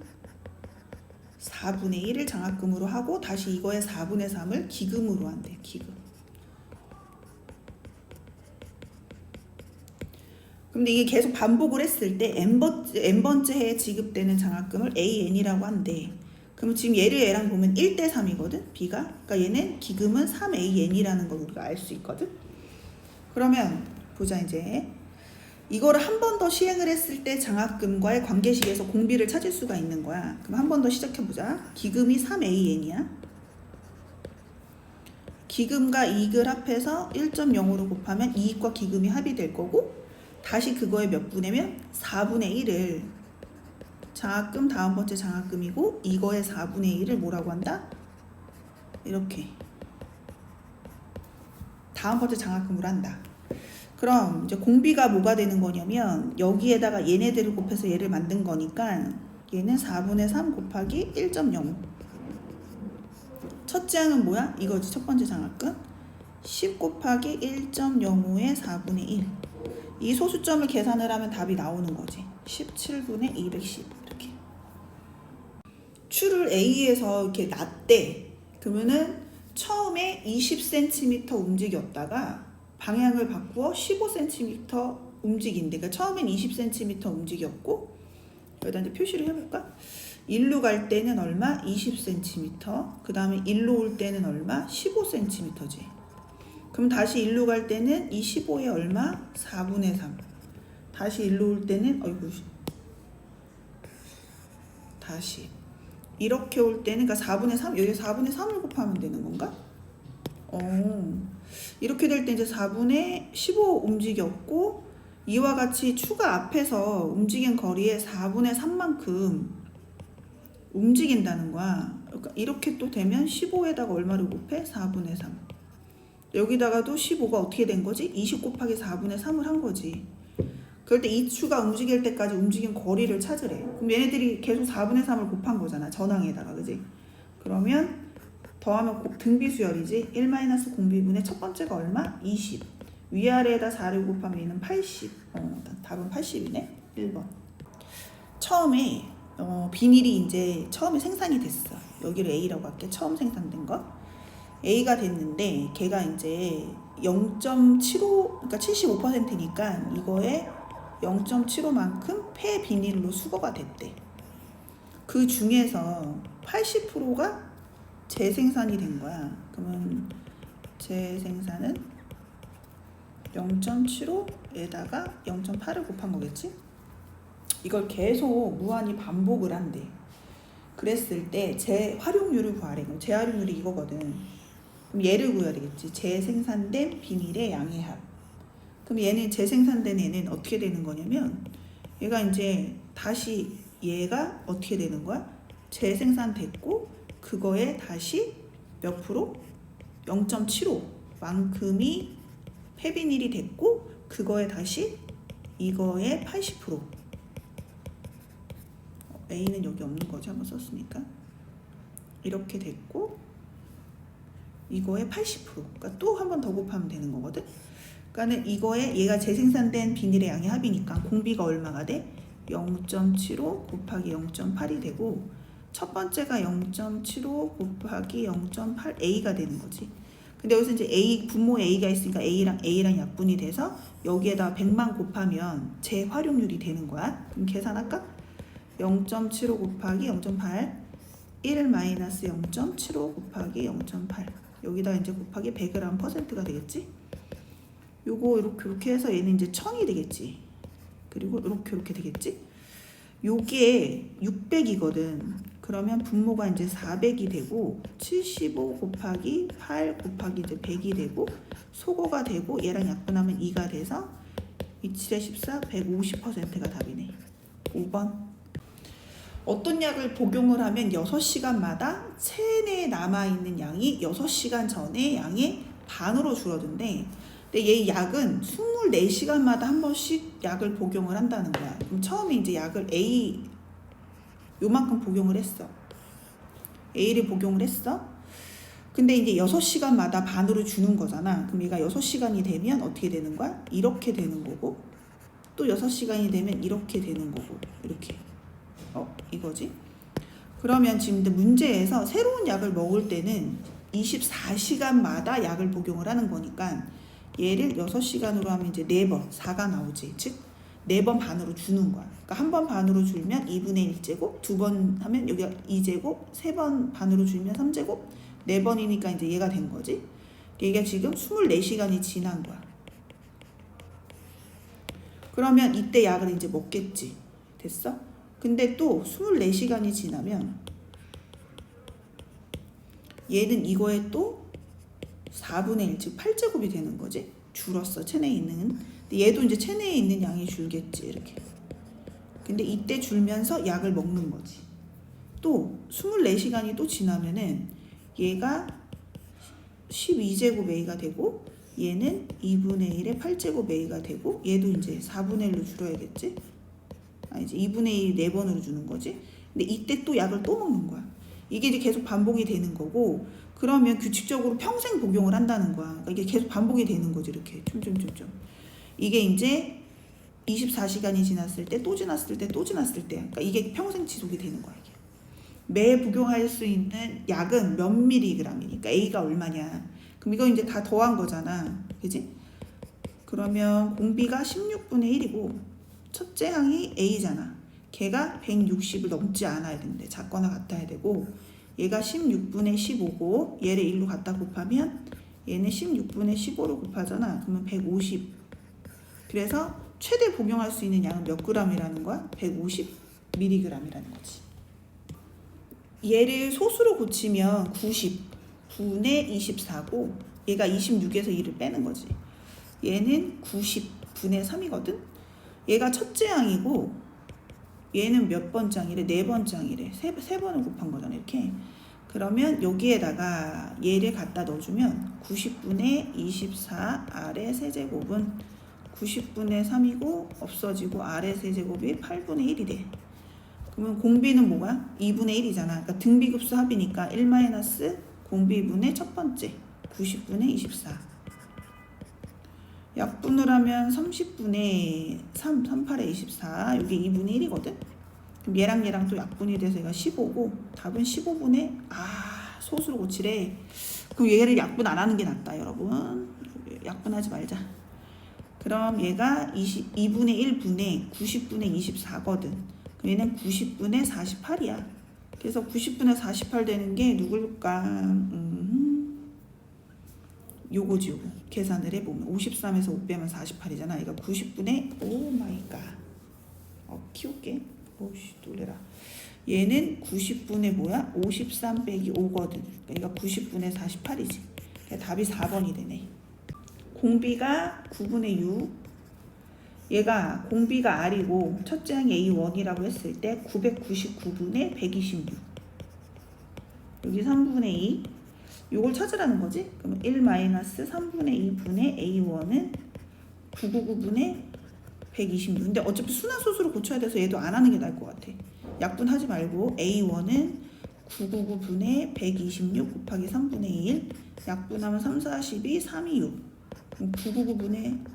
A: 4분의 1을 장학금으로 하고 다시 이거에 4분의 3을 기금으로 한대. 기금. 근데 이게 계속 반복을 했을 때 n번째 해에 지급되는 장학금을 AN이라고 한대. 그럼 지금 얘랑 보면 1대 3이거든. B가. 그러니까 얘는 기금은 3AN이라는 걸 우리가 알 수 있거든. 그러면 보자 이제. 이거를 한 번 더 시행을 했을 때 장학금과의 관계식에서 공비를 찾을 수가 있는 거야. 그럼 한 번 더 시작해보자. 기금이 3AN이야. 기금과 이익을 합해서 1.05로 곱하면 이익과 기금이 합이 될 거고 다시 그거에 몇 분이면 4분의 1을 장학금 다음 번째 장학금이고 이거에 4분의 1을 뭐라고 한다? 이렇게 다음 번째 장학금으로 한다. 그럼 이제 공비가 뭐가 되는 거냐면 여기에다가 얘네들을 곱해서 얘를 만든 거니까 얘는 4분의 3 곱하기 1.05. 첫째 항은 뭐야? 이거지. 첫 번째 장학금 10 곱하기 1.05의 4분의 1. 이 소수점을 계산을 하면 답이 나오는 거지. 17분의 210 이렇게. 추를 A에서 이렇게 놨대. 그러면은 처음에 20cm 움직였다가 방향을 바꾸어 15cm 움직인대. 그러니까 처음엔 20cm 움직였고 여기다 이제 표시를 해볼까? 1로 갈 때는 얼마? 20cm. 그 다음에 1로 올 때는 얼마? 15cm지. 그럼 다시 1로 갈 때는 이 15에 얼마? 4분의 3. 다시 1로 올 때는 다시 이렇게 올 때는 그러니까 4분의 3 여기 4분의 3을 곱하면 되는 건가? 이렇게 될 때 이제 4분의 15 움직였고 이와 같이 추가 앞에서 움직인 거리에 4분의 3만큼 움직인다는 거야. 그러니까 이렇게 또 되면 15에다가 얼마를 곱해? 4분의 3. 여기다가도 15가 어떻게 된 거지? 20 곱하기 4분의 3을 한 거지. 그럴 때 이 추가 움직일 때까지 움직인 거리를 찾으래. 그럼 얘네들이 계속 4분의 3을 곱한 거잖아. 전항에다가. 그지? 그러면 더하면 등비수열이지. 1 공비분의 첫 번째가 얼마? 20. 위아래에다 4를 곱하면 얘는 80. 답은 80이네. 1번. 처음에 비닐이 이제 처음에 생산이 됐어. 여기를 A라고 할게. 처음 생산된 거. A가 됐는데 걔가 이제 0.75 그러니까 75%니까 이거에 0.75만큼 폐비닐로 수거가 됐대. 그 중에서 80%가 재생산이 된 거야. 그러면 재생산은 0.75에다가 0.8을 곱한 거겠지? 이걸 계속 무한히 반복을 한대. 그랬을 때 재활용률을 구하래. 그럼 재활용률이 이거거든. 그럼 얘를 구해야 되겠지. 재생산된 비닐의 양의 합. 그럼 얘는 재생산된 애는 어떻게 되는 거냐면 얘가 이제 다시 얘가 어떻게 되는 거야? 재생산됐고 그거에 다시 몇 프로? 0.75 만큼이 폐비닐이 됐고 그거에 다시 이거에 80% A는 여기 없는 거지. 한번 썼으니까 이렇게 됐고 이거에 80% 그러니까 또 한 번 더 곱하면 되는 거거든. 그러니까는 이거에 얘가 재생산된 비닐의 양의 합이니까 공비가 얼마가 돼? 0.75 곱하기 0.8이 되고 첫 번째가 0.75 곱하기 0.8 A가 되는 거지. 근데 여기서 이제 A 분모 A가 있으니까 A랑 약분이 돼서 여기에다 100만 곱하면 재활용률이 되는 거야. 그럼 계산할까? 0.75 곱하기 0.8 1 마이너스 0.75 곱하기 0.8 여기다 이제 곱하기 100을 한 %가 되겠지? 요거 이렇게 해서 얘는 이제 1000이 되겠지. 그리고 이렇게 되겠지? 요게 600이거든. 그러면 분모가 이제 400이 되고 75 곱하기 8 곱하기 이제 100이 되고 소거가 되고 얘랑 약분하면 2가 돼서 27-14 150%가 답이네. 5번. 어떤 약을 복용을 하면 6시간마다 체내에 남아있는 양이 6시간 전의 양의 반으로 줄어든대. 근데 얘 약은 24시간마다 한 번씩 약을 복용을 한다는 거야. 그럼 처음에 이제 약을 A 요만큼 복용을 했어. A를 복용을 했어. 근데 이제 6시간마다 반으로 주는 거잖아. 그럼 얘가 6시간이 되면 어떻게 되는 거야? 이렇게 되는 거고 또 6시간이 되면 이렇게 되는 거고 이렇게. 이거지. 그러면 지금 문제에서 새로운 약을 먹을 때는 24시간마다 약을 복용을 하는 거니까 얘를 6시간으로 하면 이제 4번 4가 나오지. 즉 4번 반으로 주는 거야. 그러니까 한 번 반으로 줄면 2분의 1제곱, 2번 하면 여기가 2제곱, 3번 반으로 줄면 3제곱, 4번이니까 이제 얘가 된 거지. 얘가 지금 24시간이 지난 거야. 그러면 이때 약을 이제 먹겠지. 됐어? 근데 또 24시간이 지나면 얘는 이거에 또 4분의 1, 즉 8제곱이 되는 거지. 줄었어, 체내에 있는. 근데 얘도 이제 체내에 있는 양이 줄겠지, 이렇게. 근데 이때 줄면서 약을 먹는 거지. 또 24시간이 또 지나면은 얘가 12제곱 A가 되고 얘는 2분의 1에 8제곱 A가 되고 얘도 이제 4분의 1로 줄어야겠지. 이제 2분의 1 4번으로 주는 거지. 근데 이때 또 약을 또 먹는 거야. 이게 이제 계속 반복이 되는 거고 그러면 규칙적으로 평생 복용을 한다는 거야. 그러니까 이게 계속 반복이 되는 거지. 이렇게 춤춤춤춤. 이게 이제 24시간이 지났을 때 또 지났을 때 또 지났을 때 그러니까 이게 평생 지속이 되는 거야. 이게. 매 복용할 수 있는 약은 몇 밀리그램이니까 A가 얼마냐. 그럼 이거 이제 다 더한 거잖아. 그지? 그러면 공비가 16분의 1이고 첫째 항이 A잖아. 걔가 160을 넘지 않아야 되는데 작거나 같아야 되고 얘가 16분의 15고 얘를 1로 갖다 곱하면 얘는 16분의 15로 곱하잖아. 그러면 150. 그래서 최대 복용할 수 있는 양은 몇 g이라는 거야? 150mg이라는 거지. 얘를 소수로 고치면 90분의 24고 얘가 26에서 1을 빼는 거지. 얘는 90분의 3이거든. 얘가 첫째 항이고 얘는 몇 번장이래? 4번장이래. 3번을 곱한 거잖아. 이렇게. 그러면 여기에다가 얘를 갖다 넣어주면 90분의 24 아래 세제곱은 90분의 3이고 없어지고 아래 세제곱이 8분의 1이 돼. 그러면 공비는 뭐가? 2분의 1이잖아. 그러니까 등비급수 합이니까 1 공비분의 첫 번째 90분의 24. 약분을 하면 30분의 3, 38에 24. 여기 2분의 1이거든. 그럼 얘랑 또 약분이 돼서 얘가 15고 답은 15분의 소수로 고치래. 그럼 얘를 약분 안 하는 게 낫다, 여러분. 약분하지 말자. 그럼 얘가 2분의 1분의 90분의 24거든. 그럼 얘는 90분의 48이야. 그래서 90분의 48 되는 게 누굴까? 요거지 요거. 계산을 해보면 53에서 5 빼면 48이잖아. 얘가 90분의 오 마이 갓. 키울게. 오씨 놀래라. 얘는 90분의 뭐야? 53 빼기 5거든. 그러니까 얘가 90분의 48이지. 그러니까 답이 4번이 되네. 공비가 9분의 6. 얘가 공비가 R이고 첫째 항이 A1이라고 했을 때 999분의 126. 여기 3분의 2. 요걸 찾으라는 거지. 그러면 1-3분의 2분의 A1은 999분의 126. 근데 어차피 순환소수로 고쳐야 돼서 얘도 안 하는 게 나을 것 같아. 약분하지 말고 A1은 999분의 126 곱하기 3분의 1. 약분하면 3, 42, 3, 2, 6. 그럼 999분의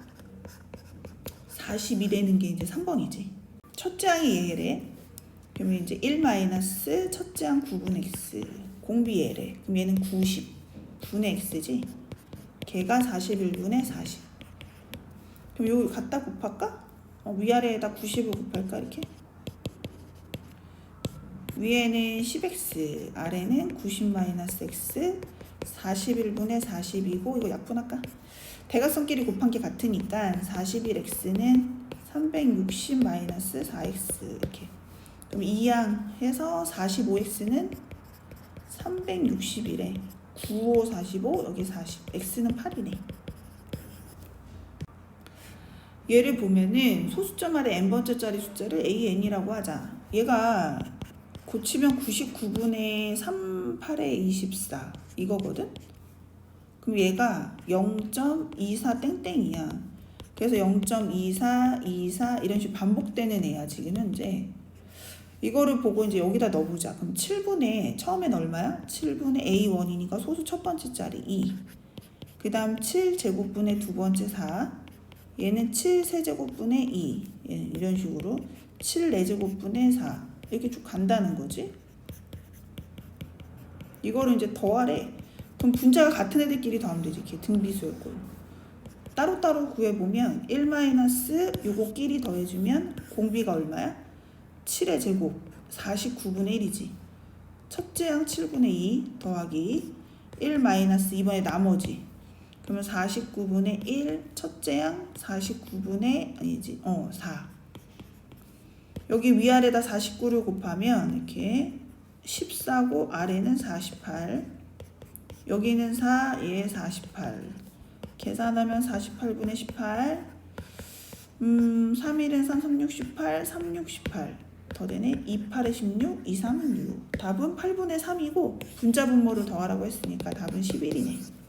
A: 42 되는 게 이제 3번이지. 첫째 항이 얘래. 그러면 이제 1 첫째 항 9분의 x. 공비 얘래. 그럼 얘는 90분의 x지. 걔가 41분의 40. 그럼 요거 갖다 곱할까? 위아래에다 90을 곱할까 이렇게? 위에는 10x, 아래는 90-x, 41분의 40이고 이거 약분할까? 대각선끼리 곱한 게 같으니까 41x는 360-4x 이렇게. 그럼 2양 해서 45x는 361에 95, 45, 여기 40. x는 8이네. 얘를 보면은 소수점 아래 n번째짜리 숫자를 AN이라고 하자. 얘가 고치면 99분의 3, 8에 24 이거거든? 그럼 얘가 0.24 땡땡이야. 그래서 0.24, 24 이런 식으로 반복되는 애야 지금 현재. 이거를 보고 이제 여기다 넣어보자. 그럼 7분의 처음엔 얼마야? 7분의 A1이니까 소수 첫 번째 자리 2. 그 다음 7제곱분의 두 번째 4. 얘는 7세제곱분의 2. 얘는 이런 식으로 7제곱분의 4. 이렇게 쭉 간다는 거지. 이거를 이제 더하래. 그럼 분자가 같은 애들끼리 더하면 되지. 이렇게 등비수였고. 따로따로 구해보면 1 마이너스 요거끼리 더해주면 공비가 얼마야? 7의 제곱 49분의 1이지. 첫째 양 7분의 2 더하기 1 마이너스 이번에 나머지. 그러면 49분의 1 첫째 양 49분의 아니지 4. 여기 위아래다 49를 곱하면 이렇게 14고 아래는 48. 여기는 4, 얘 48. 계산하면 48분의 18. 3일은 3, 3, 6, 18, 3, 6, 18. 더 되네. 2, 8에 16, 2, 3은 6. 답은 8분의 3이고 분자 분모를 더하라고 했으니까 답은 11이네.